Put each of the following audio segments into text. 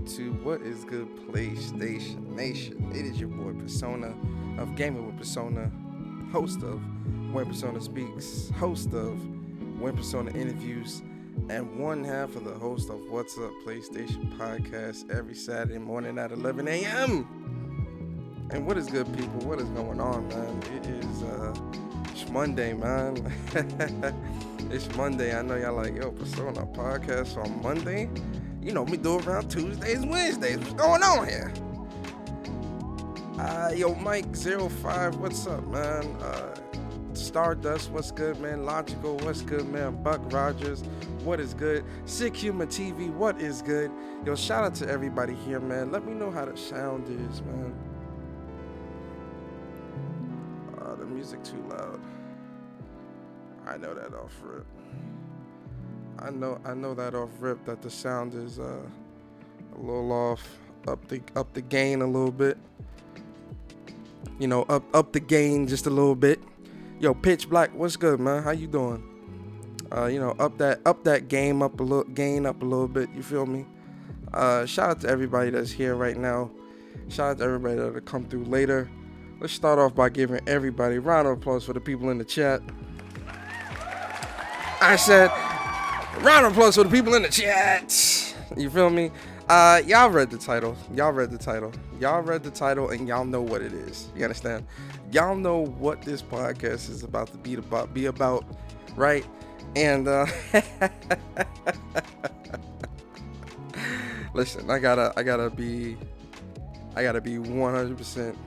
YouTube. What is good, PlayStation Nation? It is your boy Persona of Gaming with Persona, host of When Persona Speaks, host of When Persona Interviews, and one half of the host of What's Up PlayStation Podcast every Saturday morning at 11 a.m. And what is good, people? What is going on, man? It is it's Monday, man. It's Monday. I know y'all like, yo, Persona Podcast on Monday. You know me do it around Tuesdays, Wednesdays. What's going on here? Yo, Mike05, what's up, man? Stardust, what's good, man? Logical, what's good, man? Buck Rogers, what is good? Sick Human TV, what is good? Yo, shout out to everybody here, man. Let me know how the sound is, man. The music too loud. I know that off rip. I know that off rip that the sound is a little off. Up the gain a little bit. You know, up the gain just a little bit. Yo, Pitch Black, what's good, man? How you doing? You know, up that gain up a little bit. You feel me? Shout out to everybody that's here right now. Shout out to everybody that'll come through later. Let's start off by giving everybody a round of applause for the people in the chat. I said, round of applause for the people in the chat. You feel me? Y'all read the title. Y'all read the title, and y'all know what it is. You understand? Y'all know what this podcast is about to be about, right? And listen, I gotta be 100%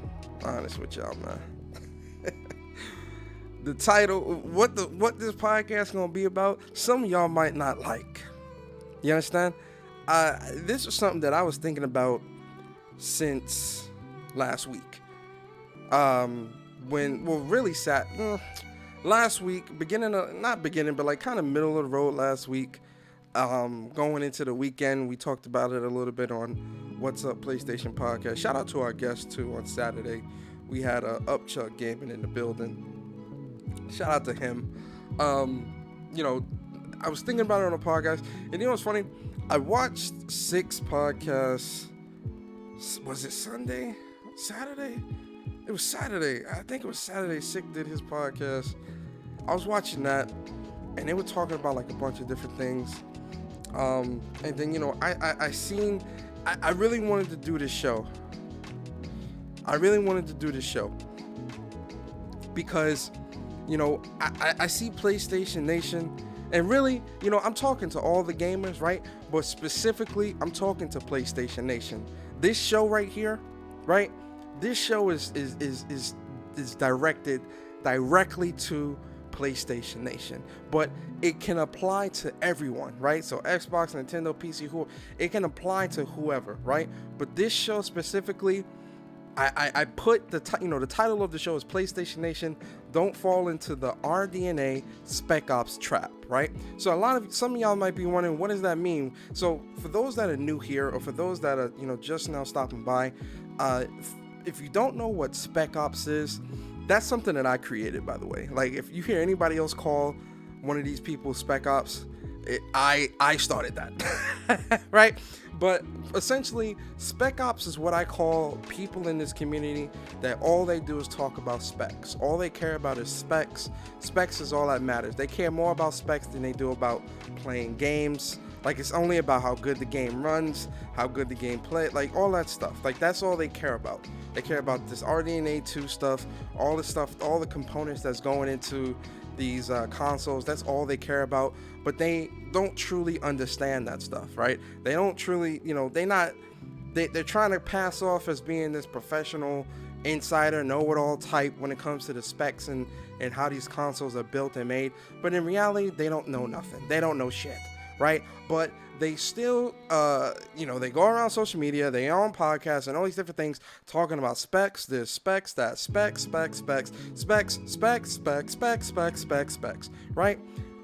honest with y'all, man. The title, what this podcast gonna be about, some of y'all might not like. You understand? This was something that I was thinking about since last week. Last week, but like kind of middle of the road last week. Going into the weekend, we talked about it a little bit on What's Up PlayStation Podcast. Shout out to our guest too on Saturday. We had Upchuck Gaming in the building. Shout out to him. You know, I was thinking about it on a podcast, and you know what's funny? I watched 6 podcasts. Was it Sunday? Saturday? It was Saturday. I think it was Saturday. Sick did his podcast. I was watching that, and they were talking about like a bunch of different things. And then, you know, I really wanted to do this show. Because, you know, I see PlayStation Nation, and really, you know, I'm talking to all the gamers, right? But specifically, I'm talking to PlayStation Nation. This show right here, right? This show is directed directly to PlayStation Nation, but it can apply to everyone, right? So Xbox, Nintendo, PC, it can apply to whoever, right? But this show specifically, I put the title of the show is PlayStation Nation. Don't fall into the RDNA Spec-Ops trap, right? So some of y'all might be wondering, what does that mean? So for those that are new here, or for those that are, you know, just now stopping by, if you don't know what Spec-Ops is, that's something that I created, by the way. Like, if you hear anybody else call one of these people Spec-Ops, I started that, right? But essentially, Spec-Ops is what I call people in this community that all they do is talk about specs. All they care about is specs. Specs is all that matters. They care more about specs than they do about playing games. Like, it's only about how good the game runs, how good the game plays, like all that stuff. Like, that's all they care about. They care about this RDNA 2 stuff, all the components that's going into these consoles. That's all they care about. But they don't truly understand that stuff, right? They don't truly, you know, they're trying to pass off as being this professional insider, know-it-all type when it comes to the specs and how these consoles are built and made. But in reality, they don't know nothing. They don't know shit, right? But they still, you know, they go around social media, they on podcasts and all these different things talking about specs, this specs, that specs, right?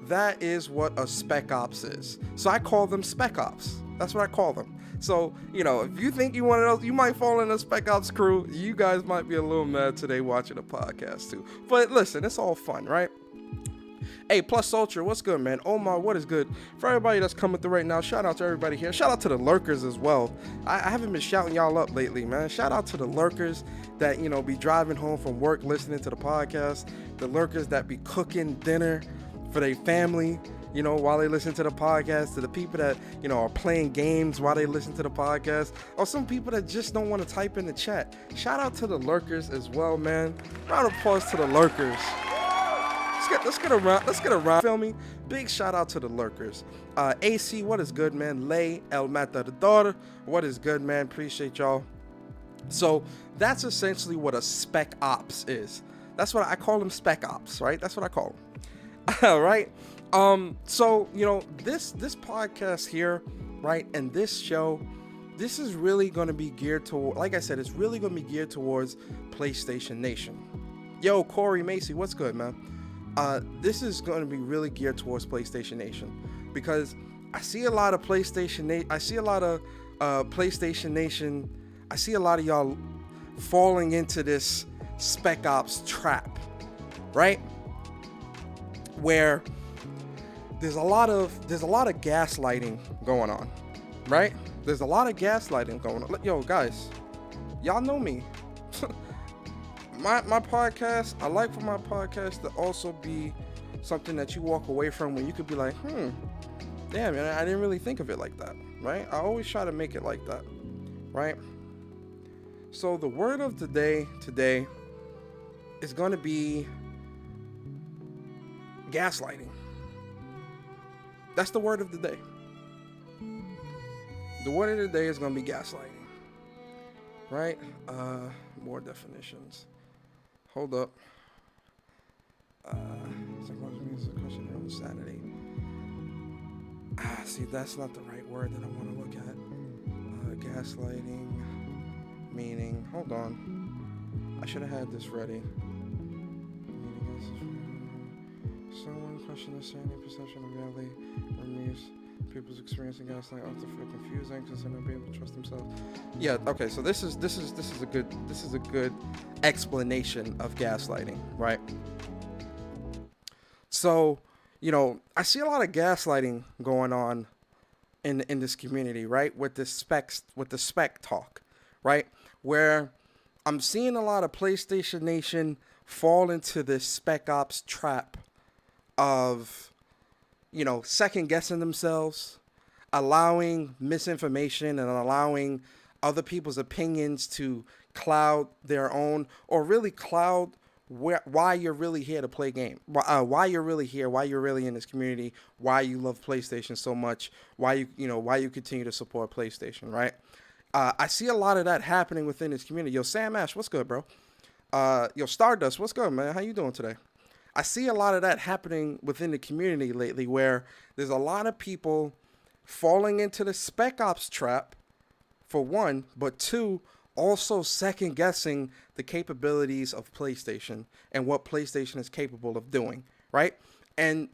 That is what a Spec Ops is. So I call them Spec Ops. That's what I call them. So, you know, if you think you one of those, you might fall in the Spec Ops crew. You guys might be a little mad today watching the podcast too. But listen, it's all fun, right? Hey, Plus Ultra, what's good, man? Omar, what is good? For everybody that's coming through right now, shout out to everybody here. Shout out to the lurkers as well. I haven't been shouting y'all up lately, man. Shout out to the lurkers that, be driving home from work listening to the podcast. The lurkers that be cooking dinner for their family, while they listen to the podcast. To the people that, are playing games while they listen to the podcast. Or some people that just don't want to type in the chat. Shout out to the lurkers as well, man. Round of applause to the lurkers. Let's get around. Feel me? Big shout out to the lurkers. AC, what is good, man? Lay, El Matador, what is good, man? Appreciate y'all. So that's essentially what a Spec-Ops is. That's what I call them, Spec-Ops, right? That's what I call them. All right. So, this podcast here, right, and this show, this is really going to be geared toward, like I said, it's really going to be geared towards PlayStation Nation. Yo, Corey Macy, what's good, man? This is going to be really geared towards PlayStation Nation because I see a lot of PlayStation Nation. I see a lot of y'all falling into this Spec-Ops trap, right? Where there's a lot of gaslighting going on, right? There's a lot of gaslighting going on. Yo, guys, y'all know me. My podcast, I like for my podcast to also be something that you walk away from when you could be like, damn, man, I didn't really think of it like that, right? I always try to make it like that, right? So the word of the day today is going to be gaslighting. That's the word of the day. The word of the day is going to be gaslighting, right? More definitions. Hold up. Psychology a question on Saturday. See, that's not the right word that I want to look at. Gaslighting, meaning. Hold on. I should have had this ready. Someone question the sanity perception of reality, memories, people's experiencing gaslighting often feel confused, anxious, and not be able to trust themselves. Yeah, okay, so this is a good explanation of gaslighting, right? So, I see a lot of gaslighting going on in this community, right? With the spec talk, right? Where I'm seeing a lot of PlayStation Nation fall into this Spec-Ops trap of, second guessing themselves, allowing misinformation and allowing other people's opinions to cloud their own, or really cloud why you're really here to play game, why you're really here, why you're really in this community, why you love PlayStation so much, why you continue to support PlayStation, right? I see a lot of that happening within this community. Yo, Sam Ash, what's good, bro? Yo, Stardust, what's good, man? How you doing today? I see a lot of that happening within the community lately, where there's a lot of people falling into the Spec-Ops trap, for one, but two, also second guessing the capabilities of PlayStation and what PlayStation is capable of doing, right? And,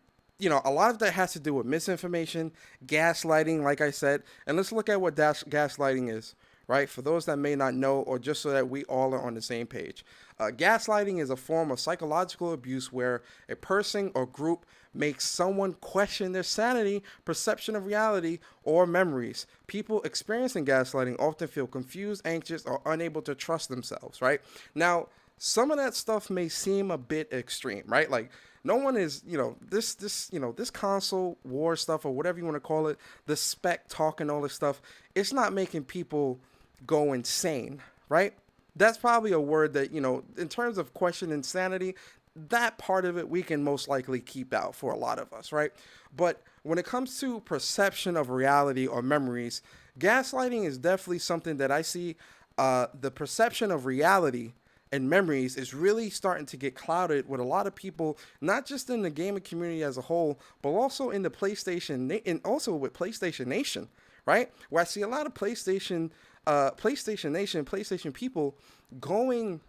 a lot of that has to do with misinformation, gaslighting, like I said. And let's look at what gaslighting is, right? For those that may not know, or just so that we all are on the same page. Gaslighting is a form of psychological abuse where a person or group makes someone question their sanity, perception of reality, or memories. People experiencing gaslighting often feel confused, anxious, or unable to trust themselves, right? Now, some of that stuff may seem a bit extreme, right? Like, no one is, this console war stuff, or whatever you want to call it, the spec talk and all this stuff, it's not making people go insane, right? That's probably a word that, in terms of question insanity, that part of it we can most likely keep out for a lot of us, right? But when it comes to perception of reality or memories, gaslighting is definitely something that I see. The perception of reality and memories is really starting to get clouded with a lot of people, not just in the gaming community as a whole, but also in the PlayStation, and also with PlayStation Nation, right? Where I see a lot of PlayStation Nation, PlayStation people going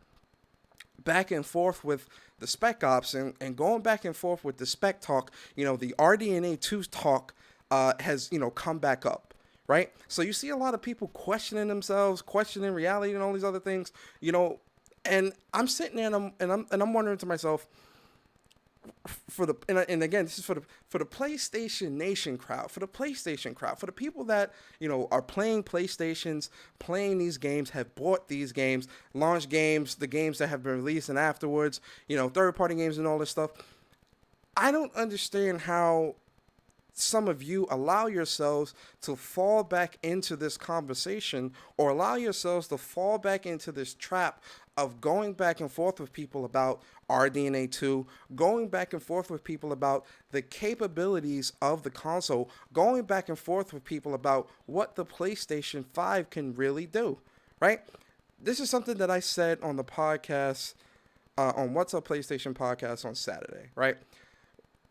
back and forth with the Spec-Ops and going back and forth with the spec talk. The RDNA 2 talk has, come back up, right? So you see a lot of people questioning themselves, questioning reality and all these other things, and I'm sitting there and I'm wondering to myself, and again, this is for the PlayStation Nation crowd, for the PlayStation crowd, for the people that are playing PlayStations, playing these games, have bought these games, launch games, the games that have been released and afterwards, third party games and all this stuff. I don't understand how some of you allow yourselves to fall back into this conversation, or allow yourselves to fall back into this trap of going back and forth with people about RDNA 2, going back and forth with people about the capabilities of the console, going back and forth with people about what the PlayStation 5 can really do, right? This is something that I said on the podcast, on What's Up PlayStation podcast on Saturday, right?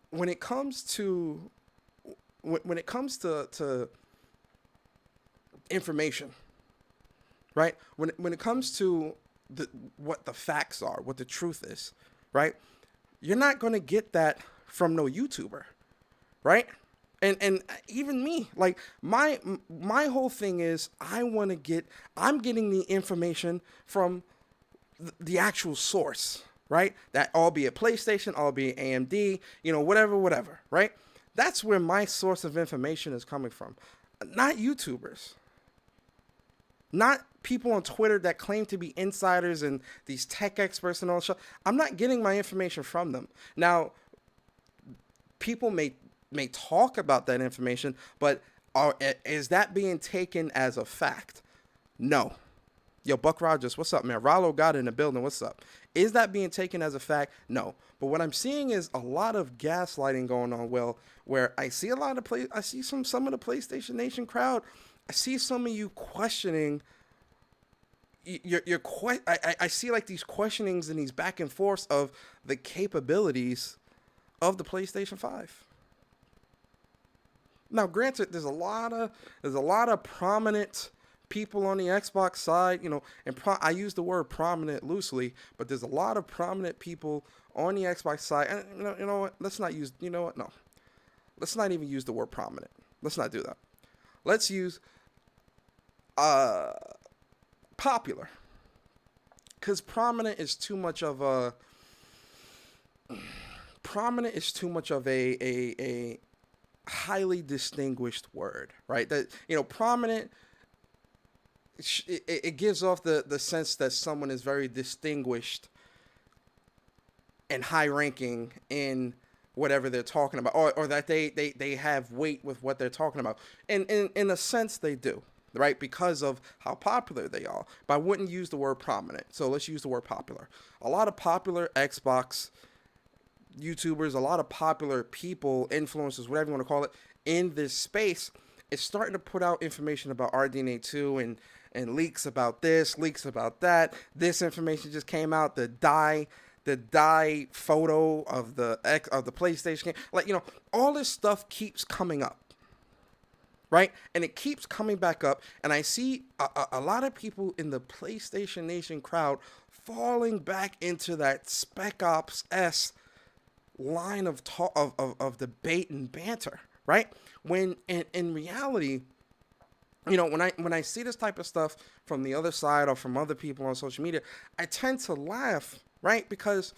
When it comes to information, right? When it comes to what the facts are, what the truth is, right? You're not going to get that from no YouTuber, right? And even me, like my whole thing is I'm getting the information from the actual source, right? That albeit PlayStation, albeit AMD, whatever, right? That's where my source of information is coming from. Not YouTubers. Not people on Twitter that claim to be insiders and these tech experts and all that stuff. I'm not getting my information from them. Now, people may talk about that information, but is that being taken as a fact? No. Yo, Buck Rogers, what's up, man? Rollo got in the building, what's up? Is that being taken as a fact? No. But what I'm seeing is a lot of gaslighting going on, where I see some of the PlayStation Nation crowd. I see some of you questioning I see like these questionings and these back and forths of the capabilities of the PlayStation 5. Now, granted, there's a lot of prominent people on the Xbox side, and I use the word prominent loosely, but there's a lot of prominent people on the Xbox side. And you know what? Let's not use. No. Let's not even use the word prominent. Let's not do that. Let's use popular, because prominent is too much of a highly distinguished word, right? That prominent, it gives off the sense that someone is very distinguished and high ranking in whatever they're talking about, or that they have weight with what they're talking about. And in a sense they do, right? Because of how popular they are. But I wouldn't use the word prominent. So let's use the word popular. A lot of popular Xbox YouTubers, a lot of popular people, influencers, whatever you want to call it, in this space is starting to put out information about RDNA 2 and leaks about this, leaks about that. This information just came out, the die photo of the PlayStation game. Like, all this stuff keeps coming up, right? And it keeps coming back up, and I see a lot of people in the PlayStation Nation crowd falling back into that Spec-Ops line of talk, of debate and banter, right? When in reality, when I see this type of stuff from the other side or from other people on social media, I tend to laugh, right? Because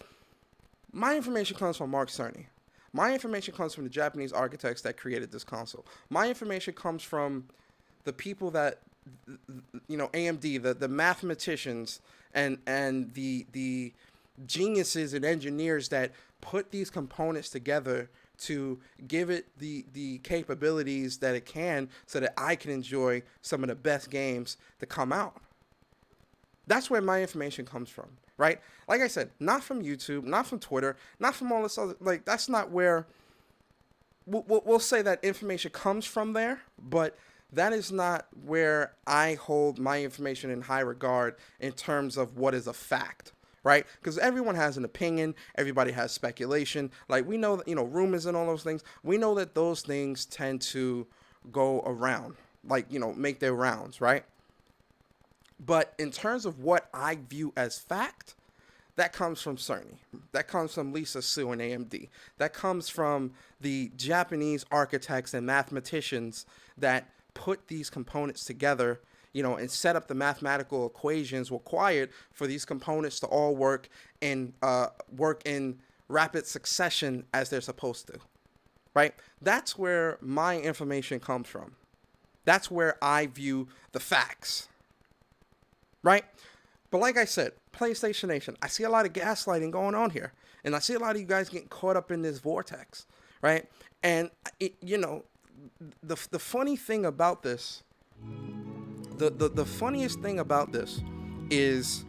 my information comes from Mark Cerny. My information comes from the Japanese architects that created this console. My information comes from the people that, AMD, the mathematicians and the geniuses and engineers that put these components together to give it the capabilities that it can, so that I can enjoy some of the best games to come out. That's where my information comes from, right? Like I said, not from YouTube, not from Twitter, not from all this other, like, that's not where, we'll say that information comes from there, but that is not where I hold my information in high regard in terms of what is a fact, right? Because everyone has an opinion, everybody has speculation. Like, we know that, rumors and all those things, we know that those things tend to go around, like, make their rounds, right? But in terms of what I view as fact, that comes from Cerny. That comes from Lisa Su and AMD. That comes from the Japanese architects and mathematicians that put these components together, and set up the mathematical equations required for these components to all work in rapid succession as they're supposed to, right? That's where my information comes from. That's where I view the facts, right? But like I said, PlayStation Nation, I see a lot of gaslighting going on here. And I see a lot of you guys getting caught up in this vortex, right? And, the funny thing about this, the funniest thing about this is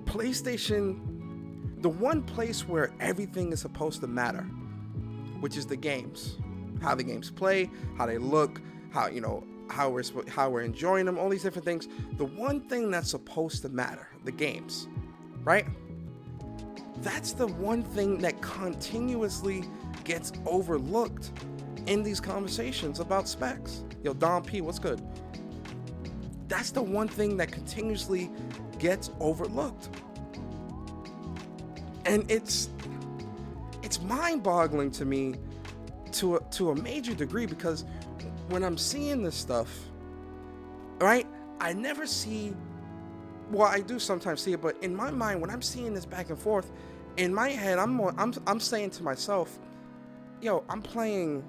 PlayStation, the one place where everything is supposed to matter, which is the games, how the games play, how they look, how we're enjoying them, all these different things. The one thing that's supposed to matter, the games, right? That's the one thing that continuously gets overlooked in these conversations about specs. Yo, Don P, what's good? That's the one thing that continuously gets overlooked. And it's mind-boggling to me to a major degree, because when I'm seeing this stuff, right, I never see, well, I do sometimes see it, but in my mind, when I'm seeing this back and forth, in my head, I'm saying to myself, yo, I'm playing,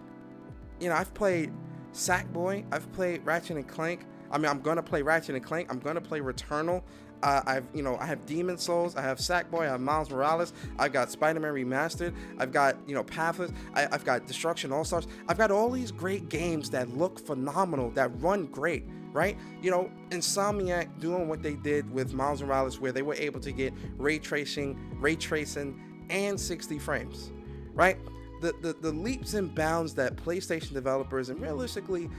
I've played Sackboy, I've played Ratchet and Clank. I mean, I'm gonna play Ratchet and Clank. I'm gonna play Returnal. I have Demon Souls. I have Sackboy. I have Miles Morales. I've got Spider-Man Remastered. I've got, Pathless. I've got Destruction All-Stars. I've got all these great games that look phenomenal, that run great, right? Insomniac doing what they did with Miles Morales, where they were able to get ray tracing, and 60 frames, right? The leaps and bounds that PlayStation developers, and realistically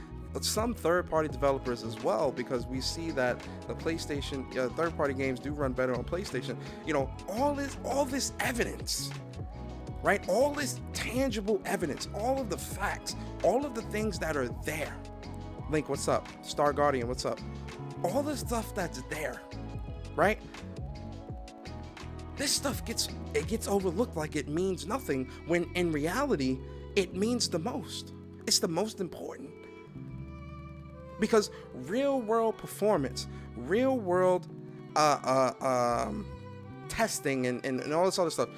some third-party developers as well, because we see that the PlayStation third-party games do run better on PlayStation. All this evidence, right? All this tangible evidence, all of the facts, all of the things that are there. Link, what's up? Star Guardian, what's up? All the stuff that's there, right? This stuff gets overlooked like it means nothing, when in reality it means the most. It's the most important. Because real world performance, real world testing and all this other stuff,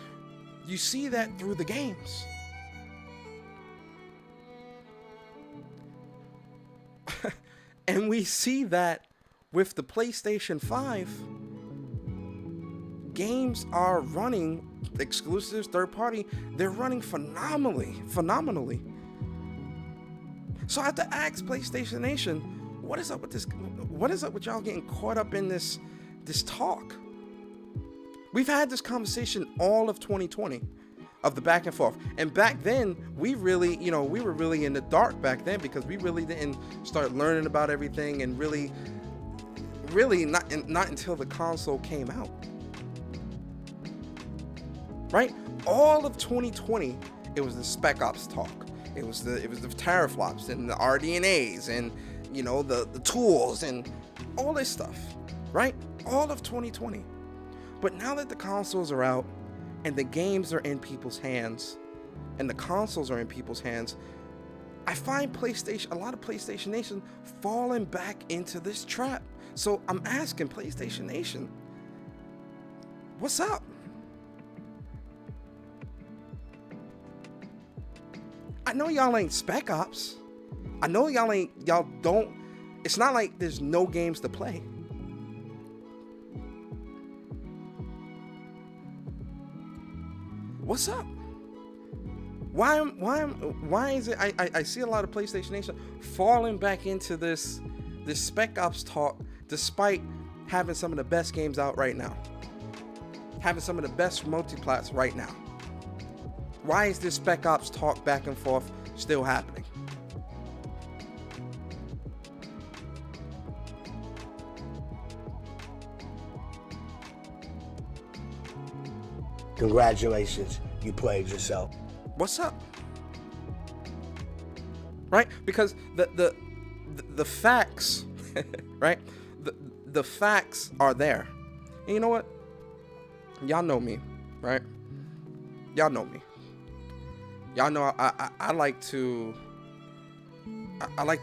you see that through the games. And we see that with the PlayStation 5. Games are running, exclusives, third party, they're running phenomenally. So I have to ask PlayStation Nation, what is up with this? What is up with y'all getting caught up in this talk? We've had this conversation all of 2020, of the back and forth. And back then, we really, we were really in the dark back then, because we really didn't start learning about everything, and really not until the console came out. Right? All of 2020, it was the Spec-Ops talk. It was the teraflops and the RDNAs and the tools and all this stuff, right? All of 2020. But now that the consoles are out and the games are in people's hands and the consoles are in people's hands, I find a lot of PlayStation Nation falling back into this trap. So I'm asking PlayStation Nation, what's up? I know y'all ain't Spec-Ops. I know y'all don't. It's not like there's no games to play. What's up? Why is it I see a lot of PlayStation Nation falling back into this Spec-Ops talk, despite having some of the best games out right now, having some of the best multiplats right now? Why is this Spec-Ops talk back and forth still happening? Congratulations, you played yourself. What's up? Right? Because the facts, right? The facts are there. And you know what? Y'all know me, right? Y'all know me. Y'all know I like to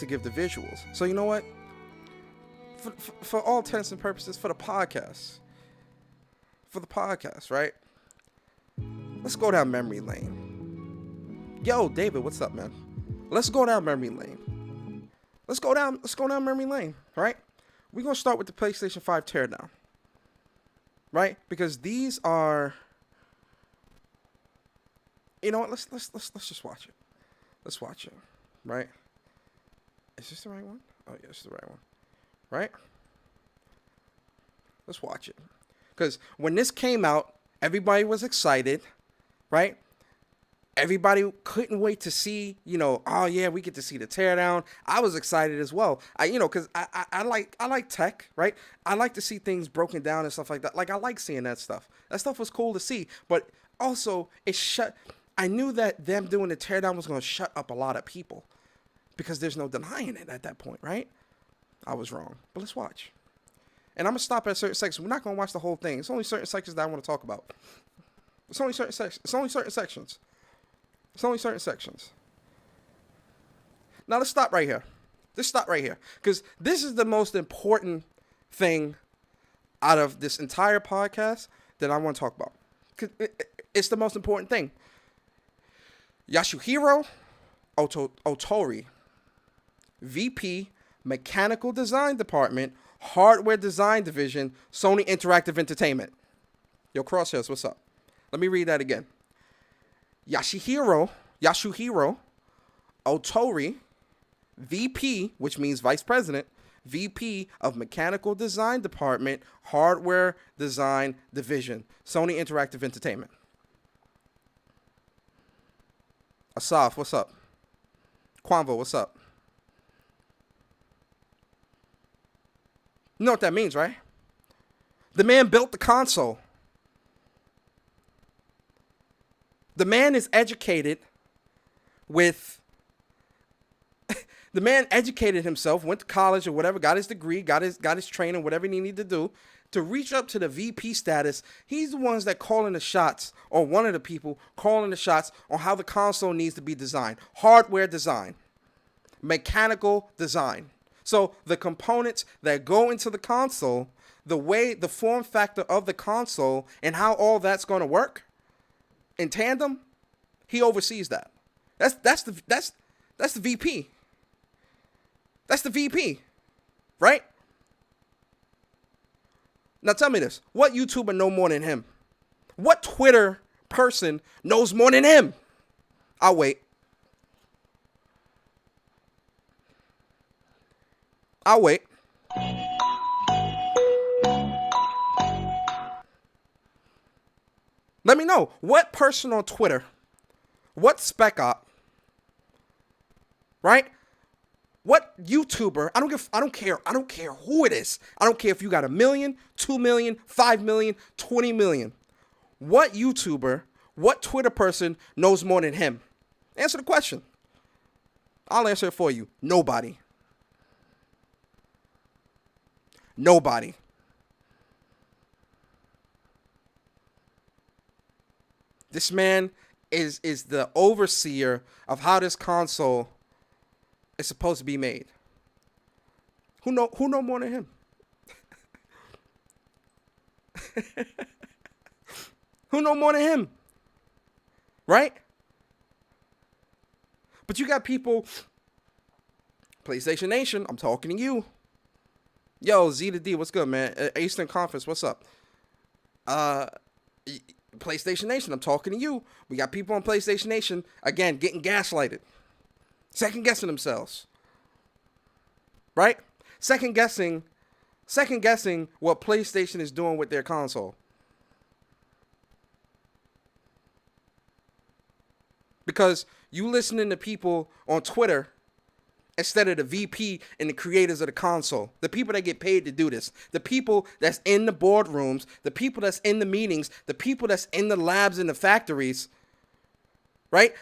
give the visuals. So you know what? For all intents and purposes, for the podcast, right? let's go down memory lane. Yo, David, what's up, man? Let's go down memory lane. Let's go down memory lane, right? We're gonna start with the PlayStation 5 teardown. Right? Because these are, you know what, let's just watch it. Let's watch it. Right? Is this the right one? Oh yeah, it's the right one. Right? Let's watch it. Because when this came out, everybody was excited, right? Everybody couldn't wait to see, you know, oh yeah, we get to see the teardown. I was excited as well. Because I like tech, right? I like to see things broken down and stuff like that. Like, I like seeing that stuff. That stuff was cool to see. But also, I knew that them doing the teardown was going to shut up a lot of people. Because there's no denying it at that point, right? I was wrong. But let's watch. And I'm going to stop at certain sections. We're not going to watch the whole thing. It's only certain sections that I want to talk about. It's only certain sections. It's only certain sections. Now let's stop right here. Because this is the most important thing out of this entire podcast that I want to talk about. It's the most important thing. Yasuhiro Otori, VP, Mechanical Design Department, Hardware Design Division, Sony Interactive Entertainment. Yo, Crosshairs, what's up? Let me read that again. Yasuhiro Otori, VP, which means Vice President, VP of Mechanical Design Department, Hardware Design Division, Sony Interactive Entertainment. Asaf, what's up? Quanvo, what's up? You know what that means, right? The man built the console. The man is educated with, the man educated himself, went to college or whatever, got his degree, got his training, whatever he needed to do to reach up to the VP status. He's the ones that calling the shots, or one of the people calling the shots on how the console needs to be designed. Hardware design, mechanical design. So the components that go into the console, the form factor of the console, and how all that's going to work in tandem, he oversees that. That's the VP. That's the VP, right? Now tell me this: what YouTuber know more than him? What Twitter person knows more than him? I'll wait. Let me know what person on Twitter, what Spec-Op, right? What YouTuber? I don't care who it is. I don't care if you got 1 million, 2 million, 5 million, 20 million. What YouTuber, what Twitter person knows more than him? Answer the question. I'll answer it for you. Nobody. This man is the overseer of how this console is supposed to be made. Who know more than him? Who know more than him? Right? But you got people, PlayStation Nation, I'm talking to you. Yo, Z to D, what's good, man? Eastern Conference, what's up? PlayStation Nation, I'm talking to you. We got people on PlayStation Nation, again, getting gaslighted. Second guessing themselves. Right? Second guessing what PlayStation is doing with their console. Because you listening to people on Twitter instead of the VP and the creators of the console. The people that get paid to do this. The people that's in the boardrooms. The people that's in the meetings. The people that's in the labs and the factories. Right?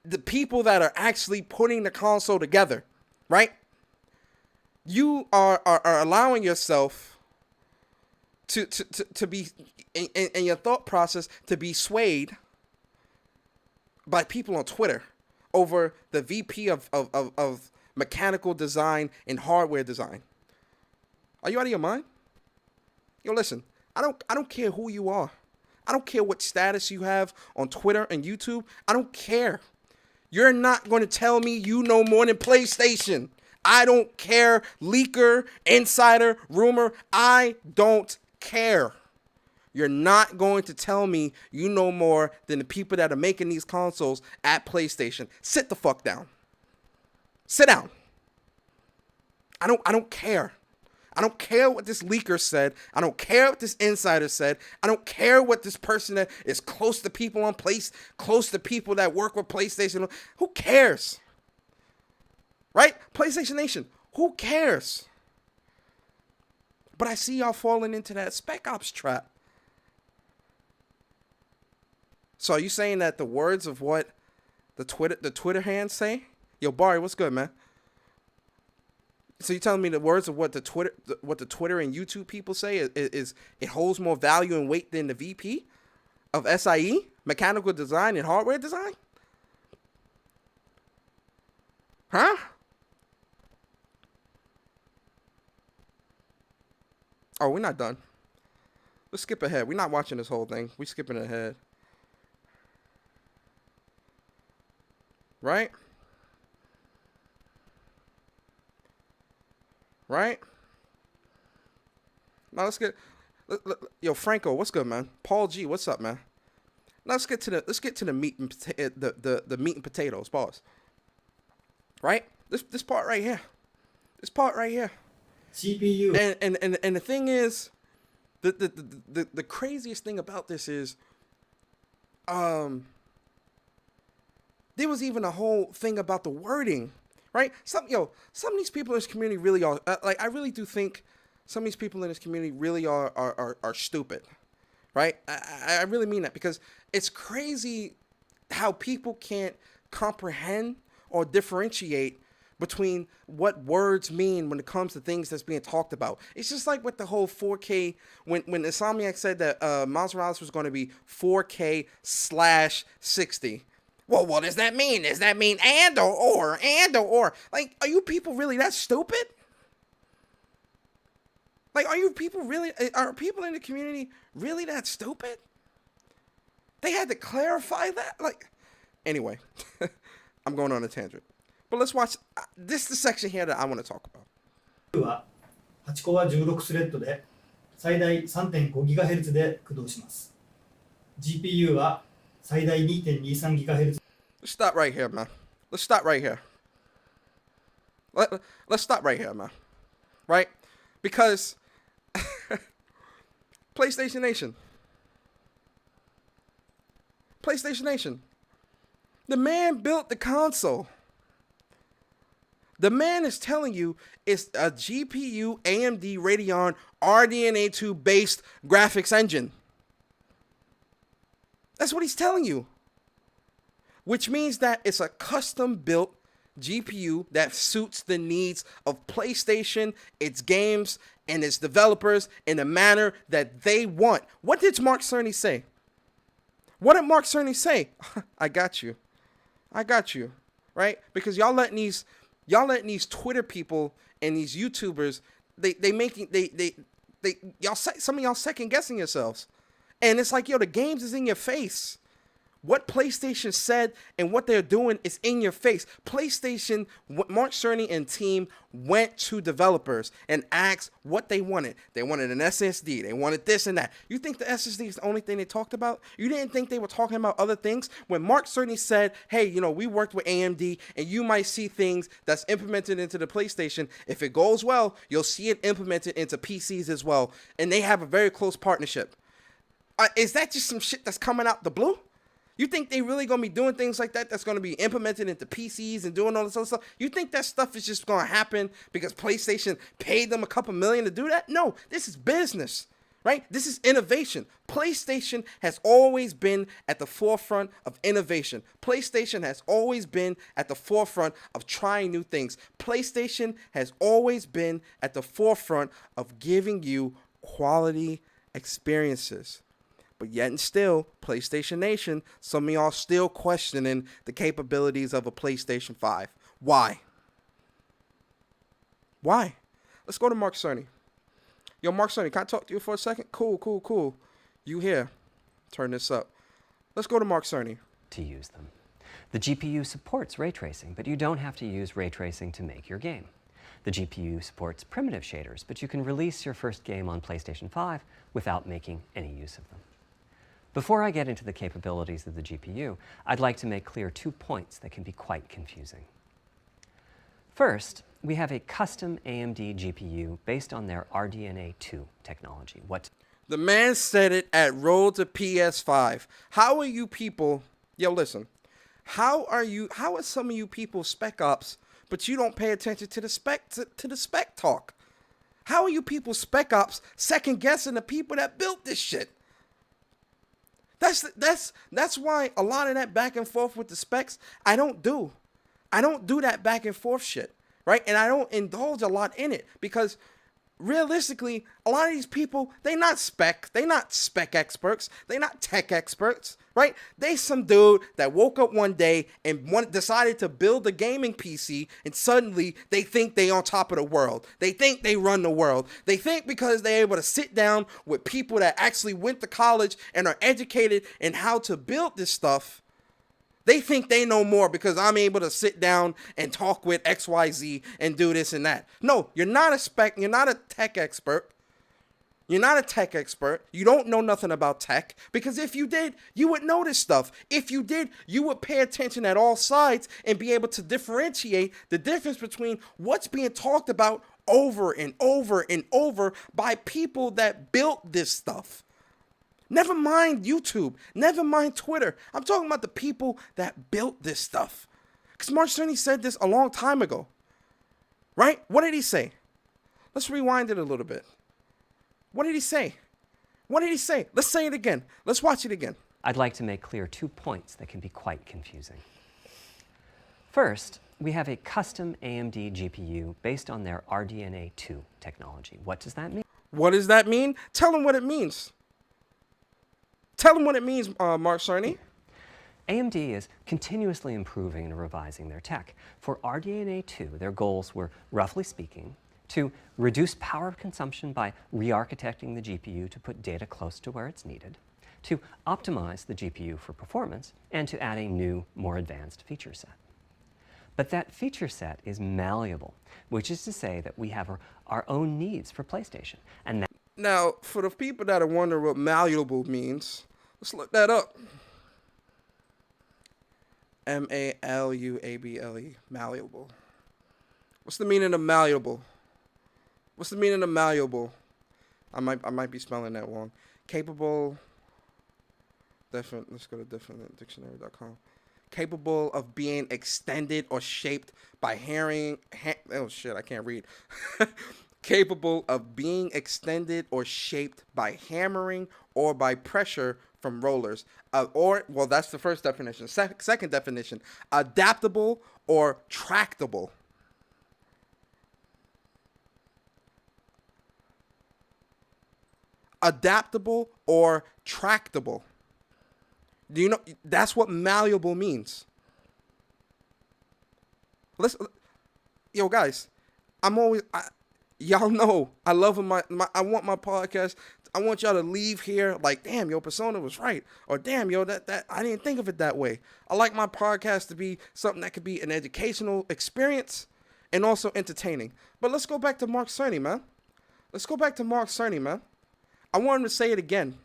The people that are actually putting the console together. Right? You are allowing yourself to be, in your thought process, to be swayed by people on Twitter over the VP of mechanical design and hardware design. Are you out of your mind? Yo, listen, I don't care who you are. I don't care what status you have on Twitter and YouTube. I don't care. You're not going to tell me you know more than PlayStation. I don't care. Leaker, insider, rumor. I don't care. You're not going to tell me you know more than the people that are making these consoles at PlayStation. Sit the fuck down. Sit down. I don't care. I don't care what this leaker said. I don't care what this insider said. I don't care what this person that is close to people on close to people that work with PlayStation. Who cares? Right? PlayStation Nation. Who cares? But I see y'all falling into that Spec-Ops trap. So are you saying that the words of what the Twitter hands say? Yo, Barry, what's good, man? So you're telling me the words of what the Twitter and YouTube people say is it holds more value and weight than the VP of SIE, mechanical design and hardware design? Huh? Oh, we're not done. Let's skip ahead. We're not watching this whole thing. We're skipping ahead. Right? Right? Now let's get yo Franco, what's good, man? Paul G, what's up, man? Now let's get to the meat and the meat and potatoes, boss. Right? This part right here. This part right here. CPU. And the thing is, the craziest thing about this is, there was even a whole thing about the wording. Right? Some of these people in this community really are, I really do think some of these people in this community really are stupid. Right? I really mean that, because it's crazy how people can't comprehend or differentiate between what words mean when it comes to things that's being talked about. It's just like with the whole 4K, when Insomniac said that Miles Morales was going to be 4K/60. Well, what does that mean? Does that mean and or? Like, are you people really that stupid? Like, are people in the community really that stupid? They had to clarify that? Like, anyway, I'm going on a tangent. But let's watch, this is the section here that I want to talk about. は8コア16スレッドで最大 3.5GHz で駆動します。GPU は最大 2.23GHz。 Let's stop right here, man. Let's stop right here. Let's stop right here, man. Right? Because PlayStation Nation. The man built the console. The man is telling you it's a GPU AMD Radeon RDNA 2 based graphics engine. That's what he's telling you. Which means that it's a custom built GPU that suits the needs of PlayStation, its games, and its developers in the manner that they want. What did Mark Cerny say? What did Mark Cerny say? I got you. Right? Because y'all letting these Twitter people and these YouTubers, some of y'all second guessing yourselves. And it's like, yo, the games is in your face. What PlayStation said and what they're doing is in your face. PlayStation, Mark Cerny and team went to developers and asked what they wanted. They wanted an SSD. They wanted this and that. You think the SSD is the only thing they talked about? You didn't think they were talking about other things? When Mark Cerny said, hey, we worked with AMD and you might see things that's implemented into the PlayStation. If it goes well, you'll see it implemented into PCs as well. And they have a very close partnership. Is that just some shit that's coming out the blue? You think they really going to be doing things like that that's going to be implemented into PCs and doing all this other stuff? You think that stuff is just going to happen because PlayStation paid them a couple million to do that? No, this is business, right? This is innovation. PlayStation has always been at the forefront of innovation. PlayStation has always been at the forefront of trying new things. PlayStation has always been at the forefront of giving you quality experiences. But yet and still, PlayStation Nation, some of y'all still questioning the capabilities of a PlayStation 5. Why? Let's go to Mark Cerny. Yo, Mark Cerny, can I talk to you for a second? Cool. You here. turn this up. Let's go to Mark Cerny. To use them. The GPU supports ray tracing, but you don't have to use ray tracing to make your game. The GPU supports primitive shaders, but you can release your first game on PlayStation 5 without making any use of them. Before I get into the capabilities of the GPU, I'd like to make clear 2 points that can be quite confusing. First, we have a custom AMD GPU based on their RDNA 2 technology. The man said it at Road to PS5. How are you people, yo listen, how are some of you people Spec-Ops, but you don't pay attention to the spec talk? How are you people Spec-Ops second guessing the people that built this shit? That's why a lot of that back and forth with the specs, I don't do that back and forth shit, right? And I don't indulge a lot in it because realistically, a lot of these people, they not spec experts, they not tech experts, right? They some dude that woke up one day and decided to build a gaming PC, and suddenly they think they on top of the world. They think they run the world. They think because they're able to sit down with people that actually went to college and are educated in how to build this stuff, they think they know more because I'm able to sit down and talk with XYZ and do this and that. No, you're not a tech expert. You're not a tech expert. You don't know nothing about tech, because if you did, you would know this stuff. If you did, you would pay attention at all sides and be able to differentiate the difference between what's being talked about over and over and over by people that built this stuff. Never mind YouTube. Never mind Twitter. I'm talking about the people that built this stuff. Because Mark Cerny said this a long time ago. Right? What did he say? Let's rewind it a little bit. What did he say? What did he say? Let's say it again. Let's watch it again. I'd like to make clear 2 points that can be quite confusing. First, we have a custom AMD GPU based on their RDNA 2 technology. What does that mean? What does that mean? Tell them what it means. Tell them what it means, Mark Cerny. AMD is continuously improving and revising their tech. For RDNA 2, their goals were, roughly speaking, to reduce power consumption by re-architecting the GPU to put data close to where it's needed, to optimize the GPU for performance, and to add a new, more advanced feature set. But that feature set is malleable, which is to say that we have our own needs for PlayStation. And now, for the people that are wondering what malleable means, let's look that up. M-A-L-U-A-B-L-E, malleable. What's the meaning of malleable? What's the meaning of malleable? I might be spelling that wrong. Capable. Let's go to dictionary.com. Capable of being extended or shaped by oh shit, I can't read. Capable of being extended or shaped by hammering or by pressure from rollers. Well, that's the first definition. Second definition, adaptable or tractable. Adaptable or tractable. Do you know that's what malleable means? Yo guys, y'all know I love I want my podcast. I want y'all to leave here like, damn, yo, Persona was right, or damn, yo, that I didn't think of it that way. I like my podcast to be something that could be an educational experience and also entertaining. But let's go back to Mark Cerny, man. I want him to say it again.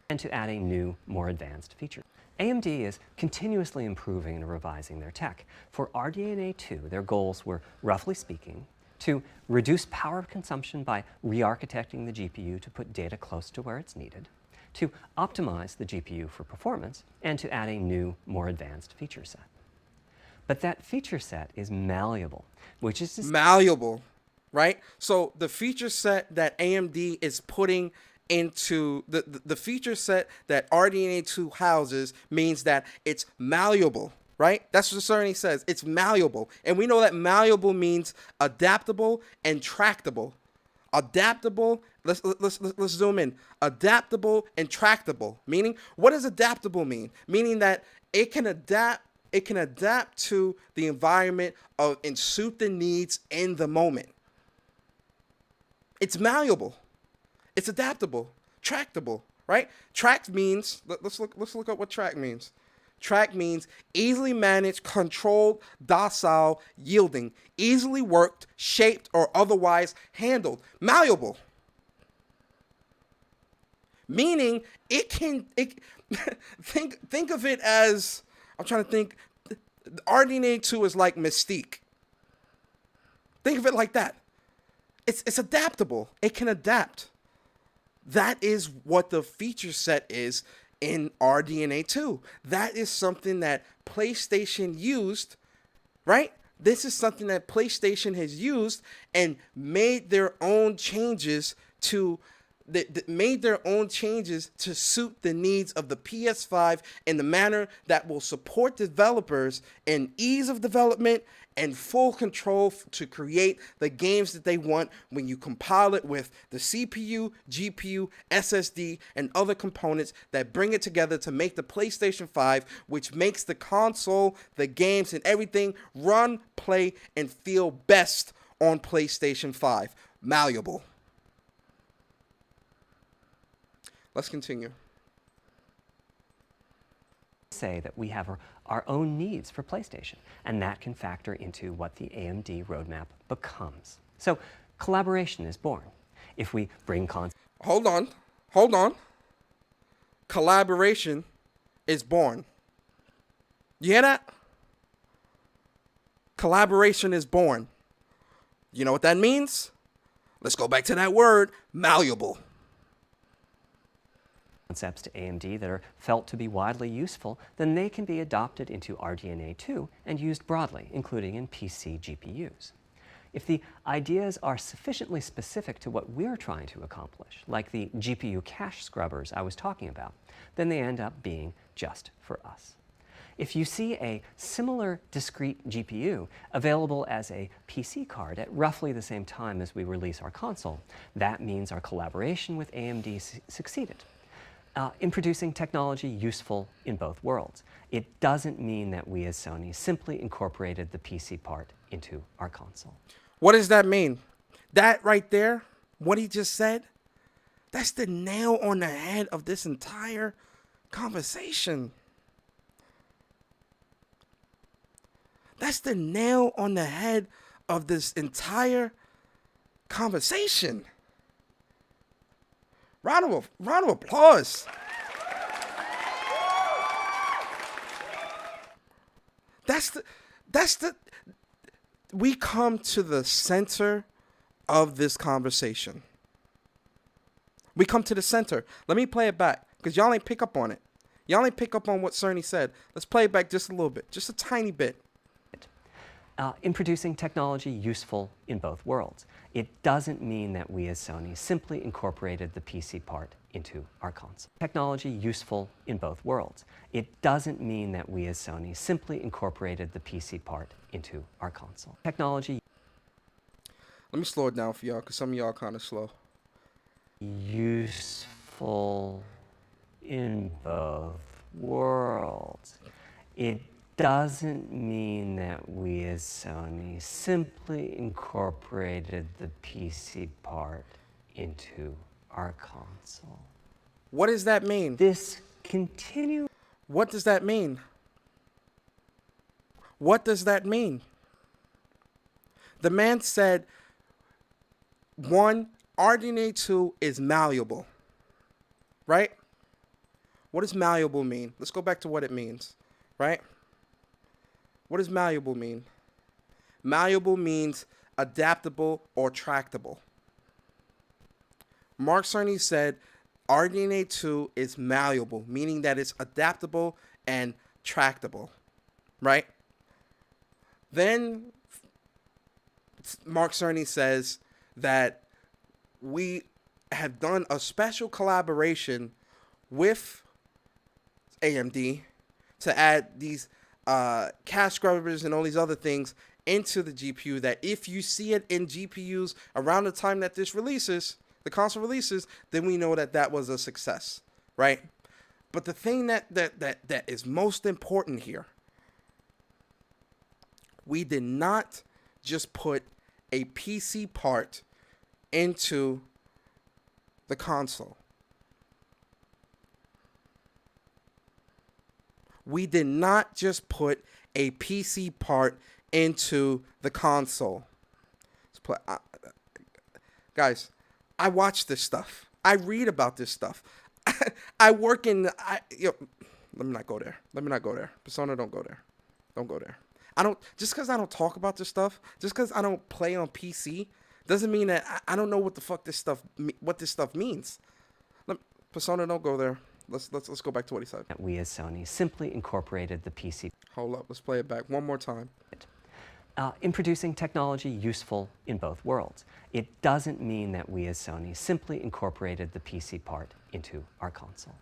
And to add a new, more advanced feature. AMD is continuously improving and revising their tech. For RDNA 2, their goals were, roughly speaking, to reduce power consumption by re-architecting the GPU to put data close to where it's needed, to optimize the GPU for performance, and to add a new, more advanced feature set. But that feature set is malleable, which is malleable, right? So the feature set that AMD is putting into the feature set that RDNA 2 houses means that it's malleable, right? That's what Cerny says. It's malleable. And we know that malleable means adaptable and tractable. Adaptable, let's zoom in. Adaptable and tractable. Meaning, what does adaptable mean? Meaning that it can adapt to the environment and suit the needs in the moment. It's malleable. It's adaptable, tractable, right? Track means, let's look up what track means. Track means easily managed, controlled, docile, yielding, easily worked, shaped, or otherwise handled, malleable. Meaning think of it as, I'm trying to think, RDNA 2 is like Mystique. Think of it like that. It's adaptable. It can adapt. That is what the feature set is in RDNA 2. That is something that PlayStation used, right? This is something that PlayStation has used and made their own changes to made their own changes to suit the needs of the PS5 in the manner that will support developers in ease of development and full control to create the games that they want when you compile it with the CPU, GPU, SSD, and other components that bring it together to make the PlayStation 5, which makes the console, the games, and everything run, play, and feel best on PlayStation 5. Malleable. Let's continue. Say that we have our own needs for PlayStation, and that can factor into what the AMD roadmap becomes. So collaboration is born. If we bring Hold on. Collaboration is born. You hear that? Collaboration is born. You know what that means? Let's go back to that word, malleable. Concepts to AMD that are felt to be widely useful, then they can be adopted into RDNA 2 and used broadly, including in PC GPUs. If the ideas are sufficiently specific to what we're trying to accomplish, like the GPU cache scrubbers I was talking about, then they end up being just for us. If you see a similar discrete GPU available as a PC card at roughly the same time as we release our console, that means our collaboration with AMD succeeded. In producing technology useful in both worlds. It doesn't mean that we as Sony simply incorporated the PC part into our console. What does that mean? That right there, what he just said, that's the nail on the head of this entire conversation. That's the nail on the head of this entire conversation. Round of applause. We come to the center of this conversation. We come to the center. Let me play it back, because y'all ain't pick up on it. Y'all ain't pick up on what Cerny said. Let's play it back just a little bit, just a tiny bit. In producing technology useful in both worlds. It doesn't mean that we as Sony simply incorporated the PC part into our console. Technology useful in both worlds. It doesn't mean that we as Sony simply incorporated the PC part into our console. Technology. Let me slow it down for y'all, because some of y'all kind of slow. Useful in both worlds. It doesn't mean that we as Sony simply incorporated the PC part into our console. What does that mean? This continue. What does that mean? What does that mean? The man said, one, RDNA 2 is malleable, right? What does malleable mean? Let's go back to what it means, right? What does malleable mean? Malleable means adaptable or tractable. Mark Cerny said RDNA 2 is malleable, meaning that it's adaptable and tractable, right? Then Mark Cerny says that we have done a special collaboration with AMD to add these cache scrubbers and all these other things into the GPU, that if you see it in GPUs around the time that this releases, the console releases, then we know that that was a success, right? But the thing that is most important here, we did not just put a PC part into the console. We did not just put a PC part into the console. Guys, I watch this stuff. I read about this stuff. I work in. Let me not go there. Persona, don't go there. Don't go there. Just because I don't talk about this stuff, just because I don't play on PC, doesn't mean that I don't know what this stuff means. Persona, don't go there. Let's go back to what he said. We as Sony simply incorporated the PC. Hold up, let's play it back one more time. In producing technology useful in both worlds. It doesn't mean that we as Sony simply incorporated the PC part into our console.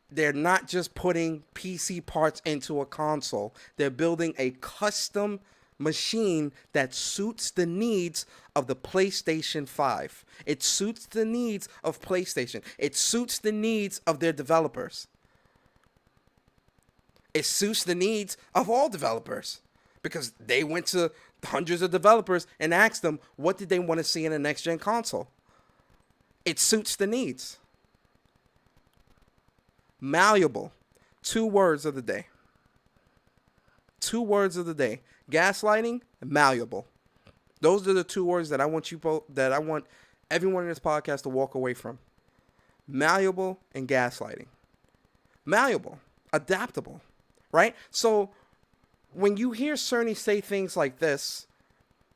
They're not just putting PC parts into a console. They're building a custom machine that suits the needs of the PlayStation 5. It suits the needs of PlayStation. It suits the needs of their developers. It suits the needs of all developers, because they went to hundreds of developers and asked them what did they want to see in a next-gen console. It suits the needs. Malleable. 2 words of the day. 2 words of the day. Gaslighting, malleable. Those are the 2 words that I want everyone in this podcast to walk away from. Malleable and gaslighting. Malleable, adaptable, right? So when you hear Cerny say things like this,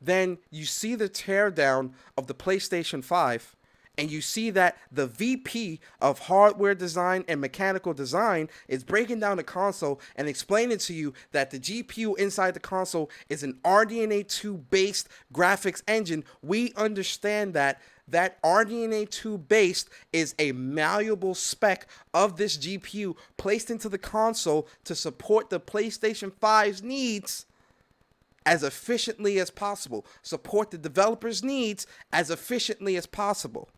then you see the teardown of the PlayStation 5, and you see that the VP of hardware design and mechanical design is breaking down the console and explaining to you that the GPU inside the console is an RDNA 2 based graphics engine. We understand that RDNA 2 based is a malleable spec of this GPU placed into the console to support the PlayStation 5's needs as efficiently as possible. Support the developers' needs as efficiently as possible.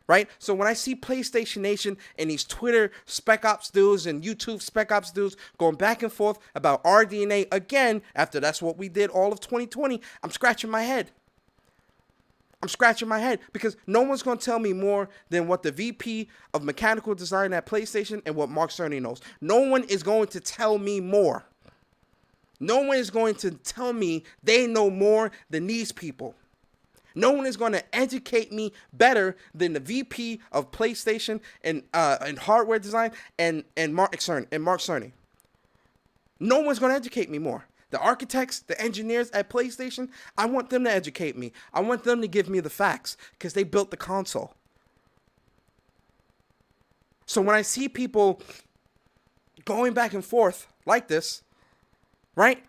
Right? So when I see PlayStation Nation and these Twitter Spec-Ops dudes and YouTube Spec-Ops dudes going back and forth about RDNA again, after that's what we did all of 2020, I'm scratching my head. Because no one's going to tell me more than what the VP of mechanical design at PlayStation and what Mark Cerny knows. No one is going to tell me more. No one is going to tell me they know more than these people. No one is going to educate me better than the VP of PlayStation and hardware design and Mark Cerny. No one's going to educate me more. The architects, the engineers at PlayStation, I want them to educate me. I want them to give me the facts because they built the console. So when I see people going back and forth like this, right?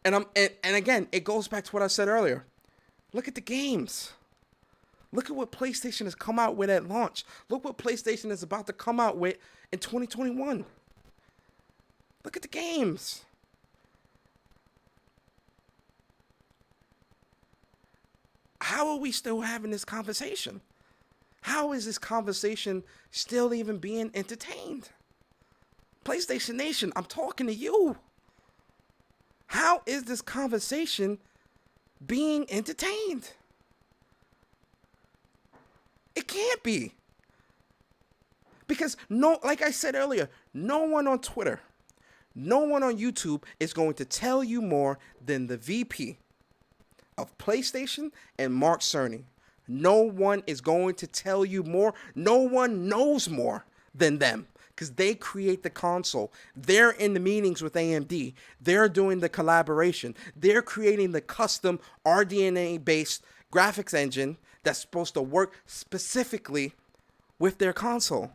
and again, it goes back to what I said earlier. Look at the games. Look at what PlayStation has come out with at launch. Look what PlayStation is about to come out with in 2021. Look at the games. How are we still having this conversation? How is this conversation still even being entertained? PlayStation Nation, I'm talking to you. How is this conversation being entertained? It can't be. Because like I said earlier, no one on Twitter, no one on YouTube is going to tell you more than the VP of PlayStation and Mark Cerny. No one is going to tell you more. No one knows more than them because they create the console. They're in the meetings with AMD. They're doing the collaboration. They're creating the custom RDNA-based graphics engine that's supposed to work specifically with their console.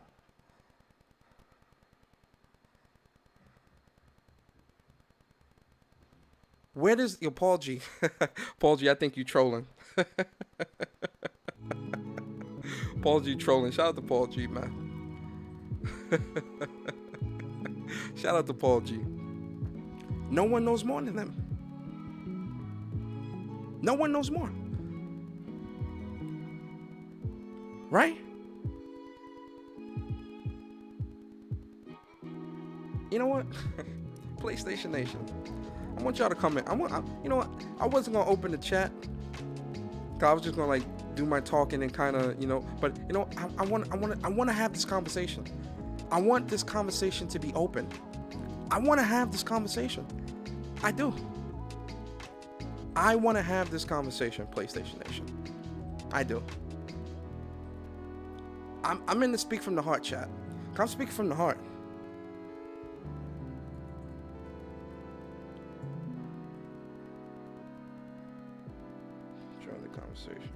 Where does Paul G? Paul G, I think you trolling. Paul G trolling. Shout out to Paul G, man. Shout out to Paul G. No one knows more than them. No one knows more. Right? You know what? PlayStation Nation. I want y'all to comment. You know what? I wasn't gonna open the chat. Cause I was just gonna do my talking and kind of, but I want to have this conversation. I want this conversation to be open. I want to have this conversation. I do. I want to have this conversation, PlayStation Nation. I do. I'm in the Speak from the Heart chat. Come speak from the heart. Join the conversation.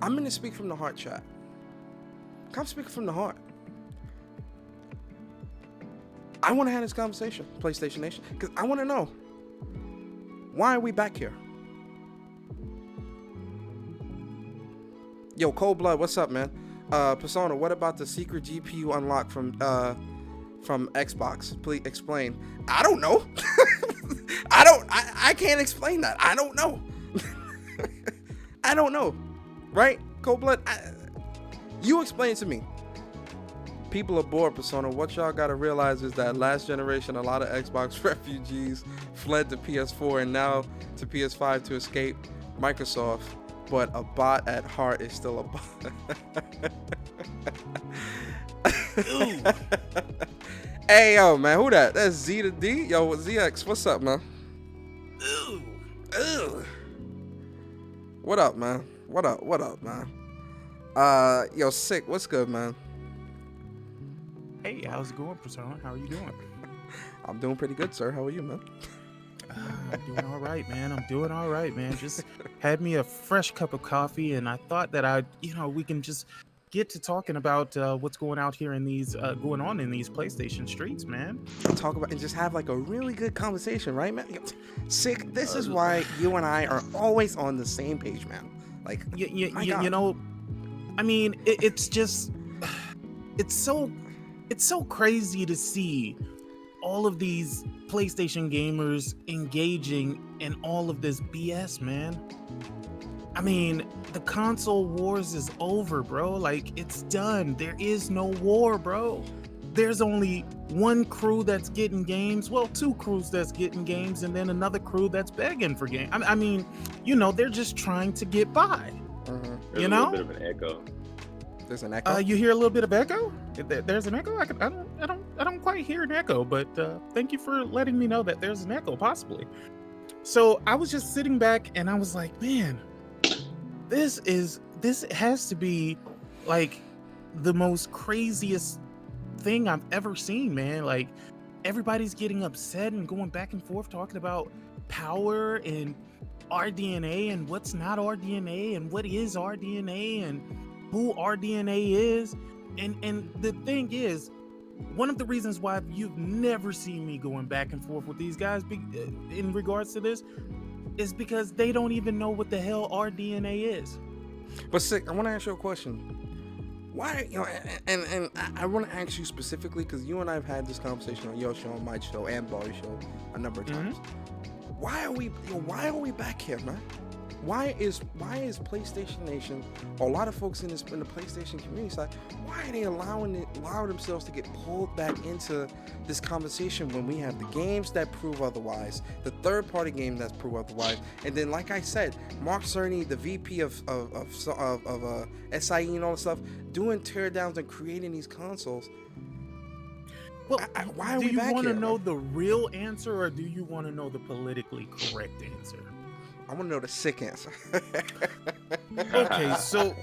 I'm in the Speak from the Heart chat. Come speak from the heart. I want to have this conversation, PlayStation Nation, because I want to know, why are we back here? Yo, Cold Blood, what's up, man? Persona, what about the secret GPU unlock from Xbox? Please explain. I don't know. I can't explain that. I don't know. I don't know. Right? Cold Blood, you explain to me. People are bored, Persona. What y'all gotta realize is that last generation, a lot of Xbox refugees fled to PS4 and now to PS5 to escape Microsoft. But a bot at heart is still a bot. Hey, yo, man, who that? That's Z to D? Yo, ZX, what's up, man? Ooh. What up, man? What up, man? Yo, Sick, what's good, man? Hey, how's it going, Persona? How are you doing? I'm doing pretty good, sir. How are you, man? I'm doing all right, man. Just had me a fresh cup of coffee, and I thought that we can just get to talking about what's going on in these PlayStation streets, man. Talk about and just have like a really good conversation, right, man? Sick. This is why you and I are always on the same page, man. Like, you know, I mean, it's so crazy to see all of these PlayStation gamers engaging in all of this BS, man. I mean, the console wars is over, bro. Like, it's done. There is no war, bro. There's only one crew that's getting games. Well, two crews that's getting games, and then another crew that's begging for games. I mean, they're just trying to get by. There's a little bit of an echo. There's an echo. You hear a little bit of echo? There's an echo. I don't quite hear an echo, but thank you for letting me know that there's an echo, possibly. So I was just sitting back and I was like, man, this has to be like the most craziest thing I've ever seen, man. Like, everybody's getting upset and going back and forth talking about power and RDNA and what's not RDNA and what is RDNA and who RDNA is. And the thing is, one of the reasons why you've never seen me going back and forth with these guys in regards to this is because they don't even know what the hell RDNA is. But Sick, I want to ask you a question. Why, and I want to ask you specifically, because you and I have had this conversation on your show, on my show, and Barry's show a number of times. Why are we back here, man? Why is PlayStation Nation, or a lot of folks in the PlayStation community side, why are they allowing themselves to get pulled back into this conversation when we have the games that prove otherwise, the third-party game that's prove otherwise, and then, like I said, Mark Cerny, the VP of SIE and all that stuff, doing teardowns and creating these consoles. Well, why are we back here? Do you want to know the real answer, or do you want to know the politically correct answer? I want to know the sick answer. Okay, so,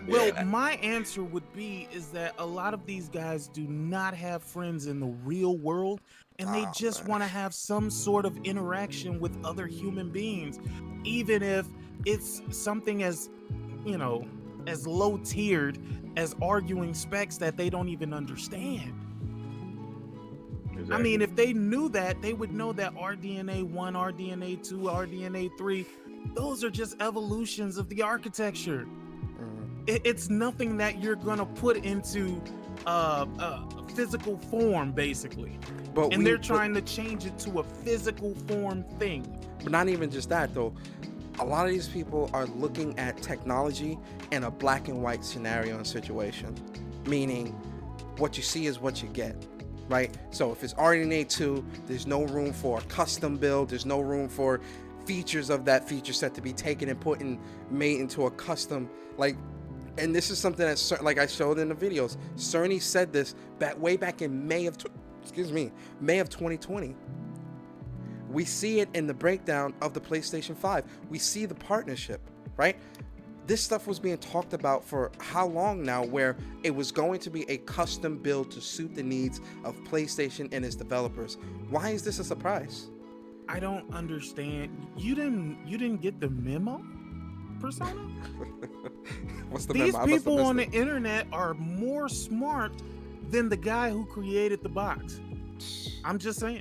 well, my answer would be is that a lot of these guys do not have friends in the real world, and they just want to have some sort of interaction with other human beings, even if it's something as, as low-tiered as arguing specs that they don't even understand. Exactly. I mean, if they knew that, they would know that RDNA 1, RDNA 2, RDNA 3, those are just evolutions of the architecture. It's nothing that you're going to put into physical form, basically. And they're trying to change it to a physical form thing. But not even just that, though. A lot of these people are looking at technology in a black and white scenario and situation. Meaning, what you see is what you get. Right? So if it's RDNA 2, there's no room for a custom build. There's no room for features of that feature set to be taken and made into a custom. Like, And this is something that, like I showed in the videos, Cerny said this way back in May of 2020. We see it in the breakdown of the PlayStation 5. We see the partnership, right? This stuff was being talked about for how long now, where it was going to be a custom build to suit the needs of PlayStation and its developers. Why is this a surprise? I don't understand. You didn't get the memo, Persona? What's the These memo? I must have people missed on it. the internet are more smart than the guy who created the box. I'm just saying.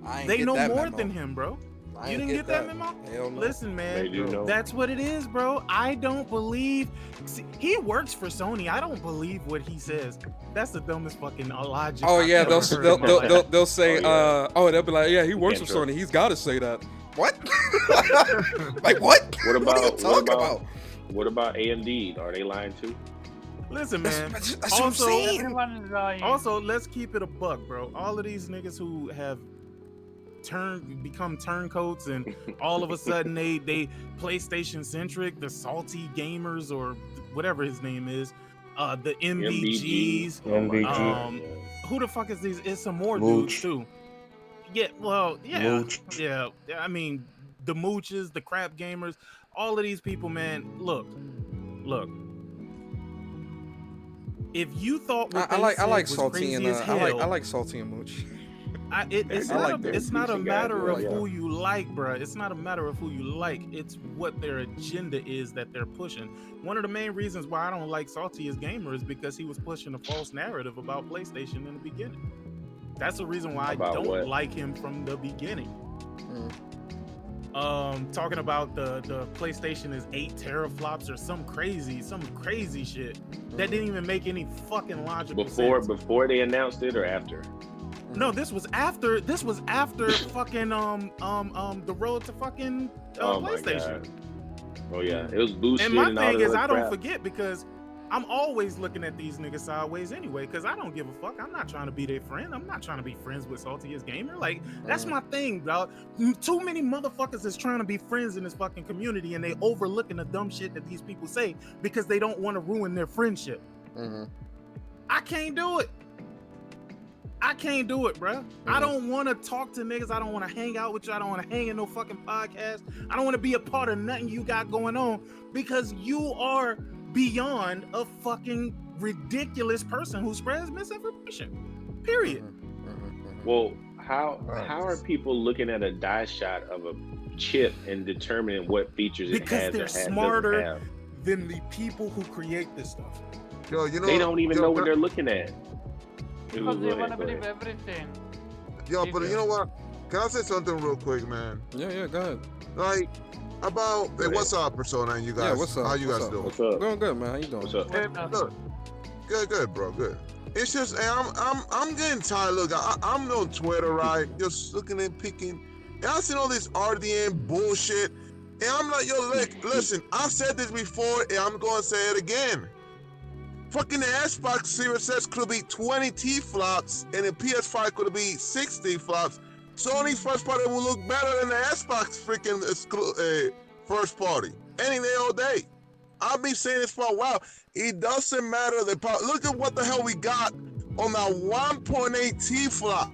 I ain't They get know that more memo. than him, bro. I You ain't didn't get that memo? Hell no. Listen, man, They do know. that's what it is, bro. I don't believe. See, he works for Sony. I don't believe what he says. That's the dumbest fucking logic. Oh I've yeah, ever they'll heard in my life. they'll say they'll be like, yeah, he works for can't Sony. He's got to say that. What? Like what? What What are you about talking about? what about AMD? Are they lying too? Listen, man. That's what I'm Also, saying. Everyone is lying. Also, let's keep it a buck, bro. All of these niggas who have become turncoats and all of a sudden they PlayStation centric, the salty gamers or whatever his name is, the MVGs. Oh my God. Who the fuck is these? It's some more Mooch. dudes too. Yeah, well, yeah, Mooch. yeah. I mean, the mooches, the crap gamers, all of these people, man. Look. If you thought what I like was salty crazy and as hell, I like salty and mooch. it's I like that. it's not a Decent guy, matter bro, of yeah. who you like, bro. It's not a matter of who you like. It's what their agenda is that they're pushing. One of the main reasons why I don't like Salty as gamer is because he was pushing a false narrative about PlayStation in the beginning. That's the reason why I About don't what? like him from the beginning. Mm. Talking about the PlayStation is 8 teraflops or some crazy shit that didn't even make any fucking logical sense. Before they announced it or after? No, this was after fucking the road to fucking Oh my PlayStation. God. Oh yeah, it was boosted. And my and all thing that is, other I don't crap. forget because I'm always looking at these niggas sideways anyway. Because I don't give a fuck. I'm not trying to be their friend. I'm not trying to be friends with Salty as gamer. Like that's my thing, dog. Too many motherfuckers is trying to be friends in this fucking community, and they overlooking the dumb shit that these people say because they don't want to ruin their friendship. Mhm. I can't do it. I can't do it, bruh. I don't want to talk to niggas. I don't want to hang out with you. I don't want to hang in no fucking podcast. I don't want to be a part of nothing you got going on because you are beyond a fucking ridiculous person who spreads misinformation. Period. Well, how are people looking at a die shot of a chip and determining what features it Because has they're or doesn't smarter have? than the people who create this stuff. Yo, you know, They don't even yo, know what they're looking at. Because they Go want to ahead, go believe ahead. everything. Yo, but you know what? Can I say something real quick, man? Yeah, go ahead. Like about hey, what's up, Persona, and you guys? Yeah, what's up? How you What's guys up? doing? What's up? Going good, man. How you doing? What's up? Look, good, bro, good. It's just, hey, I'm getting tired. Look, I'm on Twitter, right? Just looking and picking, and I seen all this RDN bullshit, and I'm like, yo, listen, I said this before, and I'm going to say it again. Fucking the Xbox Series S could be 20 T-flops, and the PS5 could be 60 flops. Sony's first party will look better than the Xbox freaking first party any day, all day. I've been saying this for a while. It doesn't matter the power. Look at what the hell we got on that 1.8 T-flop.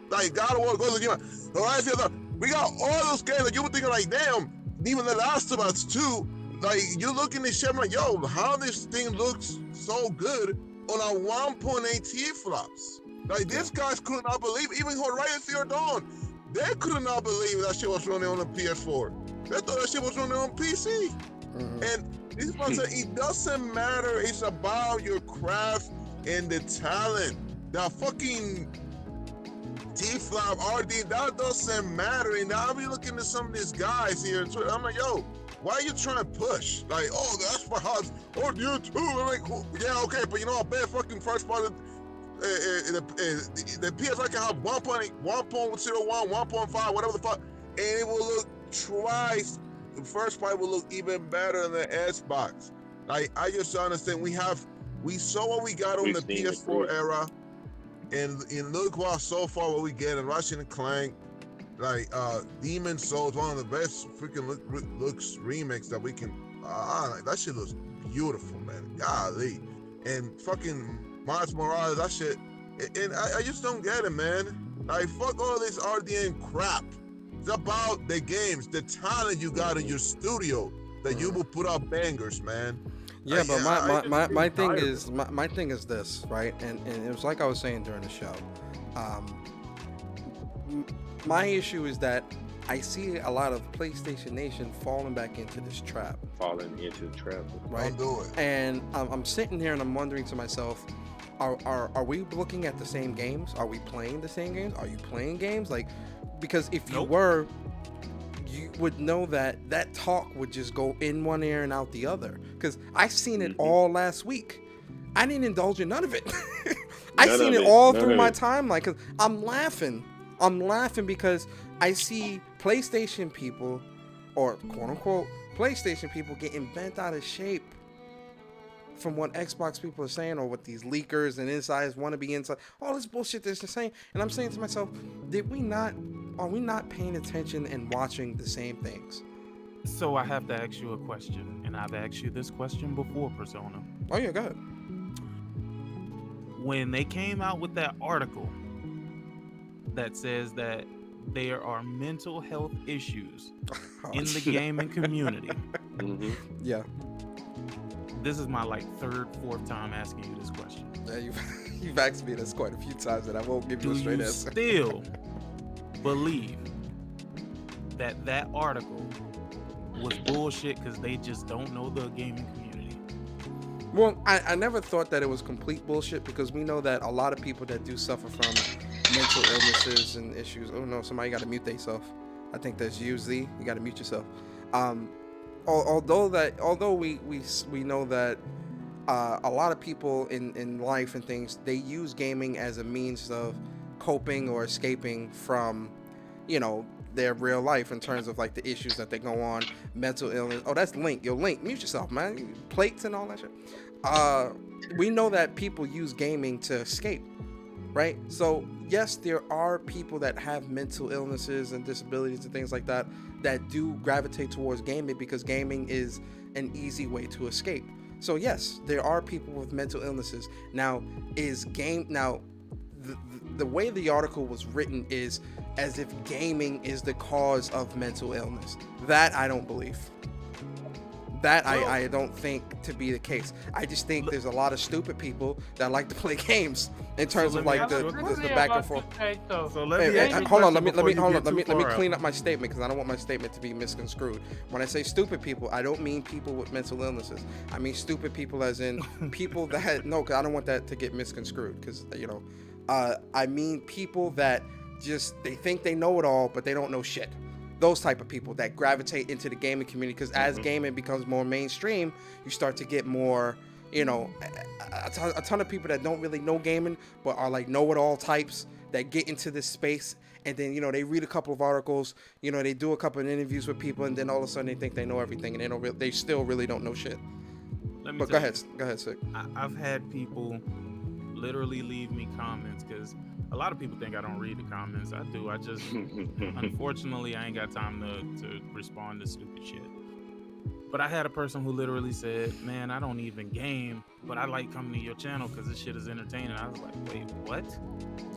Like, God of War, go look at it. We got all those games that you were thinking like, damn, even The Last of Us 2, like, you look in this shit, I'm like, yo, how this thing looks so good on our 1.8 T-flops. Like, these guys could not believe, even Horizon Zero Dawn, they could not believe that shit was running on the PS4. They thought that shit was running on PC. And this person said, it doesn't matter, it's about your craft and the talent. That fucking T-flop, RD, that doesn't matter. And I'll be looking at some of these guys here on Twitter, I'm like, yo, why are you trying to push? Like, oh, that's for us. Oh, you too. I'm like, oh, yeah, okay, but you know, a bad fucking first part of the PS5 can have 1.8, 1.01, 1.5, whatever the fuck, and it will look twice. The first part will look even better than the Xbox. Like, I just don't understand. We saw what we got on the PS4 era, and look what so far what we get in Ratchet and Clank. Like Demon Souls, one of the best freaking looks remakes that we can. Like, that shit looks beautiful, man. Golly. And fucking Miles Morales, that shit. And I just don't get it, man. Like, fuck all this RDN crap. It's about the games, the talent you got in your studio that you will put out bangers, man. Yeah, but my thing tired of is my thing is this, right? And it was like I was saying during the show. My issue is that I see a lot of PlayStation Nation falling back into this trap. Falling into the trap. Right? Don't do it. And I'm sitting here and I'm wondering to myself, are we looking at the same games? Are we playing the same games? Are you playing games? Like, because if you were, you would know that that talk would just go in one ear and out the other. Because I've seen it all last week. I didn't indulge in none of it. I seen it all through my timeline because I'm laughing. I'm laughing because I see PlayStation people, or quote unquote PlayStation people, getting bent out of shape from what Xbox people are saying, or what these leakers and insiders want to be inside. All this bullshit they're saying, and I'm saying to myself, are we not paying attention and watching the same things? So I have to ask you a question, and I've asked you this question before, Persona. Oh yeah, go ahead. When they came out with that article that says that there are mental health issues in the gaming community. Yeah. This is my third, fourth time asking you this question. Yeah, you've asked me this quite a few times, and I won't give you a straight answer. Do you still believe that that article was bullshit because they just don't know the gaming community? Well, I never thought that it was complete bullshit, because we know that a lot of people that do suffer from mental illnesses and issues. Oh no, somebody got to mute themselves. I think that's you, Z. You got to mute yourself. Although we know that a lot of people in life and things, they use gaming as a means of coping or escaping from, their real life in terms of the issues that they go on, mental illness. Oh, that's Link. Yo, Link, mute yourself, man. Plates and all that shit. We know that people use gaming to escape, right? So yes, there are people that have mental illnesses and disabilities and things like that do gravitate towards gaming, because gaming is an easy way to escape. So yes, there are people with mental illnesses. Now, the way the article was written is as if gaming is the cause of mental illness. That I don't believe. That I don't think to be the case. I just think there's a lot of stupid people that like to play games in terms of the back and forth. Hold on, let me clean up my statement, because I don't want my statement to be misconstrued. When I say stupid people, I don't mean people with mental illnesses. I mean stupid people as in people that because I don't want that to get misconstrued, because I mean people that just they think they know it all, but they don't know shit. Those type of people that gravitate into the gaming community, because as gaming becomes more mainstream, you start to get more, a ton of people that don't really know gaming, but are know-it-all types that get into this space, and then they read a couple of articles, they do a couple of interviews with people, and then all of a sudden they think they know everything, and they still really don't know shit. But go ahead, Sick. I've had people literally leave me comments, because a lot of people think I don't read the comments. I do. I just, unfortunately, I ain't got time to respond to stupid shit. But I had a person who literally said, man, I don't even game, but I like coming to your channel because this shit is entertaining. I was like, wait, what?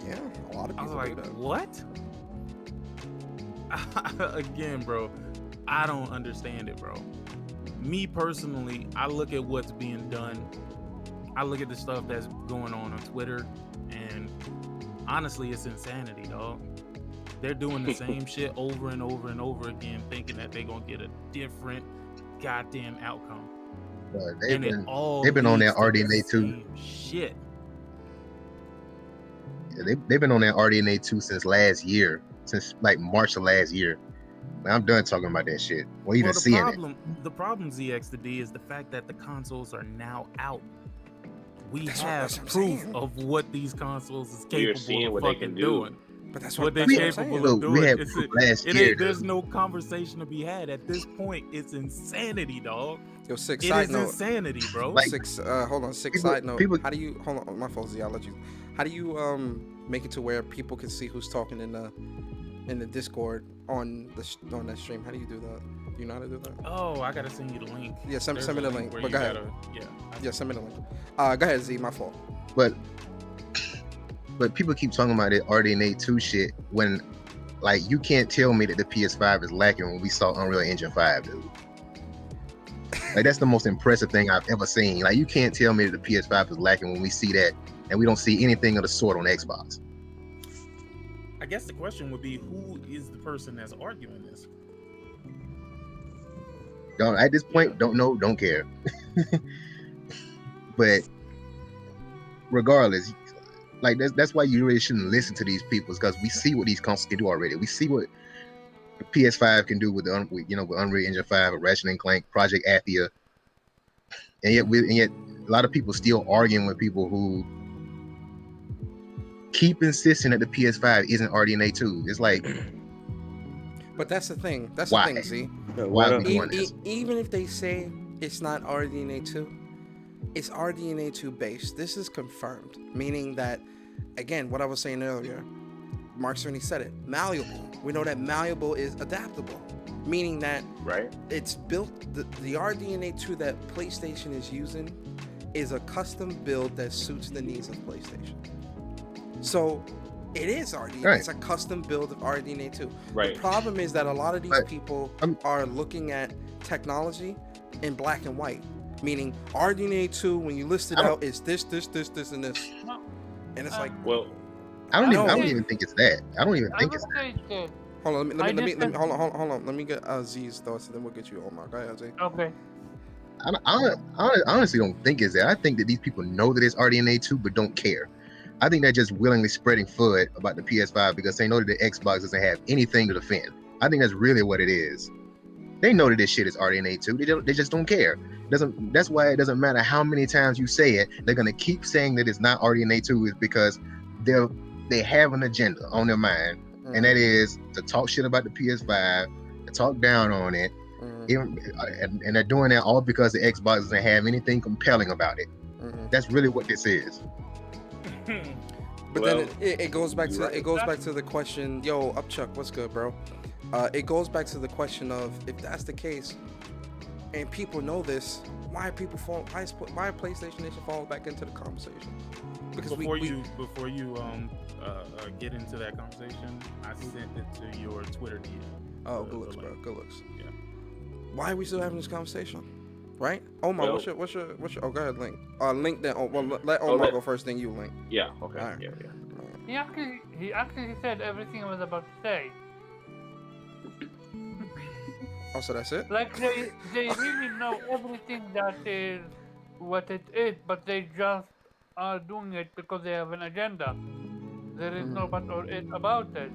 Yeah, a lot of people I was like, do that. What? Again, bro, I don't understand it, bro. Me personally, I look at what's being done. I look at the stuff that's going on Twitter, and honestly, it's insanity, dog. They're doing the same shit over and over and over again, thinking that they're gonna get a different goddamn outcome. They've been on that RDNA too. Shit. Yeah, they've been on that RDNA too since last year, since March of last year. I'm done talking about that shit. Or even seeing it. The problem, ZX to D, is the fact that the consoles are now out. We That's have what proof of what these consoles is capable of fucking doing. But that's what they're capable of doing. There's no conversation to be had at this point. It's insanity, dog. Yo, Sick, side note. Insanity, bro. Hold on, side note. How do you hold on? My fault, Z. I'll let you. How do you make it to where people can see who's talking in the Discord on that stream? How do you do that? You know how to do that? Oh, I gotta send you the link. Yeah, send There's me a the link. where But you go ahead. Yeah. Send me the link. Go ahead, Z. My fault. But people keep talking about that RDNA 2 shit when, like, you can't tell me that the PS5 is lacking when we saw Unreal Engine 5, dude. Like, that's the most impressive thing I've ever seen. Like, you can't tell me that the PS5 is lacking when we see that, and we don't see anything of the sort on Xbox. I guess the question would be, who is the person that's arguing this? At this point, don't know, don't care. But regardless, like that's why you really shouldn't listen to these people, because we see what these consoles can do already. We see what the PS5 can do with with Unreal Engine 5, Ratchet and Clank, Project Athia, and yet a lot of people still arguing with people who keep insisting that the PS5 isn't RDNA 2. It's like, but that's the thing. That's why? the thing, Z. Why are we doing this? Even if they say it's not RDNA 2, it's RDNA 2 based. This is confirmed, meaning that, again, what I was saying earlier, Mark Cerny said it, malleable. We know that malleable is adaptable, meaning that it's built, the RDNA 2 that PlayStation is using is a custom build that suits the needs of PlayStation. So it is RDNA. Right. It's a custom build of RDNA 2. Right. The problem is that a lot of these people are looking at technology in black and white, meaning RDNA 2, when you list it out, is this, and this. And it's like, well, I don't even think it's that. I don't even think it's that. Hold on, let me hold on. Let me get Z's thoughts, and then we'll get you Omar. Go ahead, Z. Okay. I honestly don't think it's that. I think that these people know that it's RDNA 2 but don't care. I think they're just willingly spreading FUD about the PS5 because they know that the Xbox doesn't have anything to defend. I think that's really what it is. They know that this shit is RDNA 2. They just don't care. That's why it doesn't matter how many times you say it. They're gonna keep saying that it's not RDNA 2 is because they have an agenda on their mind, and that is to talk shit about the PS5, to talk down on it, and they're doing that all because the Xbox doesn't have anything compelling about it. That's really what this is. But then it goes back to the question, yo, Upchuck, what's good, bro? It goes back to the question of, if that's the case, and people know this, why are PlayStation Nation falling back into the conversation? Because before you get into that conversation, I sent it to your Twitter DM. Oh, good looks, bro. Good looks. Yeah. Why are we still having this conversation? Right? Omar, what's your oh, go ahead, Link. Link then. Let Omar go first, then you, Link. Yeah. Okay. Right. Yeah. He actually said everything I was about to say. Oh, so that's it? Like they really know everything that is what it is, but they just are doing it because they have an agenda. There is no but or it about it,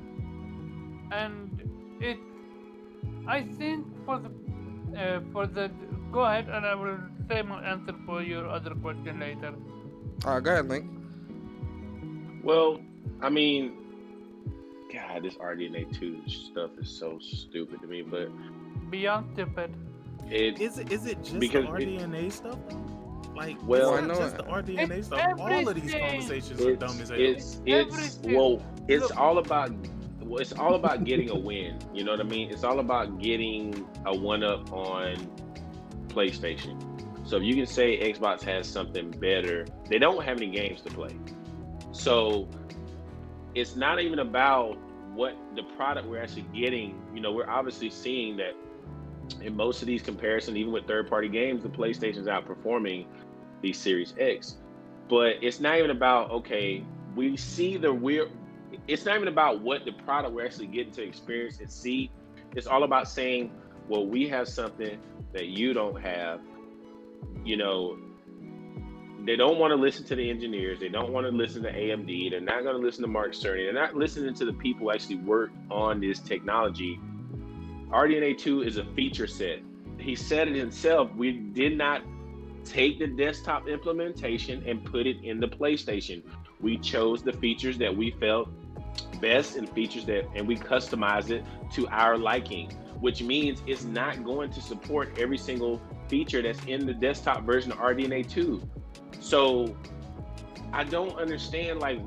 and it. I think for the go ahead, and I will say my answer for your other question later. Go ahead, Link. Well, I mean, God, this RDNA 2 stuff is so stupid to me, but beyond stupid. Is it just because the RDNA stuff though? Like, well, it's not just the RDNA stuff. All of these conversations are dumb as hell. It's all about getting a win. You know what I mean? It's all about getting a one-up on PlayStation. So if you can say Xbox has something better, they don't have any games to play. So it's not even about what the product we're actually getting. You know, we're obviously seeing that in most of these comparisons, even with third-party games, the PlayStation's outperforming the Series X. But it's not even about, okay, we see it's not even about what the product we're actually getting to experience and see. It's all about saying, well, we have something that you don't have. You know, they don't want to listen to the engineers. They don't want to listen to AMD. They're not going to listen to Mark Cerny. They're not listening to the people who actually work on this technology. RDNA 2 is a feature set. He said it himself. We did not take the desktop implementation and put it in the PlayStation. We chose the features that we felt best and we customized it to our liking, which means it's not going to support every single feature that's in the desktop version of RDNA 2. So I don't understand, like,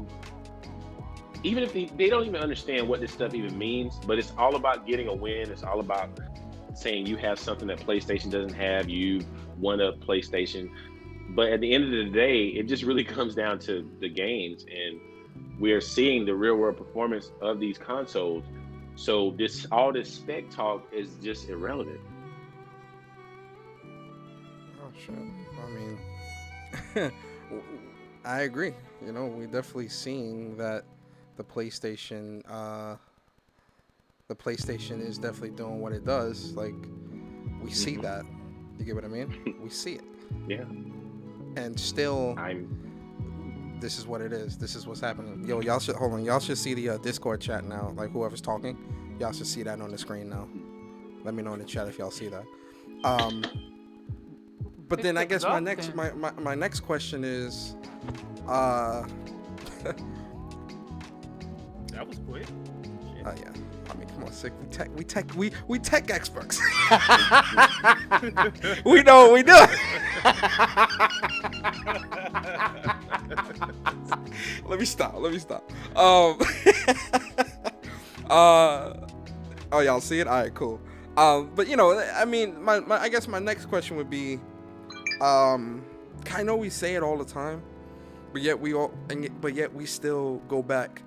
even if they don't even understand what this stuff even means, but it's all about getting a win. It's all about saying you have something that PlayStation doesn't have. You one up PlayStation, but at the end of the day, it just really comes down to the games, and we are seeing the real world performance of these consoles. So all this spec talk is just irrelevant. Oh shit. I mean, I agree. You know, we're definitely seeing that the PlayStation is definitely doing what it does. Like, we see that. You get what I mean? We see it. Yeah. And still, this is what it is. This is what's happening. Yo, y'all should hold on. Y'all should see the Discord chat now. Like, whoever's talking, y'all should see that on the screen now. Let me know in the chat if y'all see that. But then I guess my next question is, That was quick. Oh yeah. I mean, come on, sick. We tech experts. We know what we do. Let me stop. Oh, y'all see it? All right, cool. But you know, I mean, I guess my next question would be, I know we say it all the time, but yet we still go back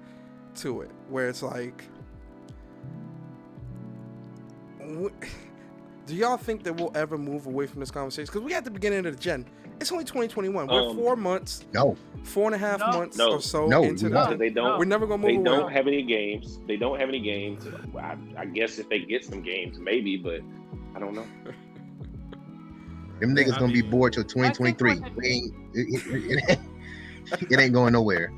to it, where it's like, do y'all think that we'll ever move away from this conversation? Because we at the beginning of the gen. It's only 2021. We're 4 months. No. 4.5 months or so into No, the they don't. We're never gonna move away. They don't have any games. I guess if they get some games, maybe, but I don't know. Them niggas gonna be bored till 2023. It ain't going nowhere.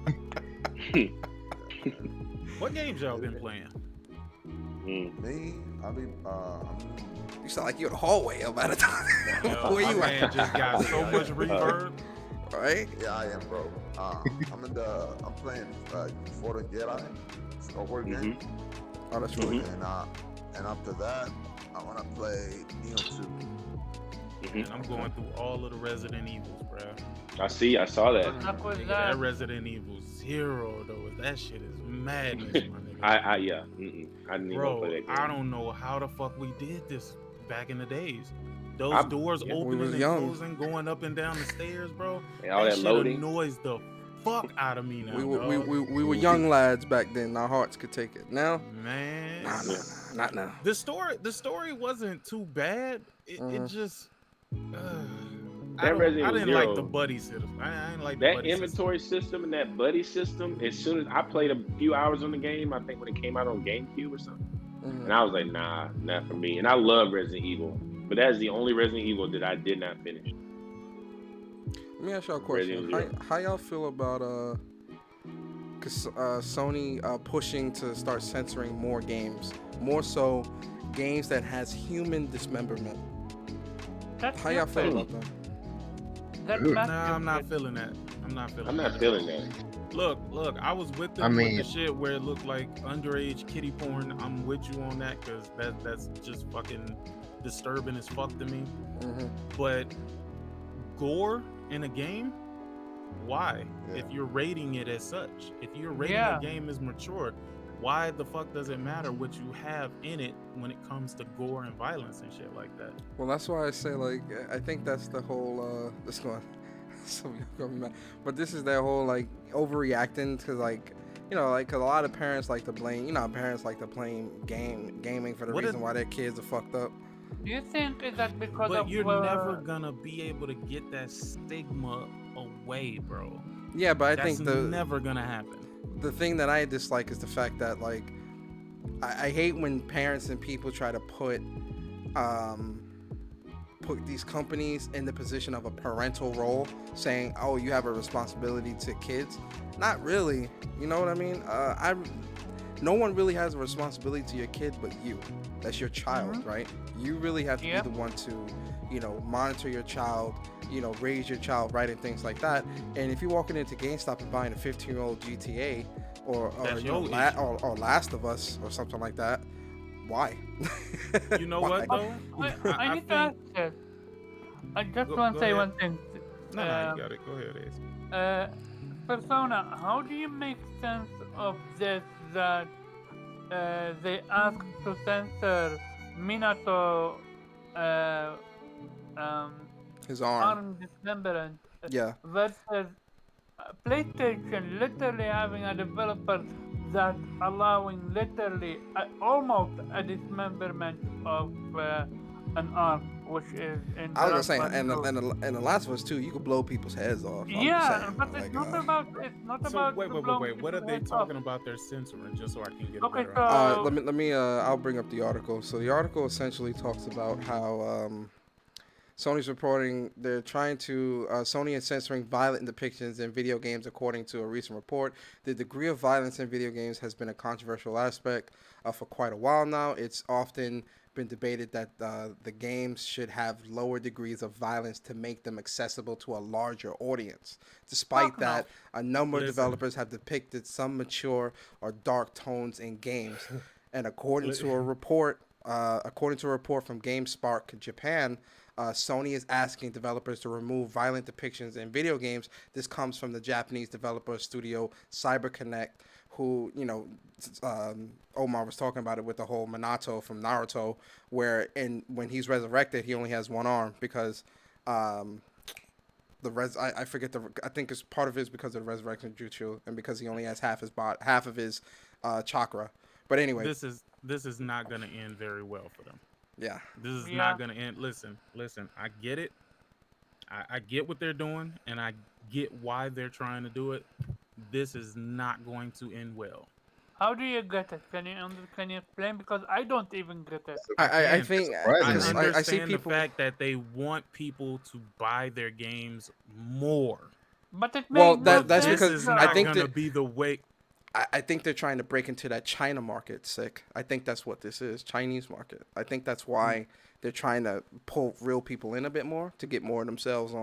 What games y'all been playing? Me, You sound like you're in the hallway about the time. Where you man at? just got so much reverb. Right? Yeah, I am, bro. I'm playing For the Jedi, Star Wars game. Oh, that's really good. And after that, I want to play Neo 2. And I'm going through all of the Resident Evils, bro. I saw that. Nigga, that Resident Evil 0 though, that shit is madness, my nigga. I didn't even play that game. I don't know how the fuck we did this back in the days. Those doors opening and closing, going up and down the stairs, bro. And all that shit loading annoys the fuck out of me now. We were young lads back then. Our hearts could take it. Now, man, not now. The story wasn't too bad. It just. I didn't like the buddy system. I didn't like that inventory system and that buddy system. As soon as I played a few hours on the game, I think when it came out on GameCube or something, and I was like, nah, not for me. And I love Resident Evil, but that's the only Resident Evil that I did not finish. Let me ask y'all a question. How y'all feel about Sony pushing to start censoring more games, more so games that has human dismemberment? How y'all feel about that? Nah, I'm not feeling that. I'm not feeling that. Look, I was with them with the shit where it looked like underage kitty porn. I'm with you on that because that's just fucking disturbing as fuck to me. But gore in a game, why? If you're rating it as such, if you're rating a game as mature, why the fuck does it matter what you have in it when it comes to gore and violence and shit like that? Well, that's why I say, like, I think that's the whole, this one, but this is that whole, like, overreacting to, like, you know, like, cause a lot of parents like to blame, you know, parents like to blame gaming for the reason why their kids are fucked up. Do you think is that because but of... you're never gonna be able to get that stigma away, bro. Yeah, but I think that's never gonna happen. The thing that I dislike is the fact that, like, I hate when parents and people try to put these companies in the position of a parental role, saying, oh, you have a responsibility to kids. Not really, you know what I mean? No one really has a responsibility to your kid but you. That's your child, right? You really have to be the one to, you know, monitor your child, you know, raise your child, right, and things like that. And if you're walking into GameStop and buying a 15-year-old GTA or Last of Us or something like that, why? You know what though? I need to ask this. I just want to say one thing. No, you got it. Go ahead, Ace. Persona, how do you make sense of this that they ask to censor Minato His arm. arm dismemberment Yeah. versus PlayStation literally having a developer that allowing literally almost a dismemberment of an arm, which is in I was gonna say, Last of Us 2. and the Last of Us 2, you could blow people's heads off. I'm just Yeah, saying, but it's like, not about So wait, to blow what are people's they heads off. talking about? They're censoring, just so I can get a Okay, better so understanding. let me I'll bring up the article. So the article essentially talks about how Sony's reporting they're trying to Sony is censoring violent depictions in video games according to a recent report. The degree of violence in video games has been a controversial aspect for quite a while now. It's often been debated that the games should have lower degrees of violence to make them accessible to a larger audience. Despite that, a number of developers have depicted some mature or dark tones in games. And according to a report from GameSpark Japan, Sony is asking developers to remove violent depictions in video games. This comes from the Japanese developer studio CyberConnect, who, Omar was talking about it with the whole Minato from Naruto, where when he's resurrected, he only has one arm because I think it's part of it is because of the resurrection jutsu and because he only has half of his chakra. But anyway, this is not going to end very well for them. Yeah. This is not going to end. Listen, I get it. I get what they're doing, and I get why they're trying to do it. This is not going to end well. how do you get it? Can you explain? Because I don't even get it. I think I understand I see people the fact that they want people to buy their games more. But it that's because this is not going to be the way. I think they're trying to break into that China market, sick. I think that's what this is, Chinese market. I think that's why they're trying to pull real people in a bit more to get more of themselves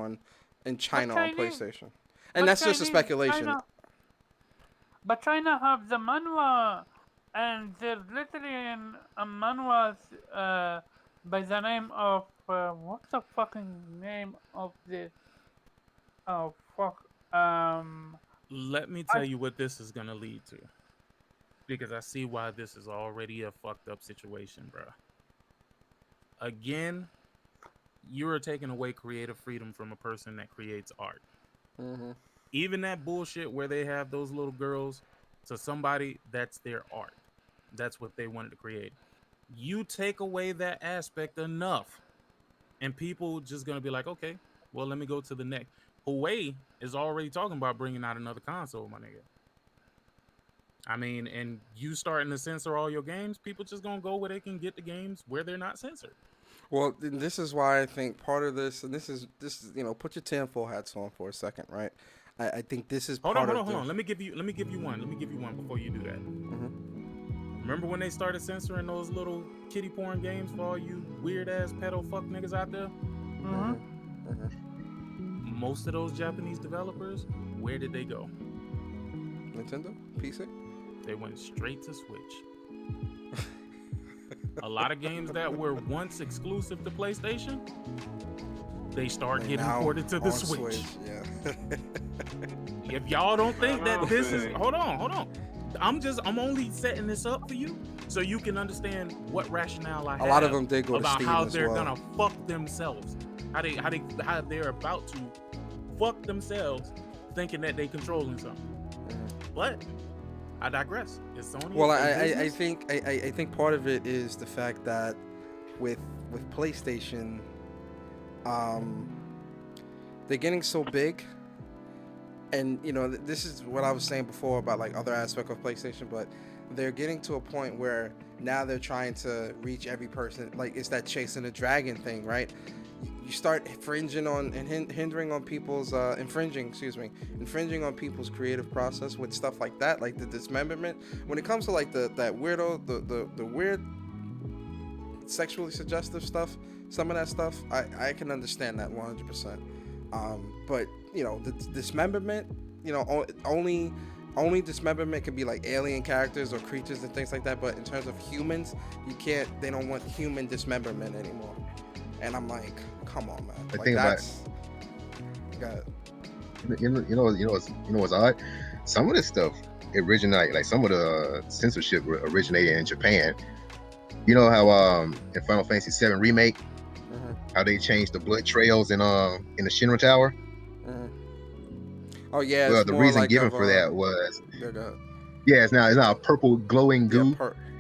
in China on PlayStation. And that's just a speculation. But China have the manhwa, and there's literally a manhwa by the name of what's the fucking name of this? Oh fuck. Let me tell you what this is gonna lead to, because I see why this is already a fucked up situation, bro. Again, you are taking away creative freedom from a person that creates art. Mm-hmm. Even that bullshit where they have those little girls, to somebody, that's their art. That's what they wanted to create. You take away that aspect enough, and people just gonna be like, okay, well, let me go to the next. Huawei is already talking about bringing out another console, my nigga. I mean, and you starting to censor all your games, people just gonna go where they can get the games where they're not censored. Well, this is why I think part of this, and this is put your tinfoil hats on for a second, right? I think this is hold on. Let me give you one before you do that. Mm-hmm. Remember when they started censoring those little kiddie porn games for all you weird ass pedo fuck niggas out there? Mm-hmm. Mm-hmm. Most of those Japanese developers, where did they go? Nintendo? PC? They went straight to Switch. A lot of games that were once exclusive to PlayStation, they start getting ported to the Switch. Yeah. If y'all don't think that this is... Hold on. I'm only setting this up for you so you can understand what rationale I have. A lot of them did go about to Steam how as they're well. gonna fuck themselves. How they're about to fuck themselves, thinking that they controlling something. But I digress. It's Sony. Well, I think part of it is the fact that with PlayStation, they're getting so big, and this is what I was saying before about like other aspects of PlayStation, but they're getting to a point where now they're trying to reach every person. Like it's that chasing the dragon thing, right? You start infringing on and hindering on people's infringing on people's creative process with stuff like that, like the dismemberment. When it comes to like that weirdo, the weird sexually suggestive stuff, some of that stuff, I can understand that 100%. But the dismemberment, only dismemberment can be like alien characters or creatures and things like that. But in terms of humans, they don't want human dismemberment anymore. And I'm like, come on, man. The like thing that's about what's odd? Some of this stuff some of the censorship originated in Japan. You know how in Final Fantasy VII Remake, Mhm. how they changed the blood trails in the Shinra Tower? Mhm. Oh yeah, Well, it's the more reason like given of for that was yeah, go ahead. yeah, it's now a purple glowing Yeah, goo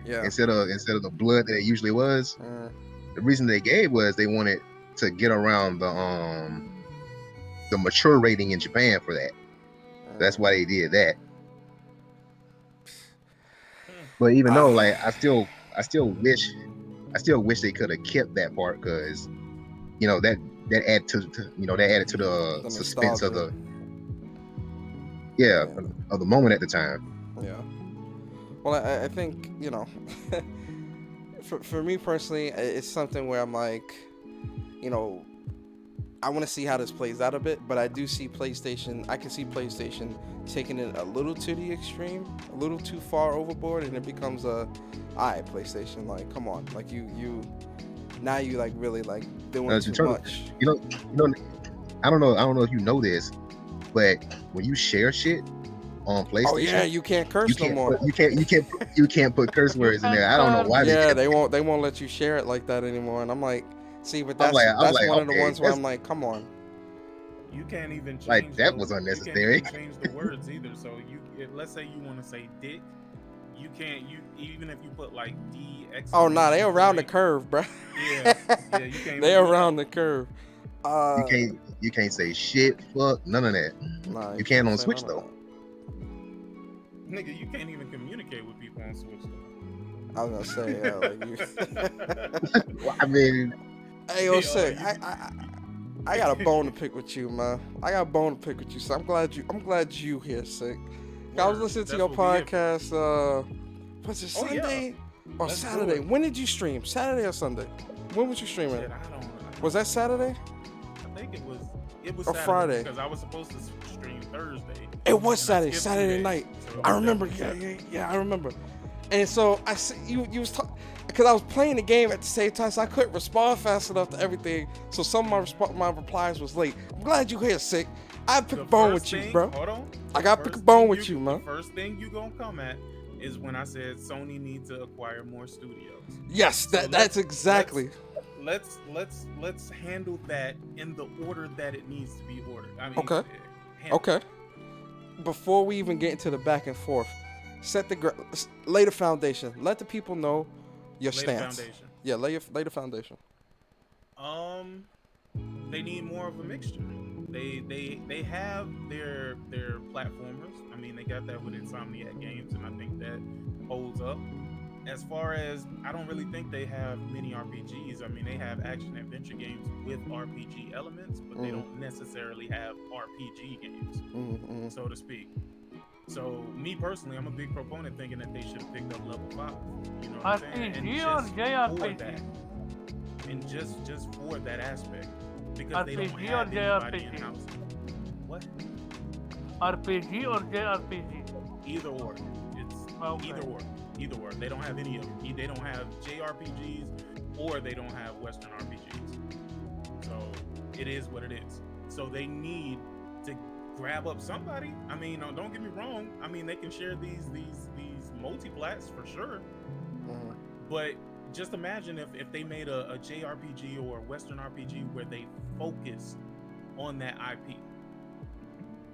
yeah. instead of the blood that it usually was. Mhm. The reason they gave was they wanted to get around the mature rating in Japan for that. That's why they did that. But even though, like, I still wish they could have kept that part, because that added to the The suspense of nostalgia. of the moment at the time. Yeah. Well, I think for me personally, it's something where I'm like, I want to see how this plays out a bit, but I do see PlayStation. I can see PlayStation taking it a little to the extreme, a little too far overboard, and it becomes alright, PlayStation, like, come on, like you now you like really like doing too much. I don't know if you know this, but when you share shit on PlayStation, Oh yeah, you can't curse no more. You can't put curse words in there. I don't know why. Yeah, they won't let you share it like that anymore. And I'm like, see, but that's like, one of the okay, ones where I'm like, come on. You can't even change like that was unnecessary. You can't even change the words either. So let's say you want to say dick, you can't. Even if you put like DX. Oh nah, they around the curve, bro. Yeah, you can't. They around the curve. You can't say shit, fuck, none of that. Nah, you can on Switch though. Nigga, you can't even communicate with people on Switch though. I was gonna say, yeah, like you. Well, I mean, hey, yo, sick. I got a bone to pick with you, man. I got a bone to pick with you, so I'm glad you here, sick. I was listening to your podcast. Was it Sunday or Saturday? When did you stream? Saturday or Sunday? When was you streaming? Shit, I don't was that Saturday? I think it was or Saturday, Friday, because I was supposed to stream Thursday. It was Saturday night. So I remember. Yeah, I remember. And so I see you was talking, because I was playing the game at the same time, so I couldn't respond fast enough to everything. So some of my replies was late. I'm glad you here, sick. I pick a bone with you, bro. Hold on. I got to pick a bone with you, man. The first thing you gonna come at is when I said Sony needs to acquire more studios. Yes, that's exactly. Let's handle that in the order that it needs to be ordered. I mean, Okay. Before we even get into the back and forth, lay the foundation. Let the people know your stance. Foundation. Yeah, lay the foundation. They need more of a mixture. They have their platformers. I mean, they got that with Insomniac Games, and I think that holds up. As far as, I don't really think they have many RPGs. I mean, they have action adventure games with RPG elements, but they don't necessarily have RPG games, so to speak. So, me personally, I'm a big proponent thinking that they should have picked up level 5. You know what I'm saying? And just for that aspect, because they don't have anybody in house. What? RPG or JRPG? Either or. It's either or. They don't have any of them. They don't have JRPGs, or they don't have Western RPGs. So it is what it is. So they need to grab up somebody. I mean, don't get me wrong. I mean, they can share these multi-plats for sure. But just imagine if they made a JRPG or a Western RPG where they focus on that IP.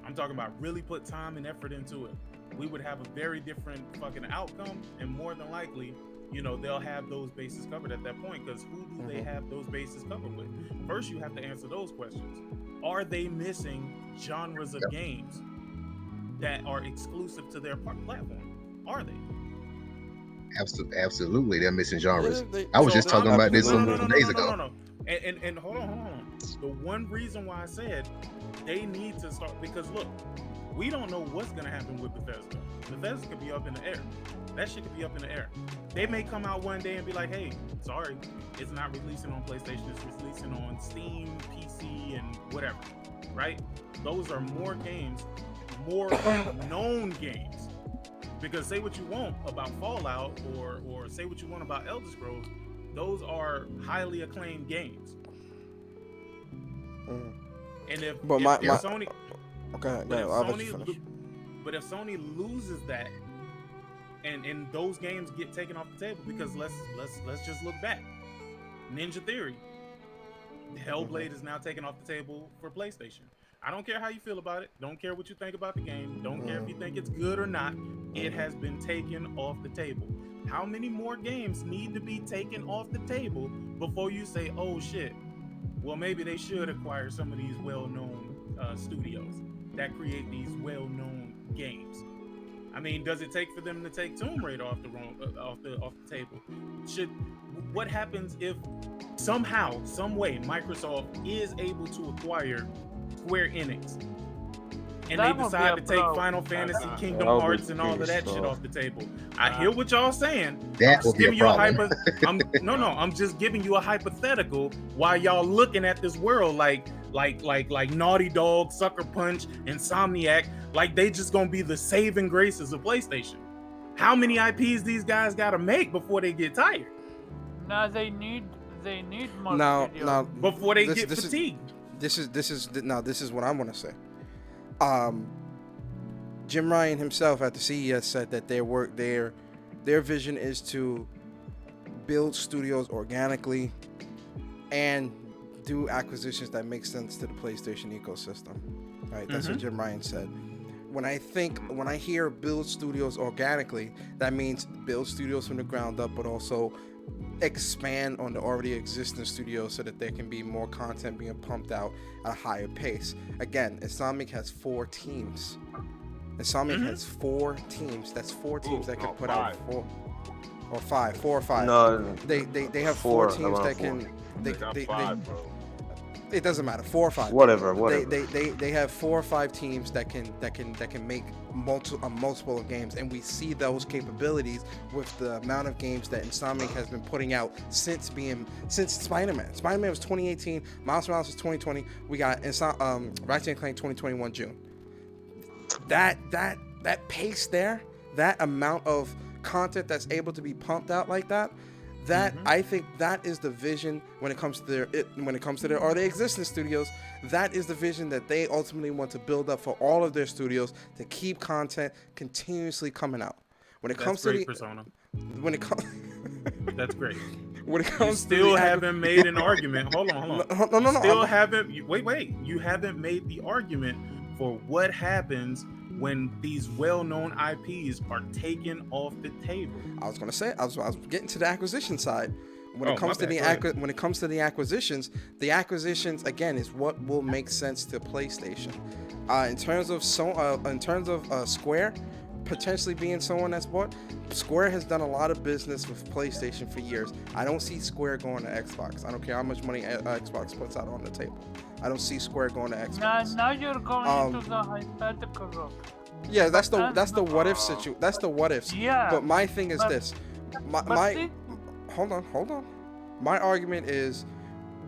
I'm talking about really put time and effort into it. We would have a very different fucking outcome, and more than likely, they'll have those bases covered at that point, because who do they have those bases covered with? First, you have to answer those questions. Are they missing genres of games that are exclusive to their platform? Are they? Absolutely, they're missing genres. I was just talking about this some days ago. No. And hold on. The one reason why I said they need to start, because look, we don't know what's going to happen with Bethesda. Bethesda could be up in the air. That shit could be up in the air. They may come out one day and be like, hey, sorry, it's not releasing on PlayStation, it's releasing on Steam, PC, and whatever, right? Those are more games, more known games. Because say what you want about Fallout, or say what you want about Elder Scrolls, those are highly acclaimed games. And if Sony... Okay, but, I'll let you finish. But if Sony loses that, and those games get taken off the table because let's just look back. Ninja Theory, Hellblade is now taken off the table for PlayStation. I don't care how you feel about it. Don't care what you think about the game. Don't care if you think it's good or not. It has been taken off the table. How many more games need to be taken off the table before you say, oh shit, well, maybe they should acquire some of these well-known studios that create these well-known games? I mean, does it take for them to take Tomb Raider off the table? What happens if somehow, some way, Microsoft is able to acquire Square Enix, and they decide to take Final Fantasy, Kingdom Hearts, and all of that shit off the table? I hear what y'all saying. That will be a problem. I'm just giving you a hypothetical while y'all looking at this world like Naughty Dog, Sucker Punch, Insomniac, like they just gonna be the saving graces of PlayStation. How many IPs these guys gotta make before they get tired? Now they need more Now before they get fatigued. This is what I want to say. Jim Ryan himself at the CES said that their vision is to build studios organically and do acquisitions that make sense to the PlayStation ecosystem. Right? That's what Jim Ryan said. When I hear build studios organically, that means build studios from the ground up, but also expand on the already existing studios so that there can be more content being pumped out at a higher pace. Again, Insomniac has 4 teams. Has 4 teams. That's 4 teams that can put out 4 or 5. No, they have 4 teams that can. It doesn't matter, 4 or 5. Whatever. They have 4 or 5 teams that can make multiple of games, and we see those capabilities with the amount of games that Insomniac has been putting out since Spider-Man. Spider-Man was 2018, Miles Morales was 2020. We got Ratchet & Clank 2021 June. That pace there, that amount of content that's able to be pumped out like that. I think that is the vision when it comes to their existing studios. That is the vision that they ultimately want to build up for all of their studios, to keep content continuously coming out. That's great, Persona. That's great. When it comes, you still haven't made an argument. Hold on. No. Wait. You haven't made the argument for what happens when these well-known IPs are taken off the table. I was getting to the acquisition side. When it comes to the acquisitions again is what will make sense to PlayStation. In terms of Square potentially being someone that's bought, Square has done a lot of business with PlayStation for years. I don't see Square going to Xbox. I don't care how much money Xbox puts out on the table. I don't see Square going to Xbox. Now you're going into the hypothetical. Yeah, that's the what if situation. That's the what ifs. Yeah. But my thing is this. Hold on. My argument is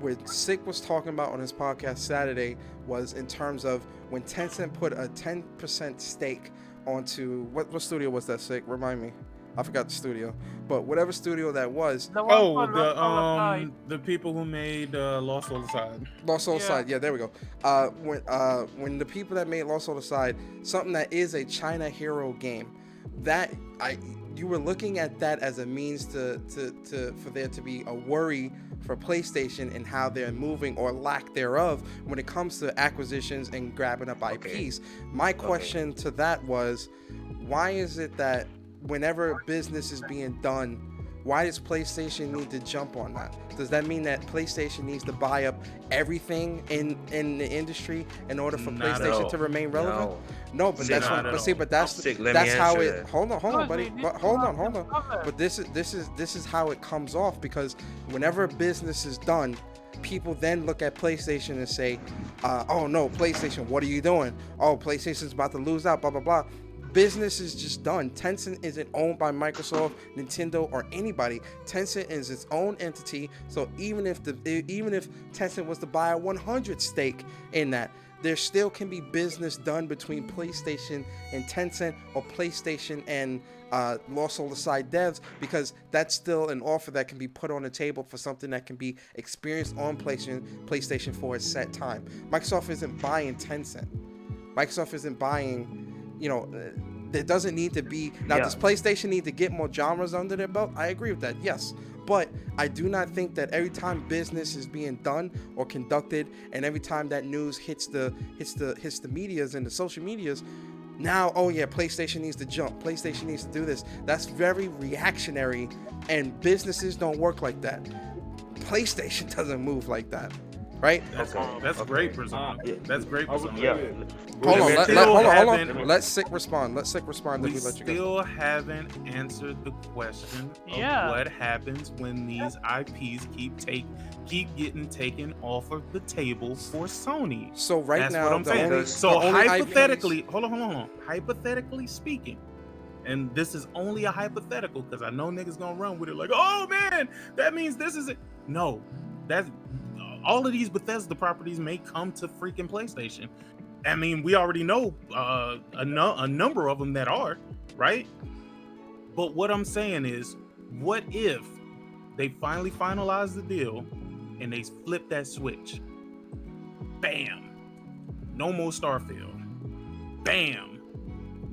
what Sick was talking about on his podcast Saturday was in terms of when Tencent put a 10% stake onto what studio was that, Sick? Remind me. I forgot the studio, but whatever studio that was. The people who made Lost Soul Aside. Lost Soul Aside, yeah, there we go. When the people that made Lost Soul Aside, something that is a China hero game, you were looking at that as a means for there to be a worry for PlayStation and how they're moving or lack thereof when it comes to acquisitions and grabbing up IPs. My question to that was, why is it that whenever business is being done, why does PlayStation need to jump on that? Does that mean that PlayStation needs to buy up everything in the industry in order for PlayStation to remain relevant? No, but that's how it. Hold on, buddy. Hold on. But this is how it comes off, because whenever business is done, people then look at PlayStation and say, "Oh no, PlayStation, what are you doing? Oh, PlayStation's about to lose out." Blah blah blah. Business is just done. Tencent isn't owned by Microsoft, Nintendo, or anybody. Tencent is its own entity. So even if Tencent was to buy a 100 stake in that, there still can be business done between PlayStation and Tencent, or PlayStation and Lost Soul Aside devs, because that's still an offer that can be put on the table for something that can be experienced on PlayStation for a set time. Microsoft isn't buying Tencent. Microsoft isn't buying. There doesn't need to be now. Does PlayStation need to get more genres under their belt? I agree with that. Yes. But I do not think that every time business is being done or conducted, and every time that news hits the medias and the social medias, now, oh yeah, PlayStation needs to jump. PlayStation needs to do this. That's very reactionary, and businesses don't work like that. PlayStation doesn't move like that, right? That's great, Persona. That's great, Persona. Yeah. Hold on. Let Sick respond. Then We we let you go. still haven't answered the question of what happens when these IPs keep getting taken off of the table for Sony. So right That's now, what I'm the saying. only- So the only hypothetically, IPs hold on. Hypothetically speaking, and this is only a hypothetical because I know niggas gonna run with it like, oh man, that means this is it. No, that's all of these Bethesda properties may come to freaking PlayStation. I mean, we already know a number of them that are, right? But what I'm saying is, what if they finally finalize the deal and they flip that switch? Bam! No more Starfield. Bam!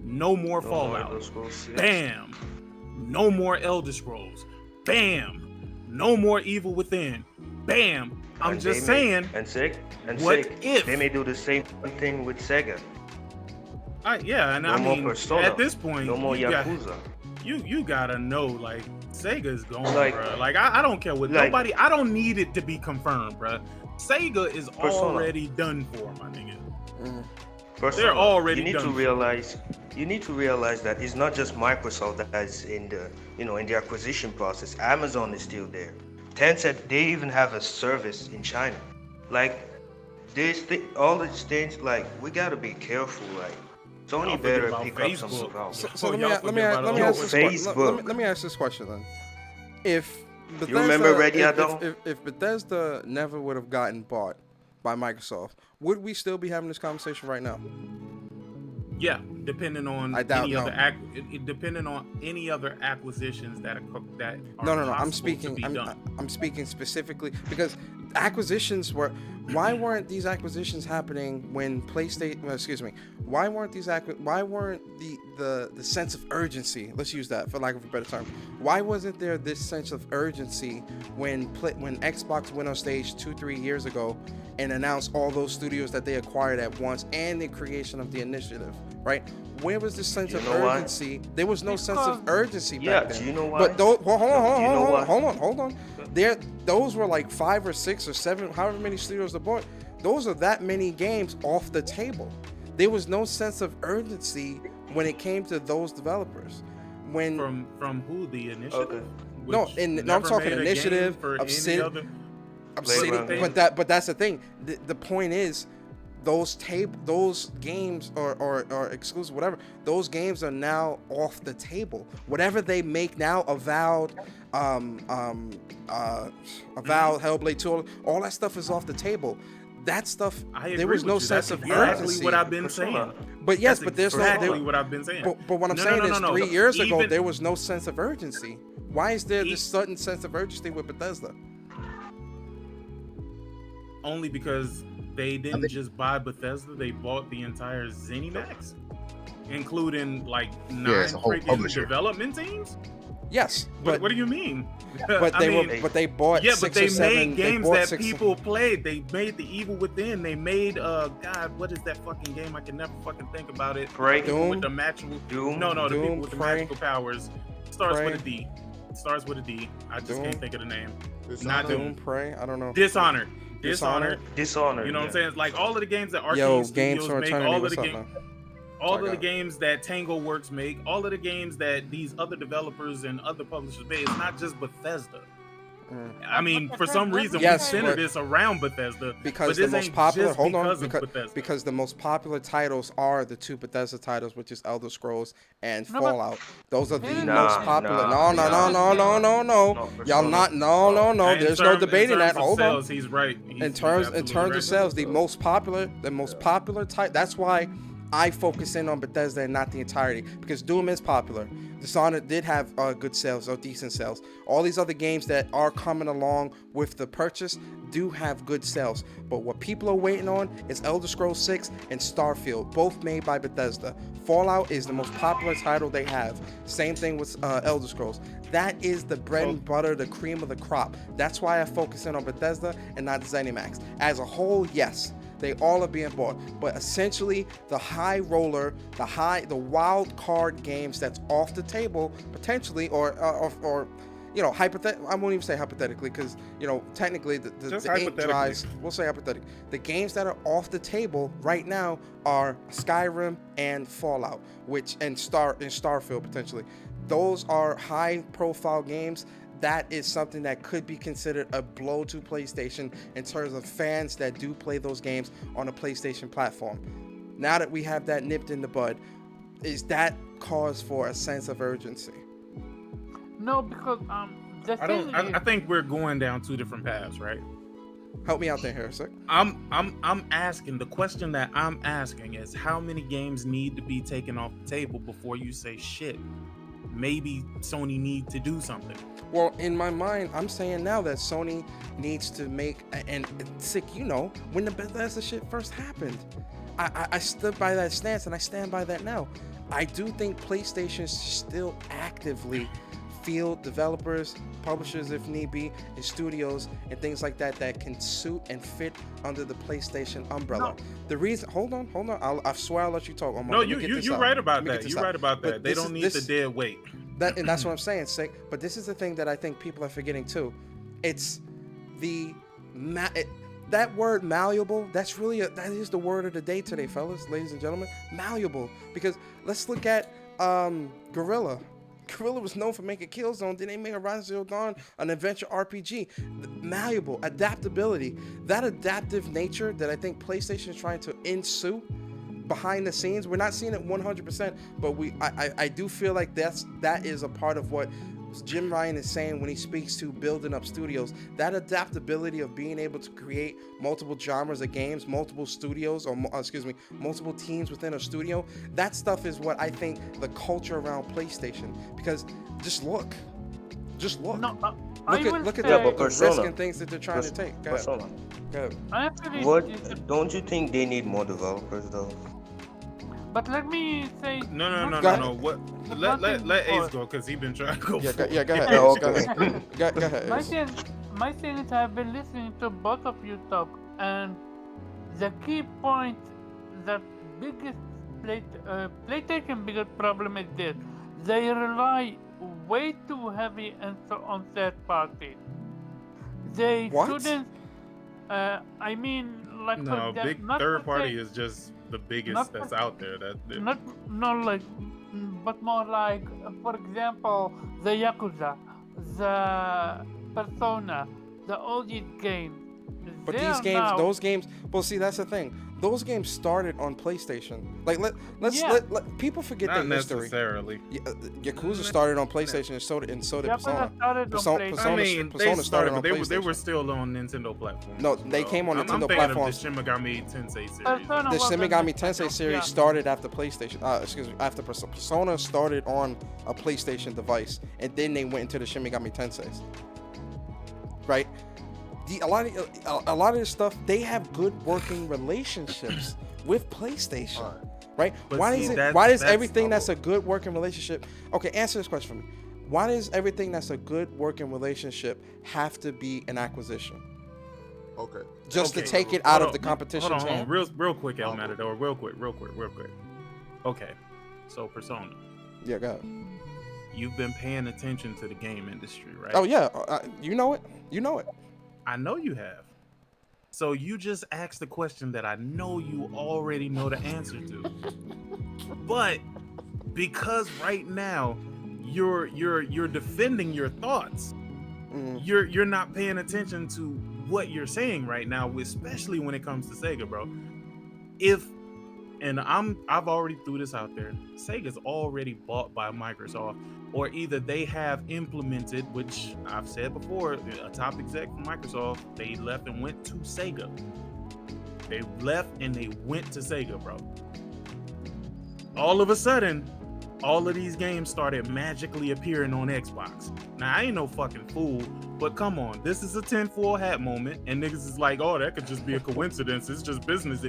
No more Fallout. Bam! No more Elder Scrolls. Bam! No more Evil Within. Bam! I'm just saying. What if they may do the same thing with Sega? Yeah, and No I more mean, Persona. at this point, No more Yakuza. You gotta know, like, Sega's going, Like- bruh. Like, I don't care what like- nobody. I don't need it to be confirmed, bruh. Sega is Persona. already done for, my nigga. Persona, They're already you need done to for. realize that it's not just Microsoft that's in the in the acquisition process. Amazon is still there. Tencent, they even have a service in China. Like all these things, like we gotta be careful. Like Sony Y'all forget better about pick up Facebook. some out. So y'all let forget me about ask all this Facebook. let me ask this question then. If Bethesda, remember Red Dead Dawn? if Bethesda never would have gotten bought by Microsoft, would we still be having this conversation right now? Yeah, depending on I doubt any no. other depending on any other acquisitions that are No. I'm possible to speaking. be done. I'm speaking specifically because acquisitions were. Why weren't these acquisitions happening when PlayStation? Excuse me. Why weren't the sense of urgency? Let's use that for lack of a better term. Why wasn't there this sense of urgency when Xbox went on stage 2-3 years ago and announced all those studios that they acquired at once and the creation of the initiative? Right? Where was the sense of urgency? There was no sense of urgency back then. Do you know why? But those, hold why? on. Those were like 5 or 6 or 7, however many studios they bought. Those are that many games off the table. There was no sense of urgency when it came to those developers. When from who, the initiative? No, Which I'm never talking made a initiative game for of any City. other- But that's the thing. The point is, those games or exclusive, whatever, those games are now off the table. Whatever they make now, Avowed, Hellblade 2, all that stuff is off the table. That stuff, there was no sense of exactly urgency. what I've been saying. But yes, That's but there's exactly no. what I've been saying. But what I'm No, saying no, is, no, 3 years ago, even- there was no sense of urgency. Why is there this sudden sense of urgency with Bethesda? Only because they didn't just buy Bethesda; they bought the entire ZeniMax, including like 9 it's a whole freaking publisher. development teams. Yes, but what do you mean? But they bought. Yeah, 6 but they or 7, made games bought that 6 people played. They made The Evil Within. They made God, what is that fucking game? I can never fucking think about it. Prey? Doom? With the magical Doom? No, the Doom, people with the Prey? magical powers. Starts Prey? with a D. Starts with a D. I just Doom? can't think of the name. Dishonored? Not Doom, Doom. Prey. I don't know. Dishonored. Dishonored? Dishonored. You know what I'm saying? It's like all of the games that Arcane Yo, Studios Games from make, Eternity. all of What's the up, games. man? All I of the got it. games that Tango Works make, all of the games that these other developers and other publishers make, it's not just Bethesda. I mean, for some reason, Yes, we center but- this around Bethesda. Because but the this most ain't popular, just hold on, because of because, Bethesda. because the most popular titles are the 2 Bethesda titles, which is Elder Scrolls and No, but- Fallout. Those are the Nah, most popular. nah, No. for Y'all sure. not. No. And There's in no terms debating that. of Hold on. sales, he's right. In terms of sales, the most popular type. That's why I focus in on Bethesda and not the entirety, because Doom is popular. Dishonored did have good sales or decent sales. All these other games that are coming along with the purchase do have good sales. But what people are waiting on is Elder Scrolls 6 and Starfield, both made by Bethesda. Fallout is the most popular title they have. Same thing with Elder Scrolls. That is the bread and butter, the cream of the crop. That's why I focus in on Bethesda and not ZeniMax. As a whole, yes, they all are being bought, but essentially the high roller, the wild card games that's off the table potentially, or you know, I won't even say hypothetically, because you know, technically the ink dries. We'll say hypothetically. The games that are off the table right now are Skyrim and Fallout, and Starfield potentially. Those are high profile games. That is something that could be considered a blow to PlayStation in terms of fans that do play those games on a PlayStation platform. Now that we have that nipped in the bud, is that cause for a sense of urgency? No, because I think we're going down two different paths, right? Help me out there, Harrison. I'm asking, the question that I'm asking is, how many games need to be taken off the table before you say, shit, maybe Sony need to do something? Well, in my mind, I'm saying now that Sony needs to make, and sick, you know, when the Bethesda shit first happened, I stood by that stance, and I stand by that now. I do think PlayStation still actively field developers, publishers if need be, and studios and things like that that can suit and fit under the PlayStation umbrella. No. The reason, hold on, I swear I'll let you talk. No, you're right about that. You're right about that. They don't need the dead weight. And that's what I'm saying, sick. But this is the thing that I think people are forgetting too. It's that word malleable. That is the word of the day today, fellas, ladies and gentlemen. Malleable. Because let's look at Guerrilla. Guerrilla was known for making Killzone. Then they made Horizon Zero Dawn, an adventure RPG. Malleable, adaptability. That adaptive nature that I think PlayStation is trying to ensue behind the scenes. We're not seeing it 100%, but I do feel like that is a part of what Jim Ryan is saying when he speaks to building up studios. That adaptability of being able to create multiple genres of games, multiple studios, or multiple teams within a studio. That stuff is what I think the culture around PlayStation. Because just look. No, look at the risk and things that they're trying to take. Go ahead. Don't you think they need more developers though? But let me say. No. What? Let Ace go, because he's been trying to go. Yeah, go ahead. Go ahead. My thing is, I've been listening to both of you talk, and the key point, the biggest PlayStation biggest problem is this: they rely way too heavy on third party. They shouldn't. I mean, like no, big third party is just the biggest that's out there. But more like, for example, the Yakuza, the Persona, all these games. But those games. Well, see, that's the thing. Those games started on PlayStation. Like, let people forget Not their history. Necessarily. Yakuza started on PlayStation, and so did Persona. Persona started on PlayStation. They were still on Nintendo platform. No, they came on Nintendo platform. The Shin Megami Tensei series. The Shin Megami Tensei series started after PlayStation. After Persona started on a PlayStation device, and then they went into the Shin Megami Tenseis. Right. A lot of this stuff, they have good working relationships with PlayStation, right? But why does everything that's a good working relationship? Okay, answer this question for me. Why does everything that's a good working relationship have to be an acquisition? Okay. Just to take it out of the competition. Hold on. Real quick, El Matador. Real quick. Okay. So Persona. Yeah, go ahead. You've been paying attention to the game industry, right? Oh yeah, you know it. I know you have. So you just asked the question that I know you already know the answer to. But because right now you're defending your thoughts, you're not paying attention to what you're saying right now, especially when it comes to Sega, bro. I've already threw this out there. Sega's already bought by Microsoft, or either they have implemented, which I've said before, a top exec from Microsoft, they left and went to Sega. They left and they went to Sega, bro. all of a sudden, all of these games started magically appearing on Xbox. Now, I ain't no fucking fool, but come on, this is a tinfoil hat moment, and niggas is like, oh, that could just be a coincidence. It's just business.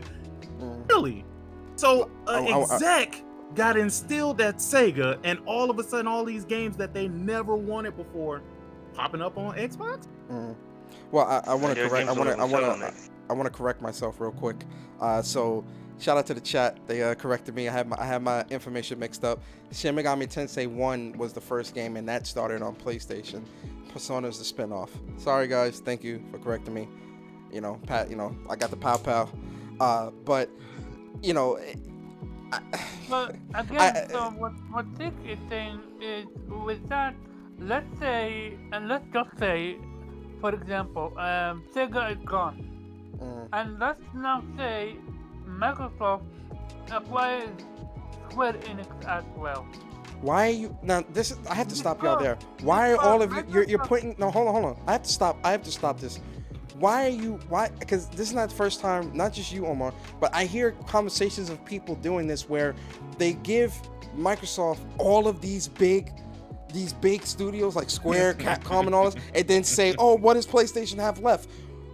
Really? So, exec got instilled at Sega, and all of a sudden, all these games that they never wanted before popping up on Xbox. Well, I want to correct. I want to correct myself real quick. So, shout out to the chat. They corrected me. I have my information mixed up. Shin Megami Tensei 1 was the first game, and that started on PlayStation. Persona is the spinoff. Sorry, guys. Thank you for correcting me. You know, Pat. You know, I got the pow. But you know. But again, so what Dick is saying is with that, let's just say, for example, Sega is gone. And let's now say Microsoft acquires Square Enix as well. Why are you now? I have to stop y'all there. Why are all of you? You're putting. No, hold on. I have to stop this. Why are you? Why? Because this is not the first time. Not just you, Omar, but I hear conversations of people doing this where they give Microsoft all of these big studios like Square, Capcom, and all this, and then say, "Oh, what does PlayStation have left?"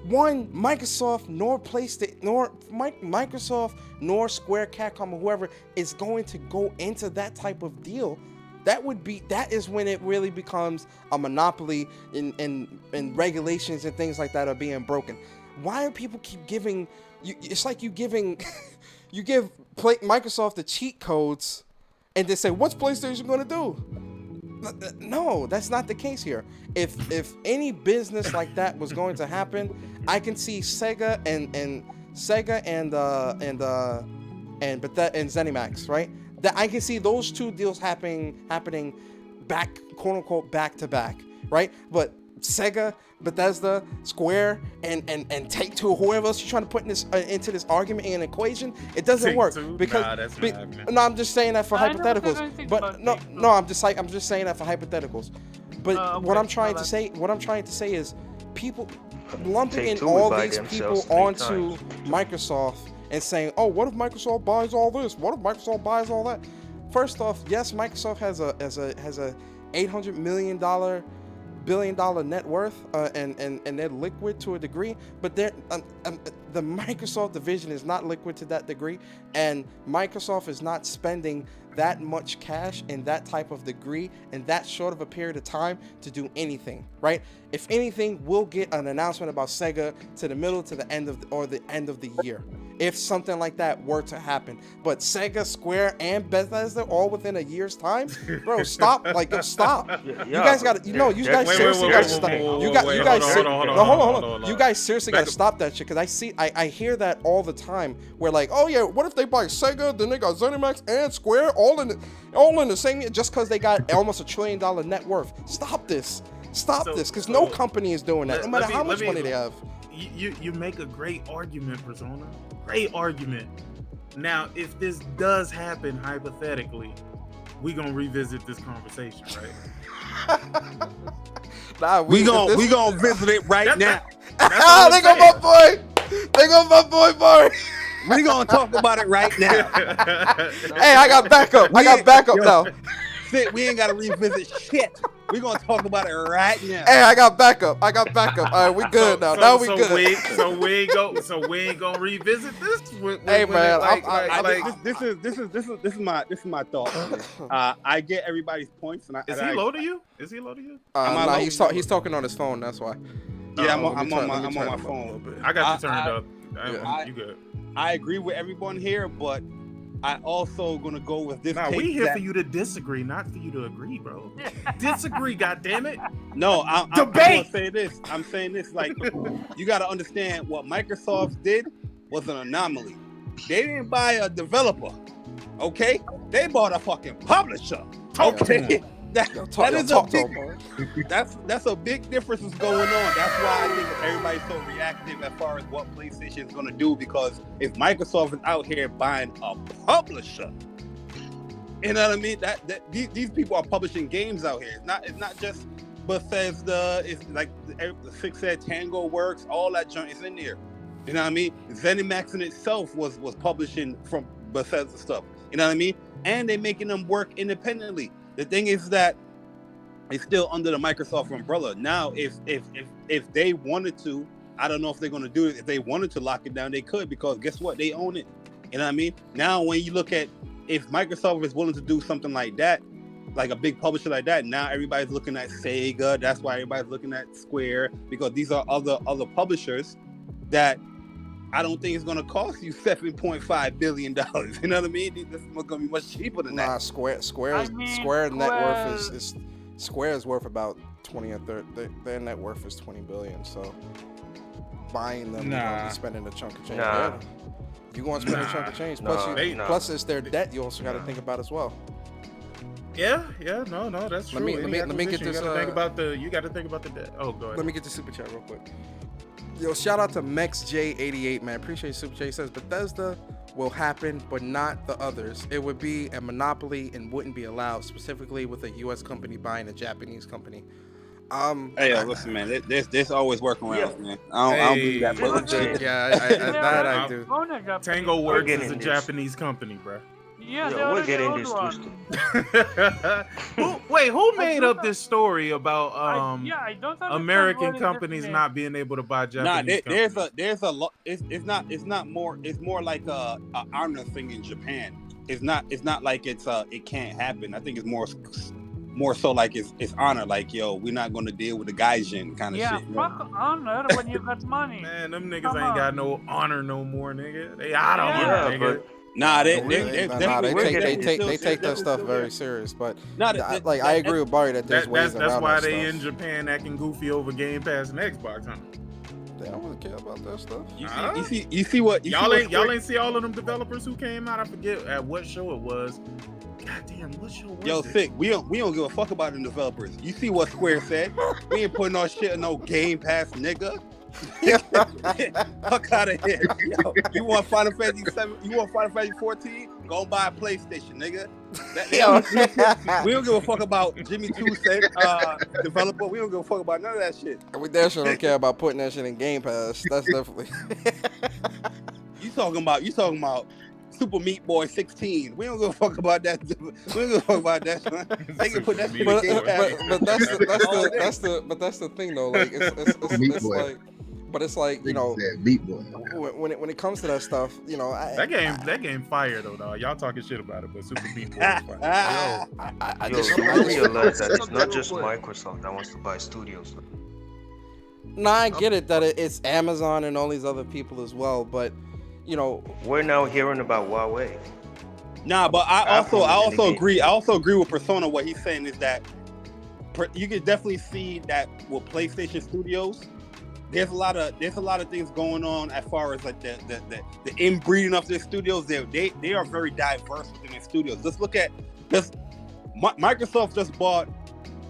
One, Microsoft nor PlayStation nor Microsoft nor Square, Capcom, or whoever is going to go into that type of deal. That is when it really becomes a monopoly and regulations and things like that are being broken. Why do people keep giving you? It's like you give Microsoft the cheat codes and then say, what's PlayStation going to do? No, that's not the case here. If any business like that was going to happen, I can see Sega and ZeniMax, right? That I can see those two deals happening back, quote unquote, back to back, right? But Sega, Bethesda, Square, and Take-Two, whoever else you're trying to put into this argument and equation, it doesn't work because no, I'm just saying that for hypotheticals. But no, I'm just saying that for hypotheticals. But what I'm trying to say is people lumping in all these people onto Microsoft and saying, oh, what if Microsoft buys all this? What if Microsoft buys all that? First off, yes, Microsoft has a $800 million billion-dollar net worth, and they're liquid to a degree, but the Microsoft division is not liquid to that degree, and Microsoft is not spending that much cash in that type of degree in that short of a period of time to do anything, right? If anything, we'll get an announcement about Sega to the middle to the end of the end of the year, if something like that were to happen. But Sega, Square, and Bethesda all within a year's time, bro, stop! Stop! You guys got to, you guys seriously got to stop. You guys seriously got to stop that shit, because I hear that all the time. Where like, oh yeah, what if they buy Sega, then they got ZeniMax and Square all in the same year, just because they got almost $1 trillion net worth? Stop this, because no company is doing that, no matter how much money they have. You make a great argument, Persona. Great argument. Now, if this does happen hypothetically, we gonna revisit this conversation, right? Nah, we gonna visit it right now. They go my boy. They go my boy, Barry. We gonna talk about it right now. Hey, I got backup. Now. We ain't gotta revisit shit. We gonna talk about it right now. Hey, I got backup. All right, we good now. Now we good. We ain't gonna revisit this. Hey man, this is my thought. I get everybody's points, and Is he low to you? Nah, he's talking on his phone. That's why. Yeah, I'm on my phone. I got you turned up. You good? I agree with everyone here, but I also gonna go with this. Nah, we here for you to disagree, not for you to agree, bro. Disagree, goddammit. No, I'm gonna say this. I'm saying this, like, you gotta understand what Microsoft did was an anomaly. They didn't buy a developer, okay? They bought a fucking publisher. Okay. That's a big difference is going on. That's why I think everybody's so reactive as far as what PlayStation is going to do, because if Microsoft is out here buying a publisher, you know what I mean? These people are publishing games out here. It's not just Bethesda. It's like the Six Said Tango Works. All that junk is in there. You know what I mean? ZeniMax in itself was publishing from Bethesda stuff. You know what I mean? And they're making them work independently. The thing is that it's still under the Microsoft umbrella. Now, if they wanted to, I don't know if they're going to do it. If they wanted to lock it down, they could, because guess what? They own it. You know what I mean? Now, when you look at, if Microsoft is willing to do something like that, like a big publisher like that, now everybody's looking at Sega. That's why everybody's looking at Square, because these are other publishers that I don't think it's going to cost you $7.5 billion. You know what I mean? This is going to be much cheaper than that. Nah, Square net worth is Square is worth about 20 or 30. Their net worth is 20 billion. So buying them, you're gonna be spending a chunk of change. Yeah. You going to spend a chunk of change? Plus, it's their debt. You also got to think about as well. Yeah, no, that's true. Let me get this. You got to think about the debt. Oh, go ahead. Let me get the super chat real quick. Yo, shout out to MexJ88, man. Appreciate super chat. He says Bethesda will happen, but not the others. It would be a monopoly and wouldn't be allowed, specifically with a U.S. company buying a Japanese company. Hey, listen, man. There's always workarounds, man. I don't believe that bullshit. I do. Tango Works is a Japanese company, bro. Yeah, we're getting this twisted. Who made up this story about I don't American companies not being able to buy Japanese companies? There's a lot. It's more like a honor thing in Japan. It's not like it can't happen. I think it's more so like it's honor. Like, yo, we're not gonna deal with the gaijin kind of shit. Yeah, fuck honor when you got money. Man, them niggas ain't got no honor no more, nigga. They out of honor, nigga. Nah, they take that stuff very serious. But I agree with Barry that there's ways around that. That's why they in Japan acting goofy over Game Pass and Xbox, huh? They don't really care about that stuff. You see what y'all ain't see all of them developers who came out. I forget at what show it was. Goddamn, what show was Yo, it? Sick, we don't give a fuck about the developers. You see what Square said? We ain't putting our shit in no Game Pass, nigga. Fuck out of here. Yo, you want Final Fantasy 7? You want Final Fantasy 14? Go buy a PlayStation, nigga. We don't give a fuck about Jimmy Two-Cent developer. We don't give a fuck about none of that shit. We definitely don't care about putting that shit in Game Pass. That's definitely. You talking about Super Meat Boy 16. We don't give a fuck about that. We don't give a fuck about that. They can put that shit in Game Pass. But that's the thing though. Like it's like. But it's like, you know, when it comes to that stuff, you know, that game fire though, dog. Y'all talking shit about it, but Super Meat Boy is fire. I realize that it's not just Microsoft that wants to buy studios. No, I get it that it's Amazon and all these other people as well, but you know, we're now hearing about Huawei. Nah, but I also agree. I also agree with Persona. What he's saying is that you can definitely see that with PlayStation Studios. There's a lot of things going on as far as like the inbreeding of their studios. They are very diverse within their studios. Let's look at this. Microsoft just bought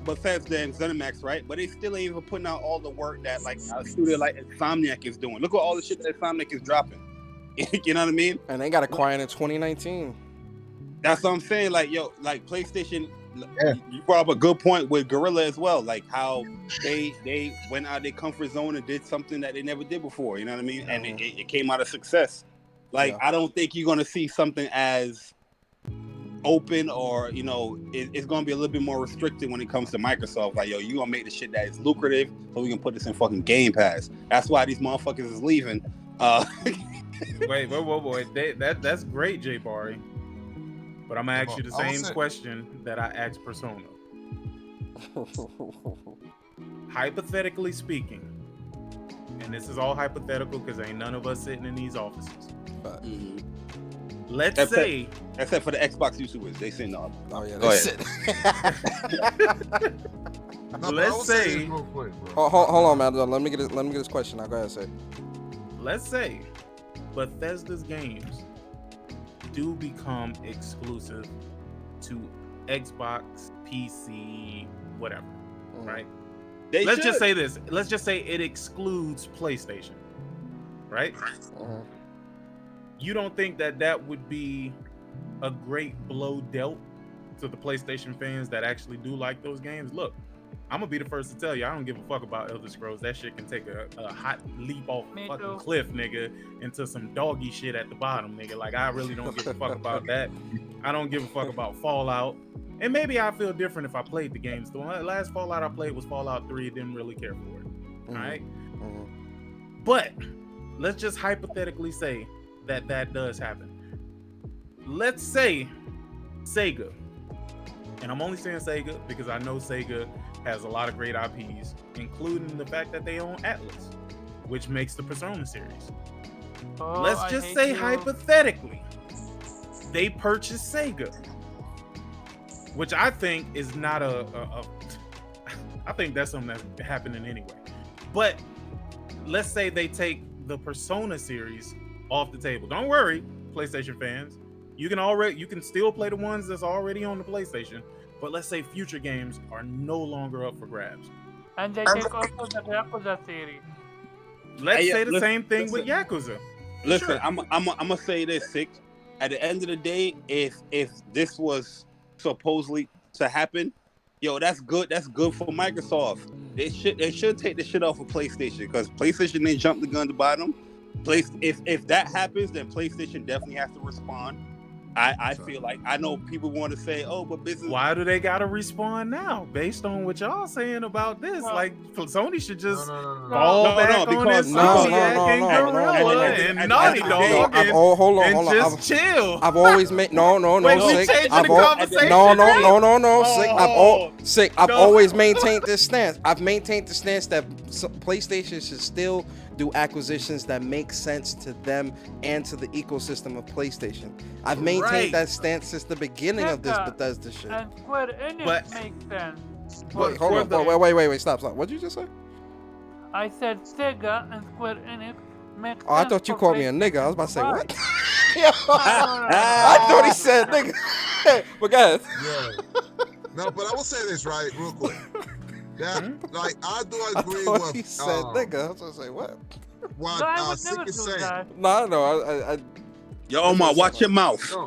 Bethesda and ZeniMax, right? But they still ain't even putting out all the work that like a studio like Insomniac is doing. Look at all the shit that Insomniac is dropping. You know what I mean? And they got acquired in 2019. That's what I'm saying. Like, yo, like PlayStation. Yeah. You brought up a good point with Guerrilla as well, like how they went out their comfort zone and did something that they never did before. You know what I mean? And it came out of success. Like, I don't think you're gonna see something as open, or you know, it's gonna be a little bit more restricted when it comes to Microsoft. Like, yo, you gonna make the shit that is lucrative, so we can put this in fucking Game Pass. That's why these motherfuckers is leaving. Wait, that's great, Jay Barry. But I'm gonna ask you the same question that I asked Persona. Hypothetically speaking, and this is all hypothetical because ain't none of us sitting in these offices. Let's say, except for the Xbox YouTubers, they say no. Oh yeah, go ahead. Let's say. Hold on, man. Let me get this question. Now go ahead, say. Let's say Bethesda's games do become exclusive to Xbox, PC, whatever, right? Let's just say this. Let's just say it excludes PlayStation, right? You don't think that would be a great blow dealt to the PlayStation fans that actually do like those games? Look, I'm gonna be the first to tell you, I don't give a fuck about Elder Scrolls. That shit can take a hot leap off a fucking cliff, nigga, into some doggy shit at the bottom, nigga. Like, I really don't give a fuck about that. I don't give a fuck about Fallout. And maybe I feel different if I played the games. The last Fallout I played was Fallout 3. Didn't really care for it. All right. But let's just hypothetically say that that does happen. Let's say Sega, and I'm only saying Sega because I know Sega has a lot of great IPs, including the fact that they own Atlas, which makes the Persona series. Let's just say hypothetically, they purchase Sega, which I think is not I think that's something that's happening anyway. But let's say they take the Persona series off the table. Don't worry, PlayStation fans. You can still play the ones that's already on the PlayStation, but let's say future games are no longer up for grabs. And they take also the Yakuza series. Let's say the same thing with Yakuza. Listen, Sure. I'm gonna say this, Six. At the end of the day, if this was supposedly to happen, yo, that's good. That's good for Microsoft. They should take the shit off of PlayStation because PlayStation didn't jump the gun to buy them. If that happens, then PlayStation definitely has to respond. I feel like I know people want to say, oh, but business. Why do they gotta respond now? Based on what y'all saying about this, like Sony should just fall back on his Sony-acting gorilla and Naughty Dog and just chill. I've always made Wait, we Sick. changing the conversation. Sick. I've always maintained this stance. I've maintained the stance that PlayStation should still do acquisitions that make sense to them and to the ecosystem of PlayStation. I've maintained that stance since the beginning of this Bethesda shit. And Square Enix makes sense. Wait, hold on. Wait, stop. What did you just say? I said Sega and Square Enix make Oh, I sense thought you for called me a nigga. I was about to say, Why? what? I thought he said nigga. But guys. Yeah. No, but I will say this right, real quick. That, like, I do agree I thought with. he said nigga. I was gonna say what? What Sick is saying. No. I Yo, Omar, watch your mouth. No,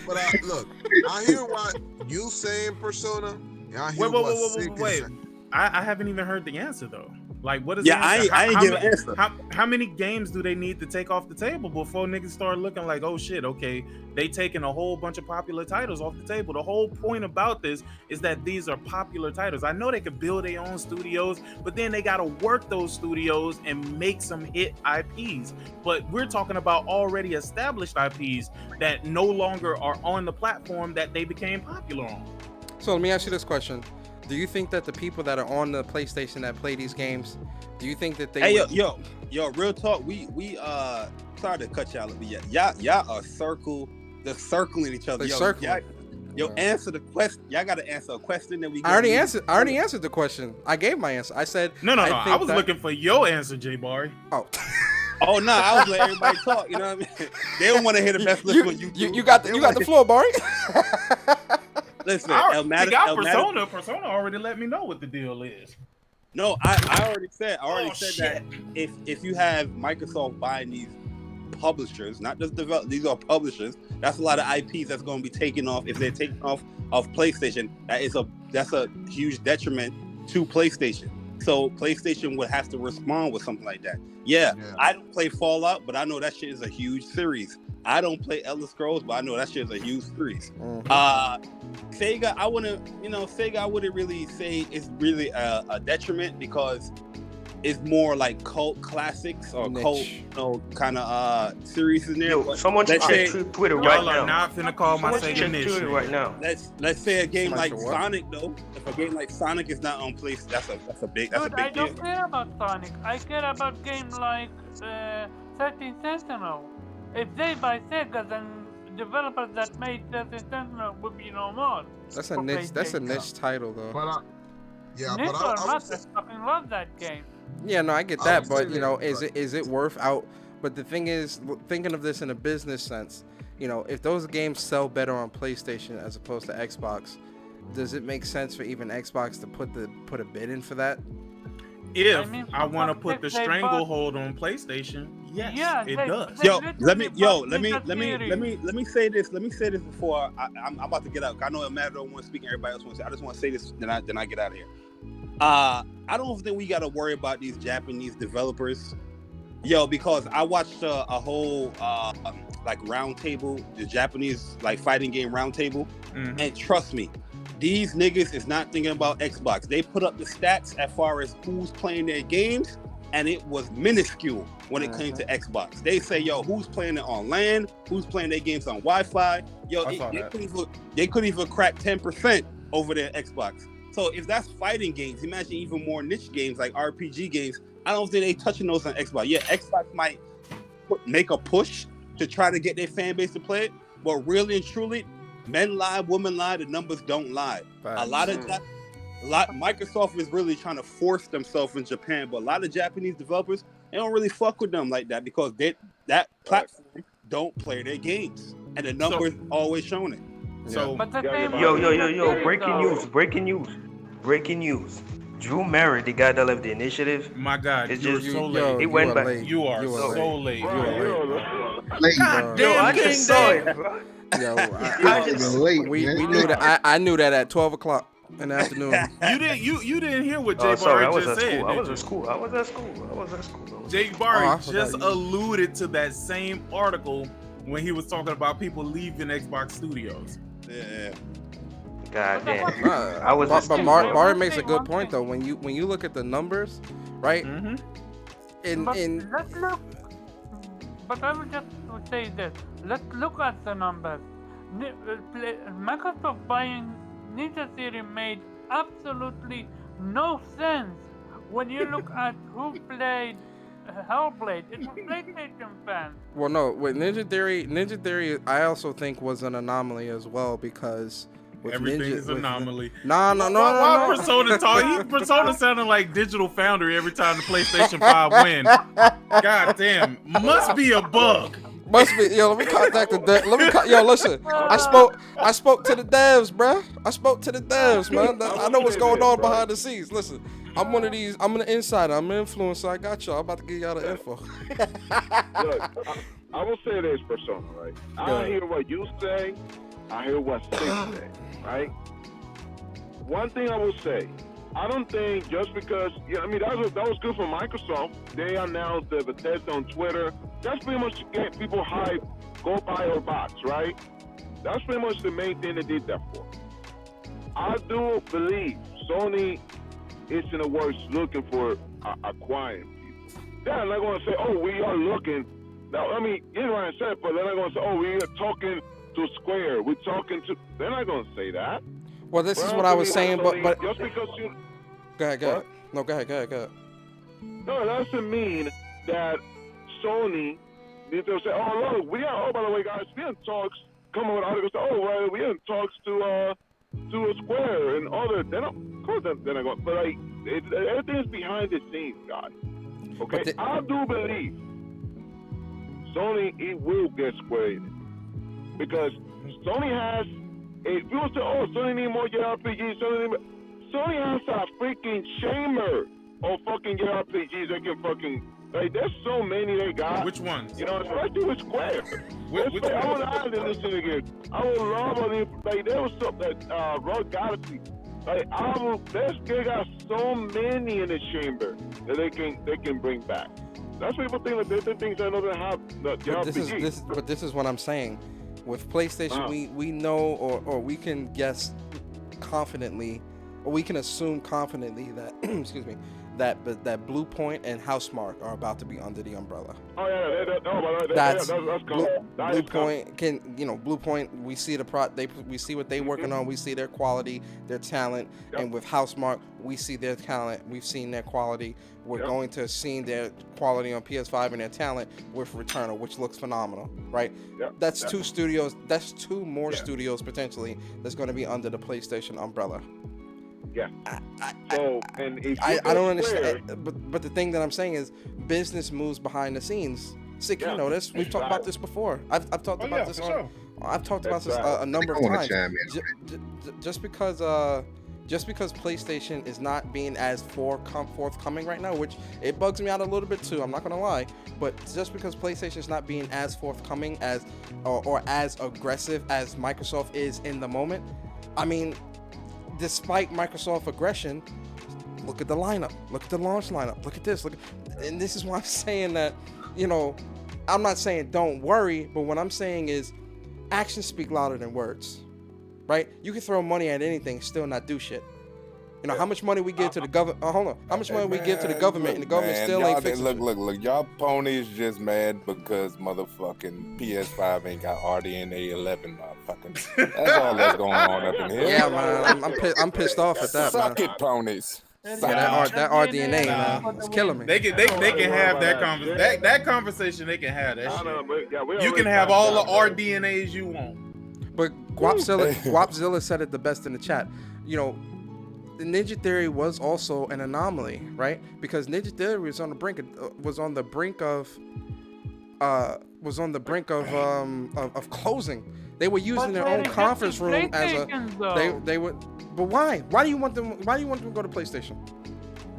but look, I hear what you saying, Persona. And I hear what Sick is saying. I haven't even heard the answer though. Like, what is Yeah, the answer? I ain't give an answer. How many games do they need to take off the table before niggas start looking like, oh shit, okay, they taking a whole bunch of popular titles off the table? The whole point about this is that these are popular titles. I know they could build their own studios, but then they gotta work those studios and make some hit IPs. But we're talking about already established IPs that no longer are on the platform that they became popular on. So let me ask you this question. Do you think that the people that are on the PlayStation that play these games, do you think that they Hey, yo, real talk. We sorry to cut y'all, but y'all are circling each other. They circling. Answer the question. Y'all got to answer a question that we. I already answered the question. I gave my answer. I said No. I was looking for your answer, J Barry. Oh. Oh no, I was letting everybody talk. You know what I mean? They don't want to hear the best list on YouTube. You got the floor, Barry. Listen, Persona already let me know what the deal is. No, I already said that if you have Microsoft buying these publishers, not just developers, these are publishers. That's a lot of IPs that's going to be taken off. If they're taken off of PlayStation, that's a huge detriment to PlayStation. So PlayStation would have to respond with something like that. Yeah, I don't play Fallout, but I know that shit is a huge series. I don't play Elder Scrolls, but I know that shit is a huge series. Sega, I wouldn't really say it's really a detriment because it's more like cult classics or cult, kind of series in there. Yo, someone check Twitter right now. Y'all are not finna call my Sega niche right now. Let's say a game like Sonic though. If a game like Sonic is not on place, that's a big deal. I don't care about Sonic. I care about games like 13 Sentinel. If they buy Sega, then developers that made 13 Sentinel would be no more. That's a niche title though. But niche or not, I fucking love that game. Yeah, no, I get that, but is it worth out? But the thing is, thinking of this in a business sense, if those games sell better on PlayStation as opposed to Xbox, does it make sense for even Xbox to put a bid in for that? If I want to put the stranglehold on PlayStation, yes, it does. Let me say this. Let me say this before I'm about to get out. I know Matt don't want to speak and everybody else wants to. I just want to say this, then I get out of here. I don't think we got to worry about these Japanese developers, because I watched a whole like roundtable, the Japanese like fighting game roundtable, Mhm. and trust me, these niggas is not thinking about Xbox. They put up the stats as far as who's playing their games, and it was minuscule when it came to Xbox. They say, yo, who's playing it on LAN? Who's playing their games on Wi-Fi? Yo, I saw they that. couldn't even crack 10% over their Xbox. So if that's fighting games, imagine even more niche games like RPG games. I don't think they touching those on Xbox. Yeah, Xbox might make a push to try to get their fan base to play it, but really and truly, men lie, women lie, the numbers don't lie. Microsoft is really trying to force themselves in Japan, but a lot of Japanese developers, they don't really fuck with them like that because that platform don't play their games, and the numbers always showing it. So, yo, breaking news. Drew Merritt, the guy that left the initiative. My God, it's you're just so late. He went back. You are so late. Yo, Damn, I just saw it, bro. Yo, we knew that. I knew that at 12 o'clock in the afternoon. You didn't hear what Jay Barr sorry, just said. I was at school. Jay Barr I just forgot you- alluded to that same article when he was talking about people leaving Xbox Studios. Yeah. God damn. But Barr makes a good point though. When you look at the numbers, right? Mm-hmm. Let's look. But I will just say this. Let's look at the numbers. Microsoft buying Ninja Theory made absolutely no sense when you look at who played Hellblade. It was PlayStation fans. Well, no, with Ninja Theory, I also think was an anomaly as well because with Everything is anomaly. No. Why Persona talk? Persona sounding like Digital Foundry every time the PlayStation 5 win. God damn, must be a bug. Must be. Yo, let me contact the yo, listen. I spoke to the devs, bruh. I spoke to the devs, man. I know what's going on behind the scenes. Listen, I'm one of these. I'm an insider. I'm an influencer. I got y'all. I'm about to give y'all the info. Look, I will say this, Persona, right? I hear what you say. I hear what Six say, right? One thing I will say, I don't think just because, that was good for Microsoft. They announced the Bethesda on Twitter. That's pretty much to get people hyped, go buy our box, right? That's pretty much the main thing they did that for. I do believe Sony is in the works looking for acquiring people. They're not going to say, oh, we are looking. Now, you know what I said, but they're not going to say, oh, we are talking to Square. We're talking to. They're not going to say that. Well, this is what I was saying, but just because you. Go ahead. No, go ahead. No, that doesn't mean that Sony needs to say, oh, look, by the way, guys, we're in talks. Come on, articles. Oh, well, we're in talks to a Square and other. They're not. Of course, they're not going. But everything is behind the scenes, guys. Okay, I do believe Sony will get Square in it because Sony has. If you say, oh, Sony need more JRPGs, Sony has a freaking chamber of fucking JRPGs they can fucking. There's so many they got. Which ones? Especially with Square. Which I would have to listen again. I would love there was something that Rogue Galaxy. They got so many in the chamber that they can bring back. That's what people think that they think they know they have the JRPG. But this is what I'm saying. With PlayStation, we know or we can guess confidently, or we can assume confidently that excuse me, that Blue Point and Housemarque are about to be under the umbrella. Oh yeah, that's cool. Blue Point Blue Point. We see we see what they working on. We see their quality, their talent, and with Housemarque, we see their talent. We've seen their quality. We're going to see their quality on PS5 and their talent with Returnal, which looks phenomenal, right? That's two studios. That's two more studios potentially that's going to be under the PlayStation umbrella. Yeah. I don't understand. But the thing that I'm saying is business moves behind the scenes. Sick, you know this. We've talked about this before. I've talked about this. I've talked about this a number of times. Just because PlayStation is not being as forthcoming right now, which it bugs me out a little bit too. I'm not gonna lie, but just because PlayStation is not being as forthcoming as or as aggressive as Microsoft is in the moment, I mean, despite Microsoft aggression, look at the lineup, look at the launch lineup, look at this, and this is why I'm saying that, I'm not saying don't worry, but what I'm saying is actions speak louder than words, right? You can throw money at anything, still not do shit. You know how much money we give to the government? Hold on, how much money we give to the government, and the government still ain't fixing it. Look, y'all ponies just mad because motherfucking PS5 ain't got RDNA 11, motherfucking. That's all that's going on up in here. Yeah, man, I'm pissed off at that. Suck man. it, ponies. Yeah, that RDNA, man, it's killing me. They can have that conversation. They can have that shit. You can have all the RDNAs you want. But Guapzilla said it the best in the chat. You know, the Ninja Theory was also an anomaly, right? Because Ninja Theory was on the brink of closing. They were using their own conference room as a they would. But why? Why do you want them to go to PlayStation?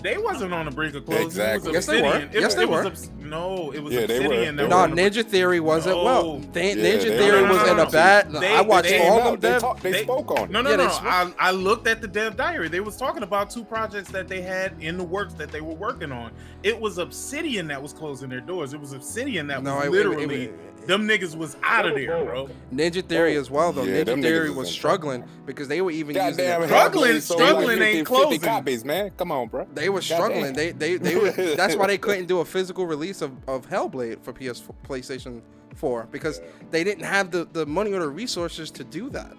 They wasn't on the brink of closing. Exactly. Yes, they were. Yes, they were. No, it was Yeah, they Obsidian. were. That No, was on the Ninja Theory wasn't. No. Well, Yeah, Ninja Theory was in a bad. I watched all of them. They spoke on it. No. I looked at the dev diary. They was talking about 2 projects that they had in the works that they were working on. It was Obsidian that was closing their doors. It was Obsidian that was literally. Them niggas was out of there, bro. Ninja Theory as well, though. Yeah, Ninja Theory was in struggling because they were even using Goddamn, struggling ain't closing. 50 copies, man. Come on, bro. They were struggling. They were. That's why they couldn't do a physical release of Hellblade for PlayStation 4 because they didn't have the money or the resources to do that.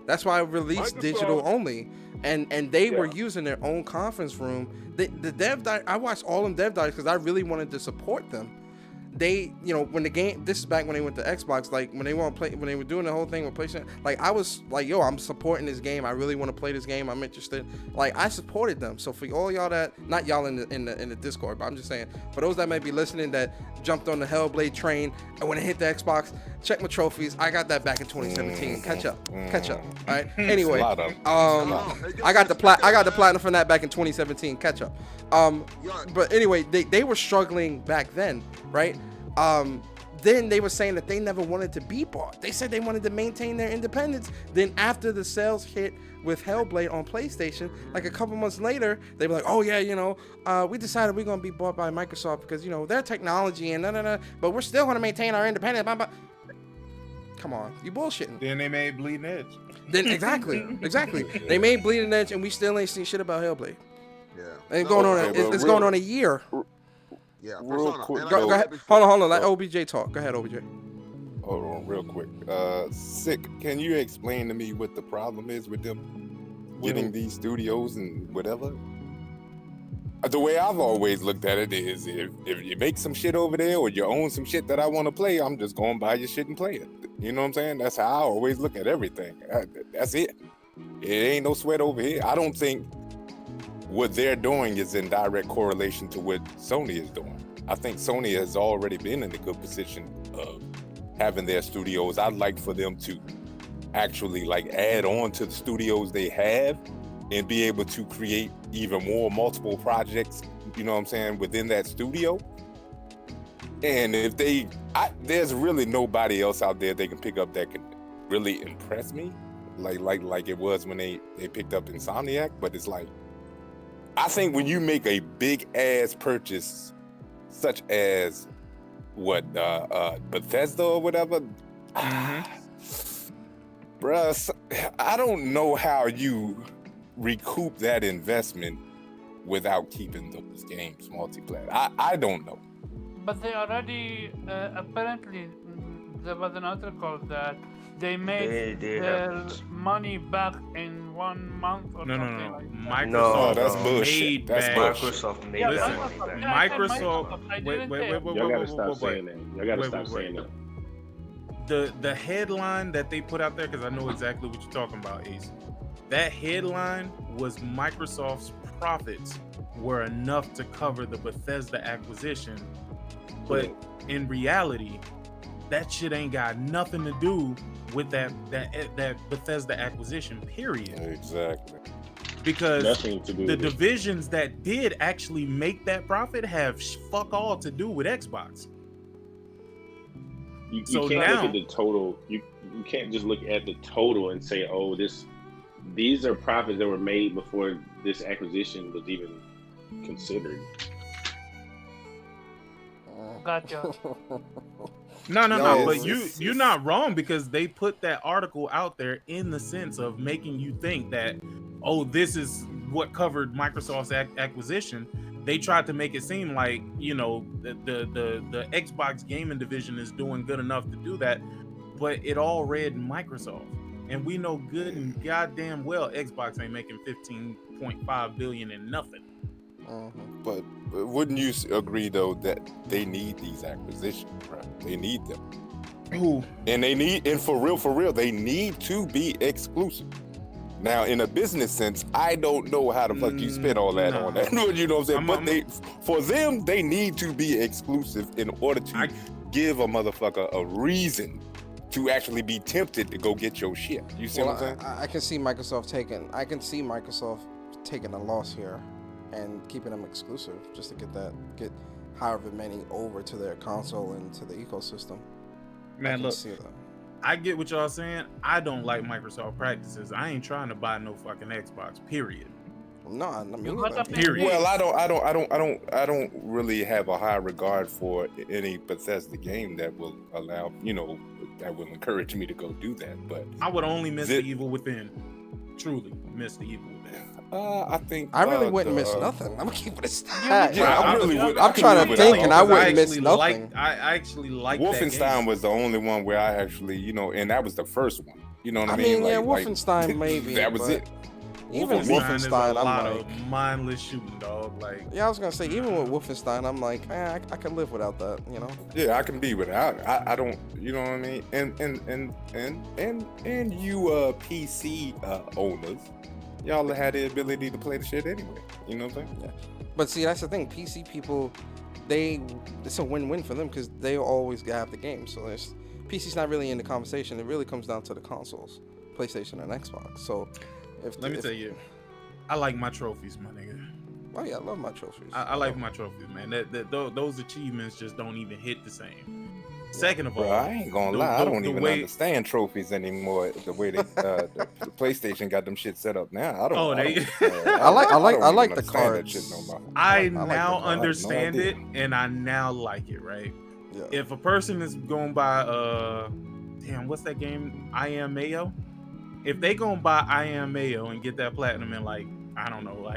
That's why I released digital only, and they were using their own conference room. The dev diary, I watched all them dev diaries because I really wanted to support them. They, you know, when the game, this is back when they went to Xbox, like when they were doing the whole thing with PlayStation, like I was like, yo, I'm supporting this game. I really want to play this game. I'm interested. Like I supported them. So for all y'all that, not y'all in the Discord, but I'm just saying, for those that may be listening that jumped on the Hellblade train and when it hit the Xbox, check my trophies. I got that back in 2017. Catch up. All right. Anyway, I got the platinum from that back in 2017. Catch up. But anyway, they were struggling back then, right? Then they were saying that they never wanted to be bought. They said they wanted to maintain their independence. Then after the sales hit with Hellblade on PlayStation, like a couple months later, they were like, oh yeah, you know, we decided we're gonna be bought by Microsoft because, you know, their technology and but we're still gonna maintain our independence. Blah, blah. Come on, you bullshitting. Then they made Bleeding Edge. Then exactly. They made Bleeding Edge and we still ain't seen shit about Hellblade. Yeah. It's going on a year. Yeah. Real quick. Go ahead. Hold on. Let OBJ talk. Go ahead, OBJ. Hold on, real quick. Sick. Can you explain to me what the problem is with them getting these studios and whatever? The way I've always looked at it is, if you make some shit over there or you own some shit that I want to play, I'm just going to buy your shit and play it. You know what I'm saying? That's how I always look at everything. That's it. It ain't no sweat over here. I don't think what they're doing is in direct correlation to what Sony is doing. I think Sony has already been in a good position of having their studios. I'd like for them to actually like add on to the studios they have and be able to create even more multiple projects, you know what I'm saying, within that studio. And if there's really nobody else out there they can pick up that can really impress me, like it was when they picked up Insomniac. But it's like, I think when you make a big ass purchase, such as Bethesda or whatever, bruh, I don't know how you recoup that investment without keeping those games multiplayer. I don't know. But they already apparently there was an article that they made their money back in 1 month or something. Like that. Microsoft that's bullshit. That's Microsoft made Listen, that money back. Microsoft. Wait. Y'all gotta stop saying that. Y'all gotta stop saying that. The headline that they put out there, because I know exactly what you're talking about, Ace. That headline was Microsoft's profits were enough to cover the Bethesda acquisition, but in reality, that shit ain't got nothing to do with that Bethesda acquisition, period. Exactly. Because Nothing to do the with it. divisions that did actually make that profit have fuck all to do with Xbox. You So can't now- look at the total. You can't just look at the total and say, oh, these are profits that were made before this acquisition was even considered. Gotcha. No, but you're not wrong, because they put that article out there in the sense of making you think that, oh, this is what covered Microsoft's acquisition. They tried to make it seem like, you know, the Xbox gaming division is doing good enough to do that, but it all read Microsoft, and we know good and goddamn well Xbox ain't making 15.5 billion in nothing. But wouldn't you agree though that they need these acquisitions, right? They need them. Who? And for real, they need to be exclusive. Now, in a business sense, I don't know how the fuck you spend all that on that. You know what I'm saying? For them, they need to be exclusive in order to give a motherfucker a reason to actually be tempted to go get your shit. You see what I'm saying? I can see Microsoft taking a loss here and keeping them exclusive just to get however many over to their console and to the ecosystem. Man, look, I get what y'all saying. I don't like Microsoft practices. I ain't trying to buy no fucking Xbox. Period. No, I mean, period. Well, I don't really have a high regard for any Bethesda game that will allow, you know, that will encourage me to go do that. But I would only miss the Evil Within. Truly miss the Evil Within. I think I really wouldn't miss nothing. I'm gonna keep it a stack. I'm trying to think, and I wouldn't miss nothing. I actually like Wolfenstein was the only one where I actually, you know, and that was the first one. You know what I mean? Yeah, Wolfenstein maybe. That was it. Even Wolfenstein, a lot of mindless shooting, dog. Like, yeah, I was gonna say, even with Wolfenstein, I'm like, I can live without that, you know. Yeah, I can be without. I don't, you know what I mean. And you PC owners, y'all had the ability to play the shit anyway. You know what I'm saying? Yeah. But see, that's the thing. PC people, it's a win-win for them because they always have the game. So PC's not really in the conversation. It really comes down to the consoles, PlayStation and Xbox. So. Let me tell you, I like my trophies, my nigga. Oh yeah, I love my trophies. I like my trophies, man. Those achievements just don't even hit the same. Second of all, I ain't gonna lie, I don't even understand trophies anymore. The way the PlayStation got them shit set up now, I don't. I like the cards. Shit no more. I now understand it, and I now like it. Right? Yeah. If a person is going by what's that game? I Am Mayo. If they gonna buy I Am Mayo and get that platinum in like, I don't know,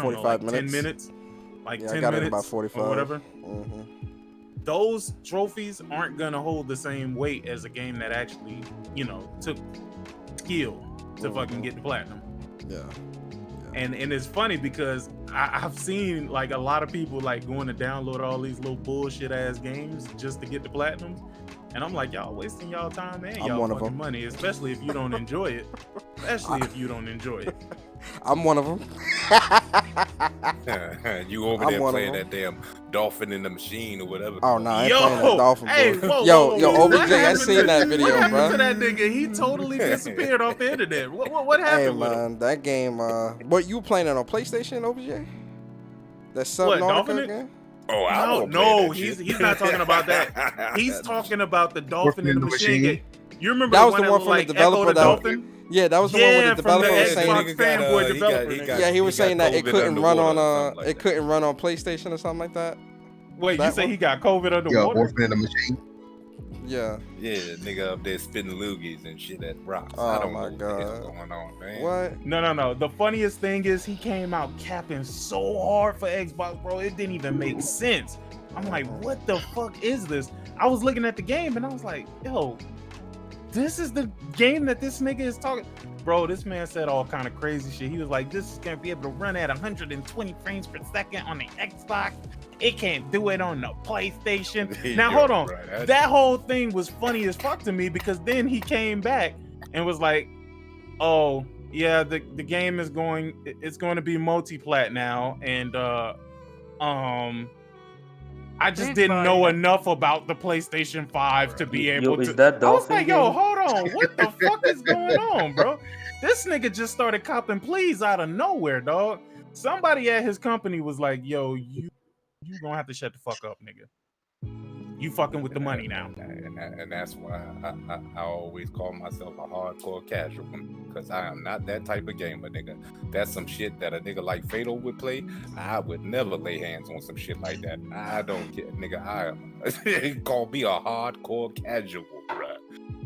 45 minutes. 10 minutes, like 10 I got minutes it in about 45 or whatever. Mm-hmm. Those trophies aren't gonna hold the same weight as a game that actually, you know, took skill to fucking get the platinum. Yeah. And it's funny because I've seen like a lot of people like going to download all these little bullshit ass games just to get the platinums. And I'm like, y'all wasting y'all time and y'all fucking money, especially if you don't enjoy it. I'm one of them. You over there playing that damn dolphin in the machine or whatever. Oh no, I ain't playing that dolphin. Yo, OBJ, I seen that video, what happened bro. to that nigga? He totally disappeared off the internet. What happened? Hey with him? man, that game. What you playing it on PlayStation, OBJ? That Subnautica game? Oh, I don't no, he's not talking about that. He's talking about the dolphin in the machine game. You remember that was the one one from like the developer dolphin? Yeah, that was the one with the developer was saying. He was saying that it couldn't run on couldn't run on PlayStation or something like that. Wait, you say he got COVID underwater? Yo, Wolfman in the machine. Yeah. Yeah, nigga up there spitting loogies and shit at rocks. Oh I don't my know god, what's going on, man. What? No. The funniest thing is he came out capping so hard for Xbox, bro. It didn't even make sense. I'm like, what the fuck is this? I was looking at the game and I was like, yo, this is the game that this nigga is talking. Bro, this man said all kind of crazy shit. He was like, this is gonna be able to run at 120 frames per second on the Xbox. It can't do it on the PlayStation. Now hold on. Right. That whole thing was funny as fuck to me because then he came back and was like, oh yeah, the game is going to be multi-plat now, and I just didn't know enough about the PlayStation 5 to be able to. I was like, yo, hold on. What the fuck is going on, bro? This nigga just started copping pleas out of nowhere, dog. Somebody at his company was like, yo, you gonna have to shut the fuck up, nigga. You fucking with the money now. And that's why I always call myself a hardcore casual, because I am not that type of gamer, nigga. That's some shit that a nigga like Fatal would play. I would never lay hands on some shit like that. I don't care, nigga. I am call me a hardcore casual, bruh.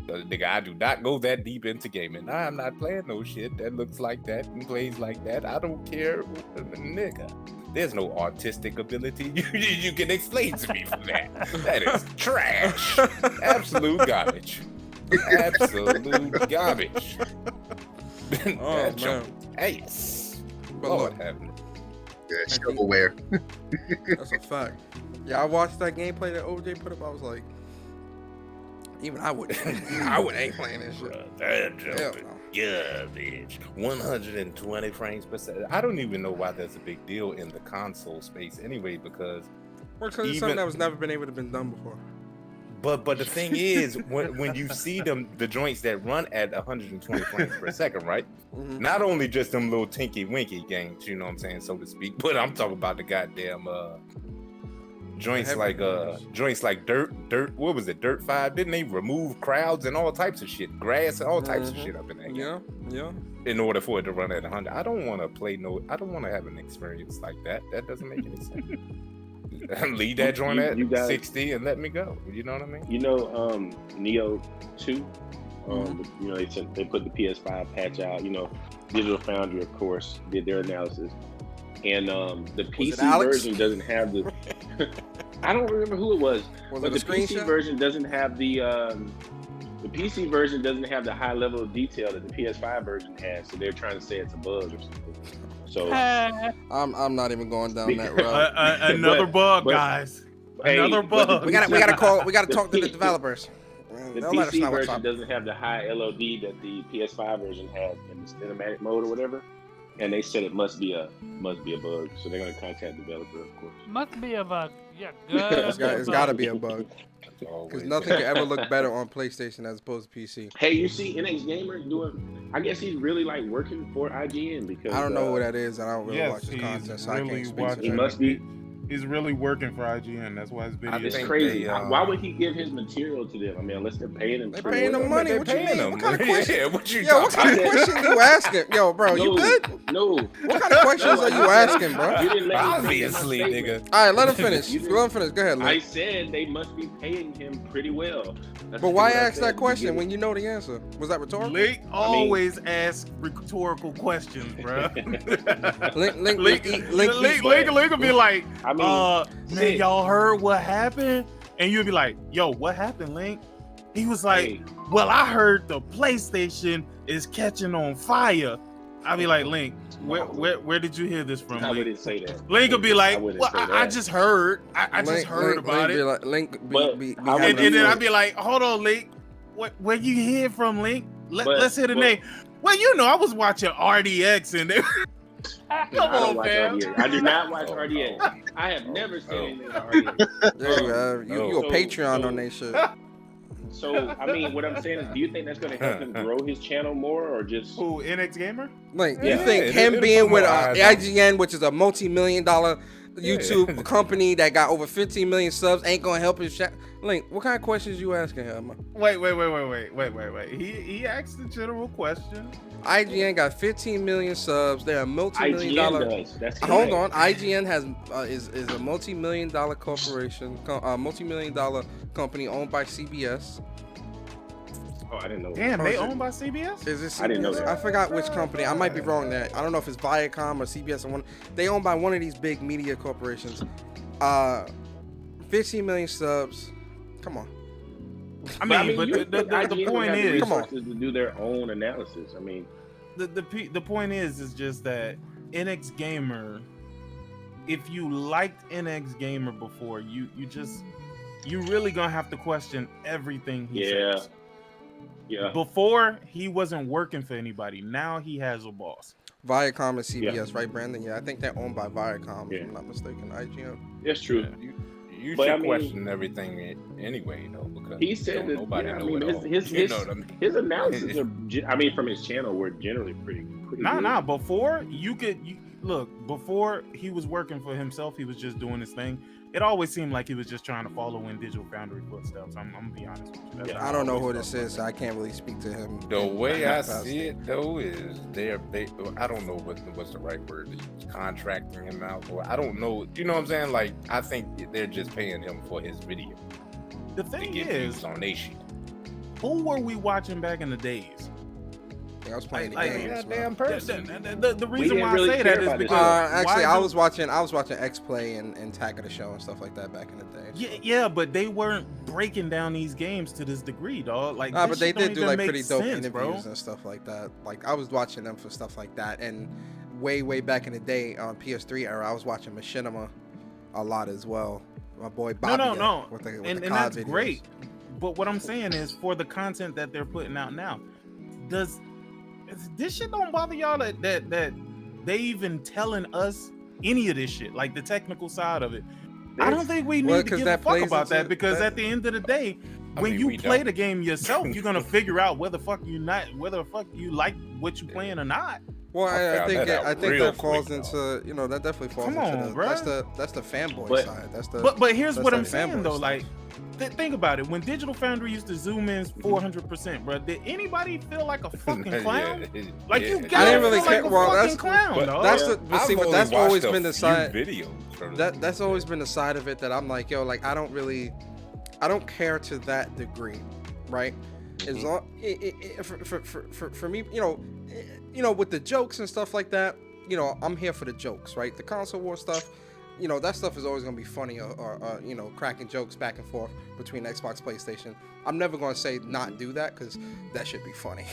Nigga, I do not go that deep into gaming. I'm not playing no shit that looks like that and plays like that. I don't care, nigga. There's no artistic ability you can explain to me from that. That is trash. Absolute garbage. Absolute garbage. Oh, man. Ace. But Lord look, have mercy. Yeah, shovelware. that's a fact. Yeah, I watched that gameplay that OJ put up. I was like, even I wouldn't. I ain't playing this shit. That Hell jumping. no. Yeah, bitch. 120 frames per second. I don't even know why that's a big deal in the console space anyway, because Well, because it's something that was never been able to been done before. But the thing is, when you see the joints that run at 120 frames per second, right? Mm-hmm. Not only just them little tinky winky games, you know what I'm saying, so to speak, but I'm talking about the goddamn joints like Dirt. What was it? Dirt 5? Didn't they remove crowds and all types of shit, grass and all types of shit up in there? Yeah. In order for it to run at 100, I don't want to have an experience like that. That doesn't make any sense. Leave that joint at 60 and let me go. You know what I mean? You know, Neo 2. You know, they put the PS5 patch out. You know, Digital Foundry, of course, did their analysis, and the PC version doesn't have the. I don't remember who it was, but the PC version doesn't have the PC version doesn't have the high level of detail that the PS5 version has. So they're trying to say it's a bug or something. So I'm not even going down that road. Another bug, guys. Another bug. We gotta talk to the developers. The PC version doesn't have the high LOD that the PS5 version had in the cinematic mode or whatever, and they said it must be a bug. So they're gonna contact the developer, of course. Must be a bug. Yeah, it's gotta be a bug. Because nothing can ever look better on PlayStation as opposed to PC. Hey, you see NX Gamer doing? I guess he's really like working for IGN because I don't know who that is, and I don't really watch his content, so I can't speak to He must be. He's really working for IGN. That's why his videos. It's crazy. Why would he give his material to them? I mean, unless they're paying him. They're paying him money. What you mean? What kind of question? Yeah, what you what kind of questions you asking? Yo, bro, you good? No. What kind of questions are you asking, bro? You didn't let me Obviously, nigga. All right, let him finish. Let him finish. Go ahead, Link. I said they must be paying him pretty well. But why ask that question when you know the answer? Was that rhetorical? Link always asks rhetorical questions, bro. Link will be like, man, y'all heard what happened? And you'll be like, yo, what happened, Link? He was like, well, I heard the PlayStation is catching on fire. I'll be like, Link, where did you hear this from, Link? I wouldn't say that. Link will be like, well, I just heard. I just heard about it. And then I'd be like, hold on, Link. Where you hear from, Link? Let's hear the name. Well, you know, I was watching RDX and they... Come on, man. I do not watch RDX. I have never seen anything about RDX. You a Patreon on that shit. So, I mean, what I'm saying is, do you think that's going to help him grow his channel more, or just who? NX Gamer? Like, you think him being with IGN, which is a multi-million-dollar YouTube company that got over 15 million subs, ain't gonna help his channel? Link, what kind of questions you asking him? Wait. He asked the general question. IGN got 15 million subs. They're a multi-million-dollar. Hold on, IGN has is a multi-million-dollar corporation, multi-million-dollar company owned by CBS. Oh, I didn't know. Damn, they owned by CBS? Is it CBS? I didn't know that. I forgot which company. I might be wrong there. I don't know if it's Viacom or CBS or one. They owned by one of these big media corporations. 15 million subs. Come on. I mean, but the point is, come on, to do their own analysis. I mean, the point is just that NX Gamer. If you liked NX Gamer before, you really gonna have to question everything he says. Yeah. Before he wasn't working for anybody. Now he has a boss. Viacom and CBS, right, Brandon? Yeah, I think they're owned by Viacom, if I'm not mistaken. IGN. That's true. You should question everything anyway, though, because he said that nobody his analysis are, I mean, from his channel were generally pretty. Nah. Before you could, look, before he was working for himself, he was just doing his thing. It always seemed like he was just trying to follow in Digital Foundry footsteps. I'm gonna be honest with you. I don't know who this is, so I can't really speak to him. The way I see it though is they I don't know what's the right word to use, contracting him out, or I don't know. You know what I'm saying? Like, I think they're just paying him for his video. The thing is, on their shit. Who were we watching back in the days? I was playing the Like, games. Goddamn person. The reason why I say that is because actually, I was watching X Play and Tack of the Show and stuff like that back in the day. Yeah, but they weren't breaking down these games to this degree, dog. Like, but they did do like pretty dope sense, interviews and stuff like that. Like, I was watching them for stuff like that, and way back in the day on PS3 era, I was watching Machinima a lot as well. My boy Bobby. No. With the and COD that's videos. great. But what I'm saying is, for the content that they're putting out now, does this shit don't bother y'all that they even telling us any of this shit, like the technical side of it? I don't think we need to give a fuck about that, because at the end of the day, when you play the game yourself, you're gonna figure out whether the fuck you like what you playing or not. Well, I think that falls into, you know, that definitely falls into that's the fanboy side. But here's what I'm saying though, like, think about it. When Digital Foundry used to zoom in 400%, bro, did anybody feel like a fucking clown? Like, you I gotta didn't really feel care. like a Well, fucking clown, dog. That's always been the side. Videos that's always been the side of it that I'm like, yo, like I don't care to that degree, right? As long for me, you know, with the jokes and stuff like that, you know, I'm here for the jokes, right? The console war stuff, you know, that stuff is always gonna be funny, or you know, cracking jokes back and forth between Xbox, PlayStation. I'm never gonna say not do that, because that should be funny,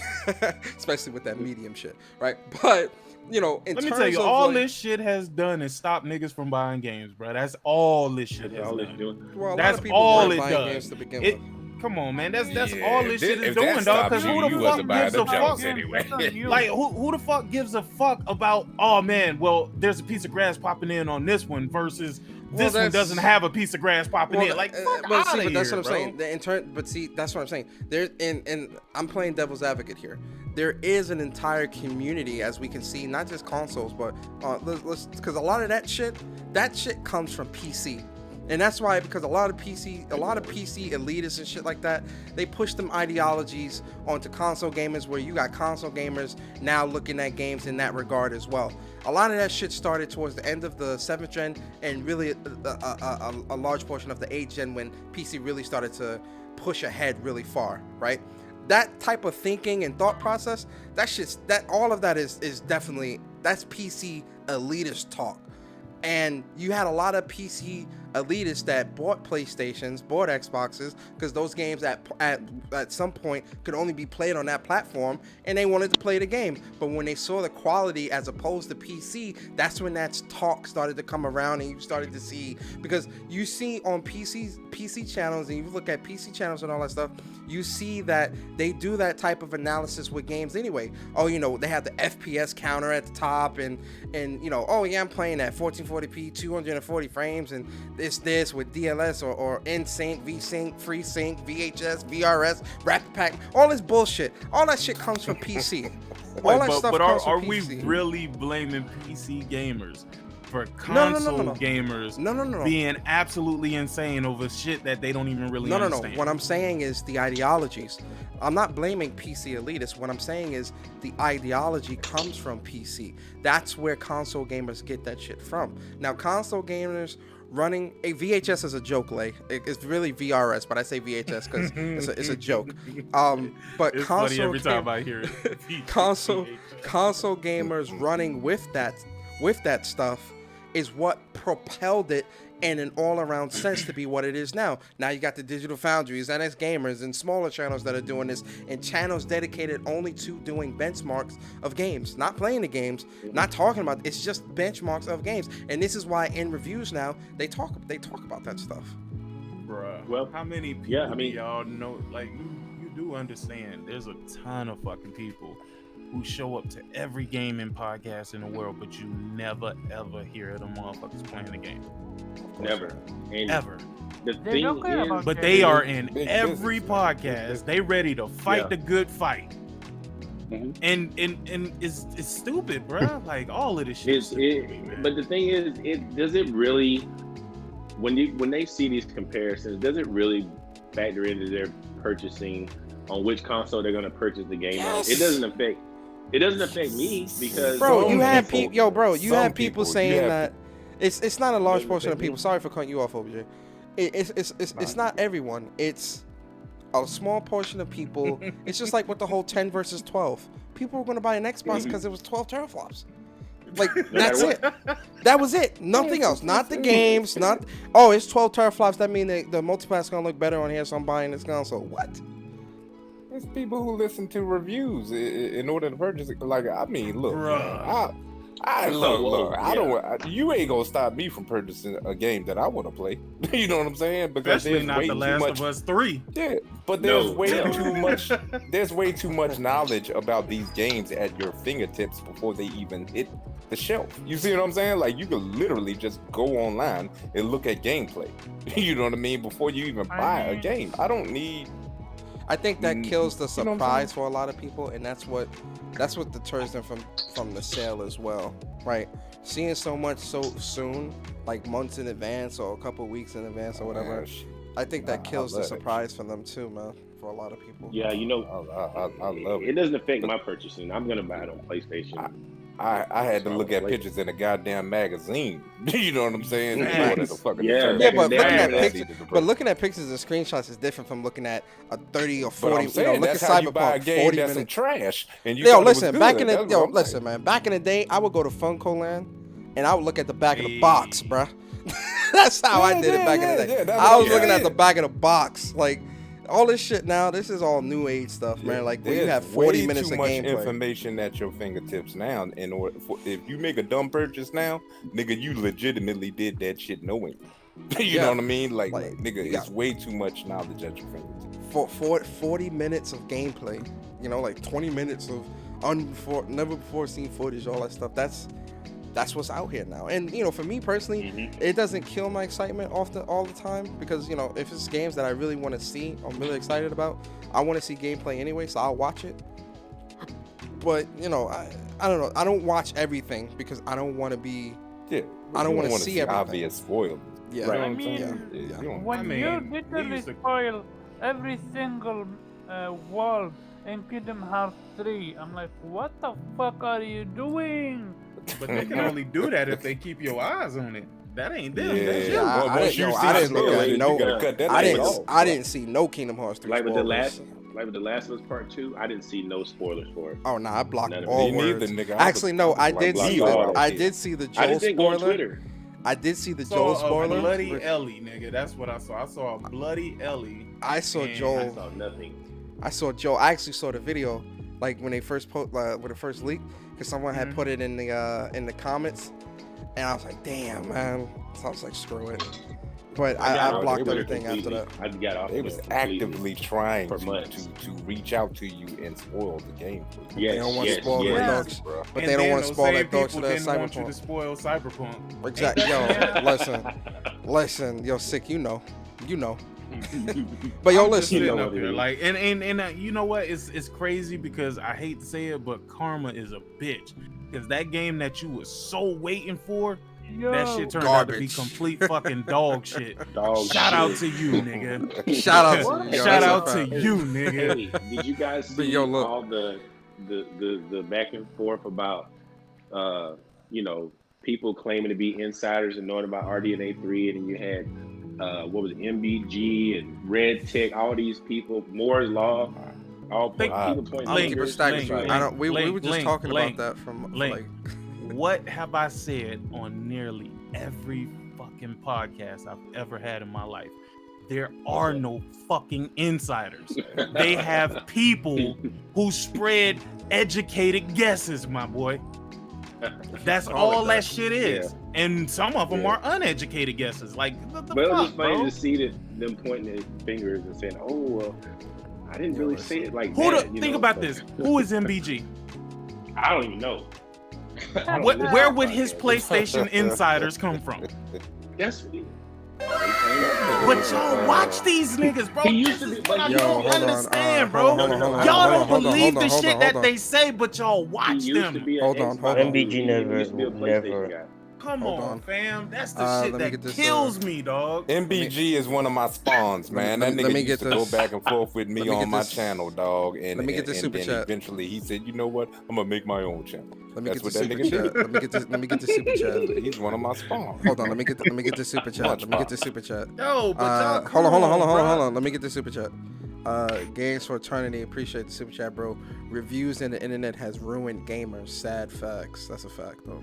especially with that medium shit, right? But you know, let me tell you, all this shit has done is stop niggas from buying games, bro. That's all this shit has done. Well, that's all it does. does. To begin with. Come on, man. That's all this shit is doing, dog. Because who the fuck gives a fuck? Anyway. Like, who the fuck gives a fuck about? Oh man, well, there's a piece of grass popping in on this one versus this one doesn't have a piece of grass popping in. Like, fuck but outta see, but that's here, what I'm bro. saying. But see, that's what I'm saying. There, and I'm playing devil's advocate here. There is an entire community, as we can see, not just consoles, but because a lot of that shit comes from PC. And that's why, because a lot of PC elitists and shit like that, they push them ideologies onto console gamers, where you got console gamers now looking at games in that regard as well. A lot of that shit started towards the end of the 7th gen, and really a large portion of the 8th gen, when PC really started to push ahead really far, right? That type of thinking and thought process, all of that is definitely, that's PC elitist talk. And you had a lot of PC elitists that bought PlayStations, bought Xboxes, because those games at some point could only be played on that platform, and they wanted to play the game. But when they saw the quality as opposed to PC, that's when that talk started to come around, and you started to see, because you see on PC channels, and you look at PC channels and all that stuff, you see that they do that type of analysis with games anyway. Oh, you know, they have the FPS counter at the top, and you know, oh yeah, I'm playing at 1440p, 240 frames, and this with DLS or NSYNC, VSync, FreeSync, VHS, VRS, Rapid Pack, all this bullshit. All that shit comes from PC. All that stuff comes from PC. Are we really blaming PC gamers for console gamers being absolutely insane over shit that they don't even really understand? No. What I'm saying is the ideologies. I'm not blaming PC elitists. What I'm saying is the ideology comes from PC. That's where console gamers get that shit from. Now, console gamers running a VHS is a joke, Lay. It's really VRS, but I say VHS because it's a joke. But it's console funny every time I hear it. console gamers running with that stuff is what propelled it in an all-around sense to be what it is now. Now you got the Digital Foundries, NX Gamers, and smaller channels that are doing this, and channels dedicated only to doing benchmarks of games, not playing the games, not talking about. It's just benchmarks of games, and this is why in reviews now they talk about that stuff. Bruh, well, how many people do y'all know? Like, you do understand? There's a ton of fucking people who show up to every gaming podcast in the world, but you never ever hear them motherfuckers playing the game. Never. And ever. The thing is, but they are in every podcast. They ready to fight the good fight. and it's stupid, bro. Like all of this shit. But the thing is, does it really, when they see these comparisons, does it really factor into their purchasing on which console they're going to purchase the game on? It doesn't affect me because you had people saying that it's not a large portion of people. Sorry for cutting you off, OBJ. It's not everyone. It's a small portion of people. It's just like with the whole 10 versus 12. People were going to buy an Xbox because it was 12 teraflops. Like, that's it. That was it. Nothing else. Not the games. Not, oh, it's 12 teraflops. That means the multiplayer is going to look better on here, so I'm buying this console. What? There's people who listen to reviews in order to purchase it. Like, I mean, look, look. You ain't gonna stop me from purchasing a game that I want to play. You know what I'm saying? Because especially not The Last of Us 3. Yeah, but there's way too much. There's way too much knowledge about these games at your fingertips before they even hit the shelf. You see what I'm saying? Like, you could literally just go online and look at gameplay. You know what I mean? Before you even buy a game. I don't need. I think that kills the surprise for a lot of people, and that's what deters them from the sale as well, right? Seeing so much so soon, like months in advance or a couple weeks in advance or whatever, I think that kills the surprise for them too, man. For a lot of people. Yeah, you know, I love it. It doesn't affect my purchasing. I'm gonna buy it on PlayStation. I had to look at pictures in a goddamn magazine. You know what I'm saying? But looking at pictures and screenshots is different from looking at a 30 or 40. Look at Cyberpunk 40 minutes trash. And you listen, back in the day, I would go to Funko Land and I would look at the back of the box, bruh. That's how I did it back in the day. I was looking at the back of the box, like. All this shit now, this is all new age stuff, man. Like, when you have 40 minutes of gameplay. Too much information at your fingertips now. In order if you make a dumb purchase now, nigga, you legitimately did that shit knowing. You know what I mean? Like nigga, it's way too much knowledge at your fingertips. For 40 minutes of gameplay, you know, like 20 minutes of never before seen footage, all that stuff. That's what's out here now. And, you know, for me personally, it doesn't kill my excitement all the time because, you know, if it's games that I really want to see, I'm really excited about, I want to see gameplay anyway, so I'll watch it. But, you know, I don't know. I don't watch everything because I don't want to be... Yeah. I don't want to see everything. Obvious spoiled. Yeah. Right. I mean, when you literally spoil every single world in Kingdom Hearts 3, I'm like, what the fuck are you doing? But they can only do that if they keep your eyes on it. That ain't them. That's you. I didn't see no Kingdom Hearts 3 like with spoilers. the Last of Us Part 2, I didn't see no spoilers for it. Oh no, I blocked all words. Actually, no, I did see the Joel spoiler. I did see the Joel spoiler. Bloody Ellie, nigga. That's what I saw. I saw a bloody Ellie. I saw Joel. I saw nothing. I saw Joel. I actually saw the video, like when they first when it first leaked, because someone had put it in the comments, and I was like, damn, man. So I was like, screw it. But I blocked everything after that. I got off. They was actively trying to reach out to you and spoil the game. They don't want to spoil their dogs, but they don't want to spoil their dogs to Cyberpunk. Want you to spoil Cyberpunk. Exactly. Yo, listen, yo, sick. You know. But yo, listen. Up here, like, and you know what? It's crazy because I hate to say it, but karma is a bitch. Because that game that you was so waiting for. That shit turned out to be complete fucking dog shit. Shout out to you, nigga. Shout out to you, nigga. Hey, did you guys see all the back and forth about you know, people claiming to be insiders and knowing about RDNA 3, and you had what was it, MBG and Red Tech, all these people, Moore's Law, all people pointing fingers. We were just talking about that from like. What have I said on nearly every fucking podcast I've ever had in my life? There are no fucking insiders. They have people who spread educated guesses, my boy. That's all that shit is. Yeah. And some of them are uneducated guesses. Like, the but it was just funny to see them pointing their fingers and saying, oh, well, I didn't really say it like that. Think about this. Who is MBG? I don't even know. Where would his PlayStation insiders come from? That's But y'all watch these niggas, bro. He used to be, What I but don't understand, bro. hold on, Y'all don't hold on, believe hold the on, shit hold that on. they say, but y'all he watch used to them. be an Hold on, Xbox hold on. dude. MBG He used to be a PlayStation guy. Come Hold on, on. fam. That's the shit let me get that this, kills me, dog. MBG is one of my spawns, man. let That me nigga get used to this. go back and forth with me Let me on get my this. channel, dog. And Let me get this and super then chat. eventually he said, you know what? I'm gonna make my own channel. Let me That's get what the that super nigga chat. did. Let me get the super chat. He's one of my spawns. Hold on, let me get the super chat. Let me get the super chat. Yo, but y'all, hold on. bruh. Hold on. Let me get the super chat. Games for Eternity, appreciate the super chat, bro. Reviews in the internet has ruined gamers. Sad facts. That's a fact, though.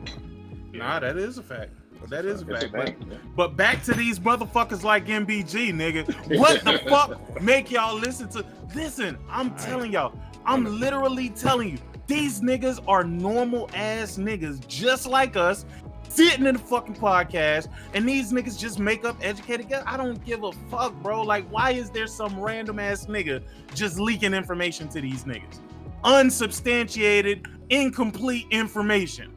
Nah, that is a fact. That is a That's a fact. fact, yeah. But back to these motherfuckers like MBG, nigga. What the fuck make y'all listen to? Listen, I'm telling y'all. I'm literally telling you. These niggas are normal ass niggas just like us, sitting in the fucking podcast, and these niggas just make up educated guess. I don't give a fuck, bro. Like, why is there some random ass nigga just leaking information to these niggas? Unsubstantiated, incomplete information.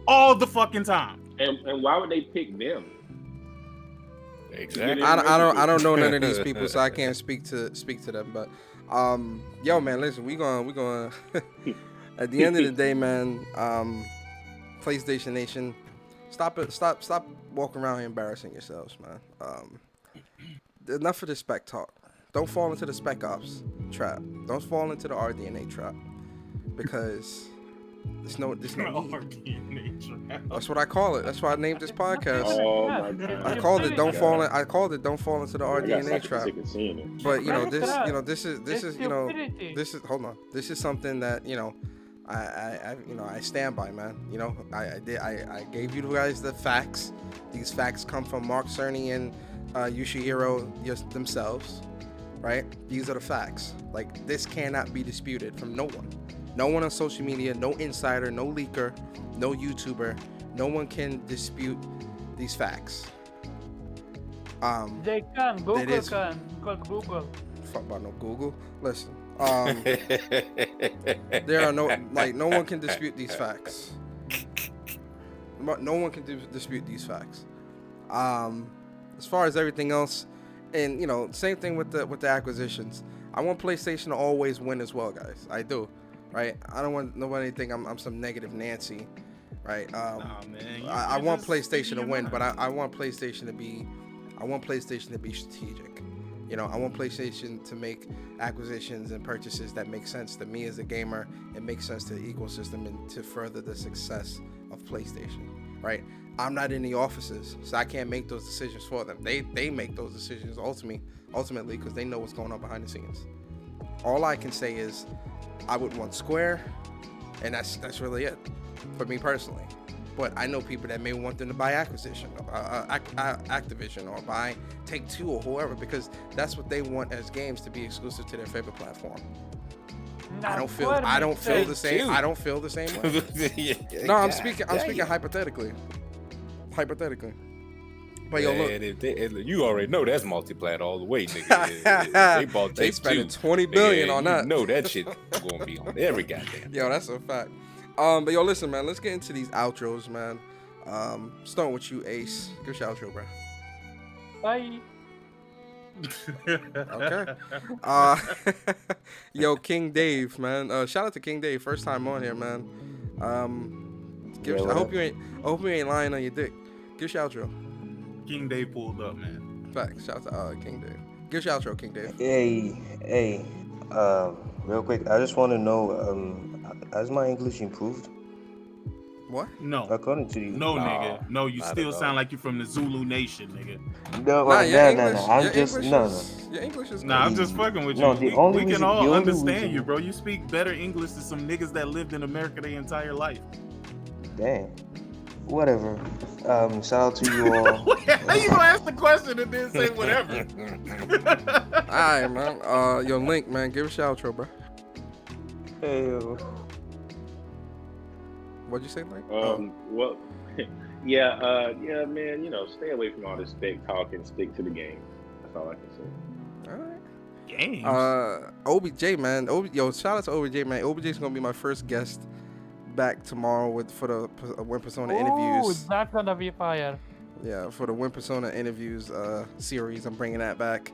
All the fucking time. And why would they pick them? Exactly. I don't know none of these people, so I can't speak to them. But yo, man, listen, we going at the end of the day, man. PlayStation Nation, stop walking around here embarrassing yourselves, man. Enough of the spec talk. Don't fall into the Spec-Ops trap. Don't fall into the RDNA trap, because there's no need. That's what I call it. That's why I named this podcast. Oh my god! I called it "Don't Fall In." I called it "Don't Fall Into the RDNA Trap." It. But this is hold on. This is something that I stand by, man. I gave you guys the facts. These facts come from Mark Cerny and Yoshihiro themselves, right? These are the facts. Like, this cannot be disputed from no one. No one on social media, no insider, no leaker, no YouTuber. No one can dispute these facts. They can. Google can. Because Google. Fuck about no Google. Listen. There are no one can dispute these facts. No one can dispute these facts. As far as everything else, and same thing with the acquisitions. I want PlayStation to always win as well, guys. I do. Right? I don't want nobody to think I'm some negative Nancy, right? Nah, man. I want PlayStation to win, but I want PlayStation to be strategic. I want PlayStation to make acquisitions and purchases that make sense to me as a gamer. It makes sense to the ecosystem and to further the success of PlayStation, right? I'm not in the offices, so I can't make those decisions for them. They make those decisions ultimately because they know what's going on behind the scenes. All I can say is I would want Square, and that's really it for me personally. But I know people that may want them to buy Activision or buy Take-Two or whoever, because that's what they want as games to be exclusive to their favorite platform. I don't feel the same. I don't feel the same way. No, I'm speaking hypothetically. But yo, look, you already know that's multiplied all the way, nigga. They spending $20 billion on that. No, that shit gonna be on every goddamn. Yo, that's a fact. But yo, listen, man. Let's get into these outros, man. Starting with you, Ace. Give us your outro, bro. Bye. Okay. Yo, King Dave, man. Shout out to King Dave, first time on here, man. I hope you ain't lying on your dick. Give us your outro. King Dave pulled up, man. Facts. Shout out to King Dave. Give us your outro, King Dave. Hey. Real quick, I just want to know, has my English improved? What? No. According to you. No, nigga. No, you still sound like you're from the Zulu Nation, nigga. No. Your English is I'm just fucking with you. No, we can all understand you, bro. You speak better English than some niggas that lived in America their entire life. Damn. Whatever. Shout out to you all. How you gonna ask the question and then say whatever? Alright, man. Yo, Link, man, give us your outro, bro. Hey. What'd you say, Link? Well, yeah, man. Stay away from all this spec talk and stick to the game. That's all I can say. All right. Games. OBJ, man. Yo, shout out to OBJ, man. OBJ's gonna be my first guest back tomorrow for the When Persona interviews. That's gonna be fire. Yeah, for the Win Persona interviews series, I'm bringing that back.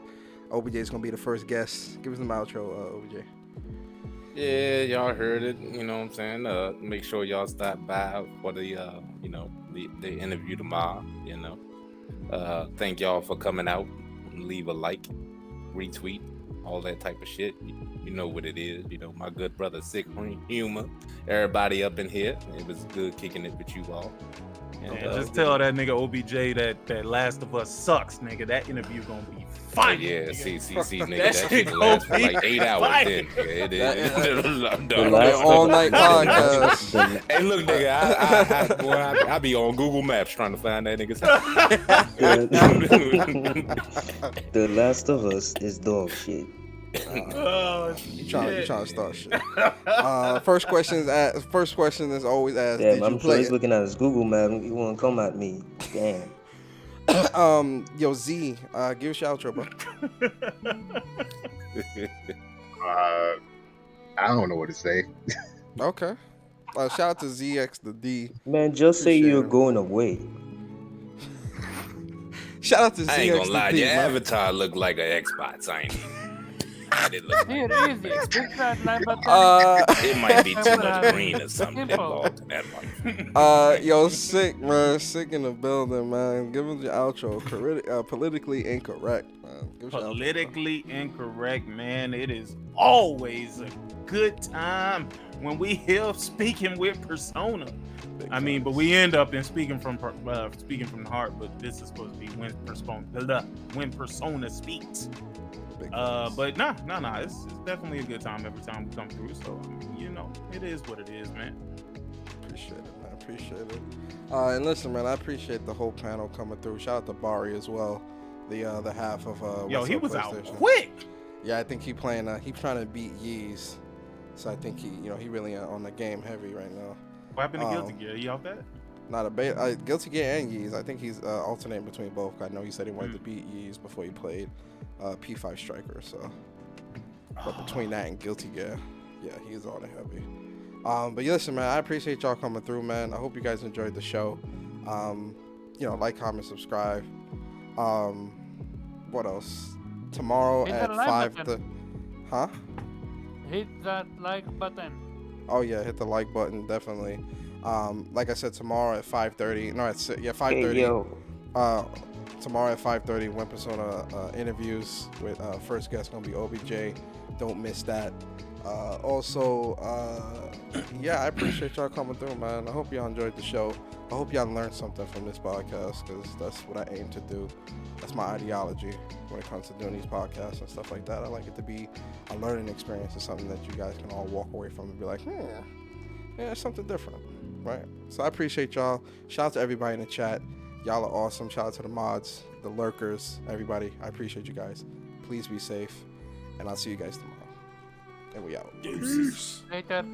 OBJ is gonna be the first guest. Give us an outro, OBJ. Yeah, y'all heard it. You know what I'm saying? Make sure y'all stop by for the the interview tomorrow. You know, thank y'all for coming out. Leave a like, retweet, all that type of shit. You know what it is. You know, my good brother Sick Humor. Everybody up in here. It was good kicking it with you all. And, just tell that nigga OBJ that Last of Us sucks, nigga. That interview gonna be fine. Yeah, see, nigga, that shit last for like 8 hours then. All night podcast. Hey, look, nigga, I be on Google Maps trying to find that nigga's house. The Last of Us is dog shit. You trying to start shit. First question is always asked. Damn, did I'm you sure play he's it? looking at his Google map. He won't come at me. Damn. Yo Z, give us your outro, bro. I don't know what to say. Okay. Shout out to ZX the D. Man, just say you're going away. Shout out to ZX I ain't gonna lie, the D. your man. avatar look like an Xbox. I ain't. It look Here, easy. Hit that like button. it might be too much green or something involved in that one. Yo, Sick, man. Sick in the building, man. Give us your outro. Politically incorrect, man. Give us your outro, Politically incorrect, man. It is always a good time when we here speaking with Persona. I mean, but we end up in speaking from the heart. But this is supposed to be when Persona speaks. But nah, it's definitely a good time every time we come through. So you know, it is what it is, man. Appreciate it, man. Appreciate it. And listen, man, I appreciate the whole panel coming through. Shout out to Bari as well, the half of Yo, he was out PlayStation. quick. Yeah, I think he playing. He trying to beat Yeez, so I think he really on the game heavy right now. What happened to Guilty Gear? He out that? Not a Guilty Gear and Yeez. I think he's alternating between both. I know he said he wanted to beat Yeez before he played P5 Striker. So, but between that and Guilty Gear, yeah, he's on the heavy. But listen, man, I appreciate y'all coming through, man. I hope you guys enjoyed the show. Like, comment, subscribe. What else? Tomorrow Hit at the like 5. button. Huh? Hit that like button. Oh yeah, hit the like button definitely. Like I said, tomorrow at 5:30. No, it's 5:30. Hey, yo. Tomorrow at 5:30, Win Persona interviews with first guest gonna be OBJ. Don't miss that. Also, I appreciate y'all coming through, man. I hope y'all enjoyed the show. I hope y'all learned something from this podcast, because that's what I aim to do. That's my ideology when it comes to doing these podcasts and stuff like that. I like it to be a learning experience, or something that you guys can all walk away from and be like, yeah, it's something different, right? So I appreciate y'all. Shout out to everybody in the chat. Y'all are awesome. Shout out to the mods, the lurkers, everybody. I appreciate you guys. Please be safe, and I'll see you guys tomorrow. And we out. Later.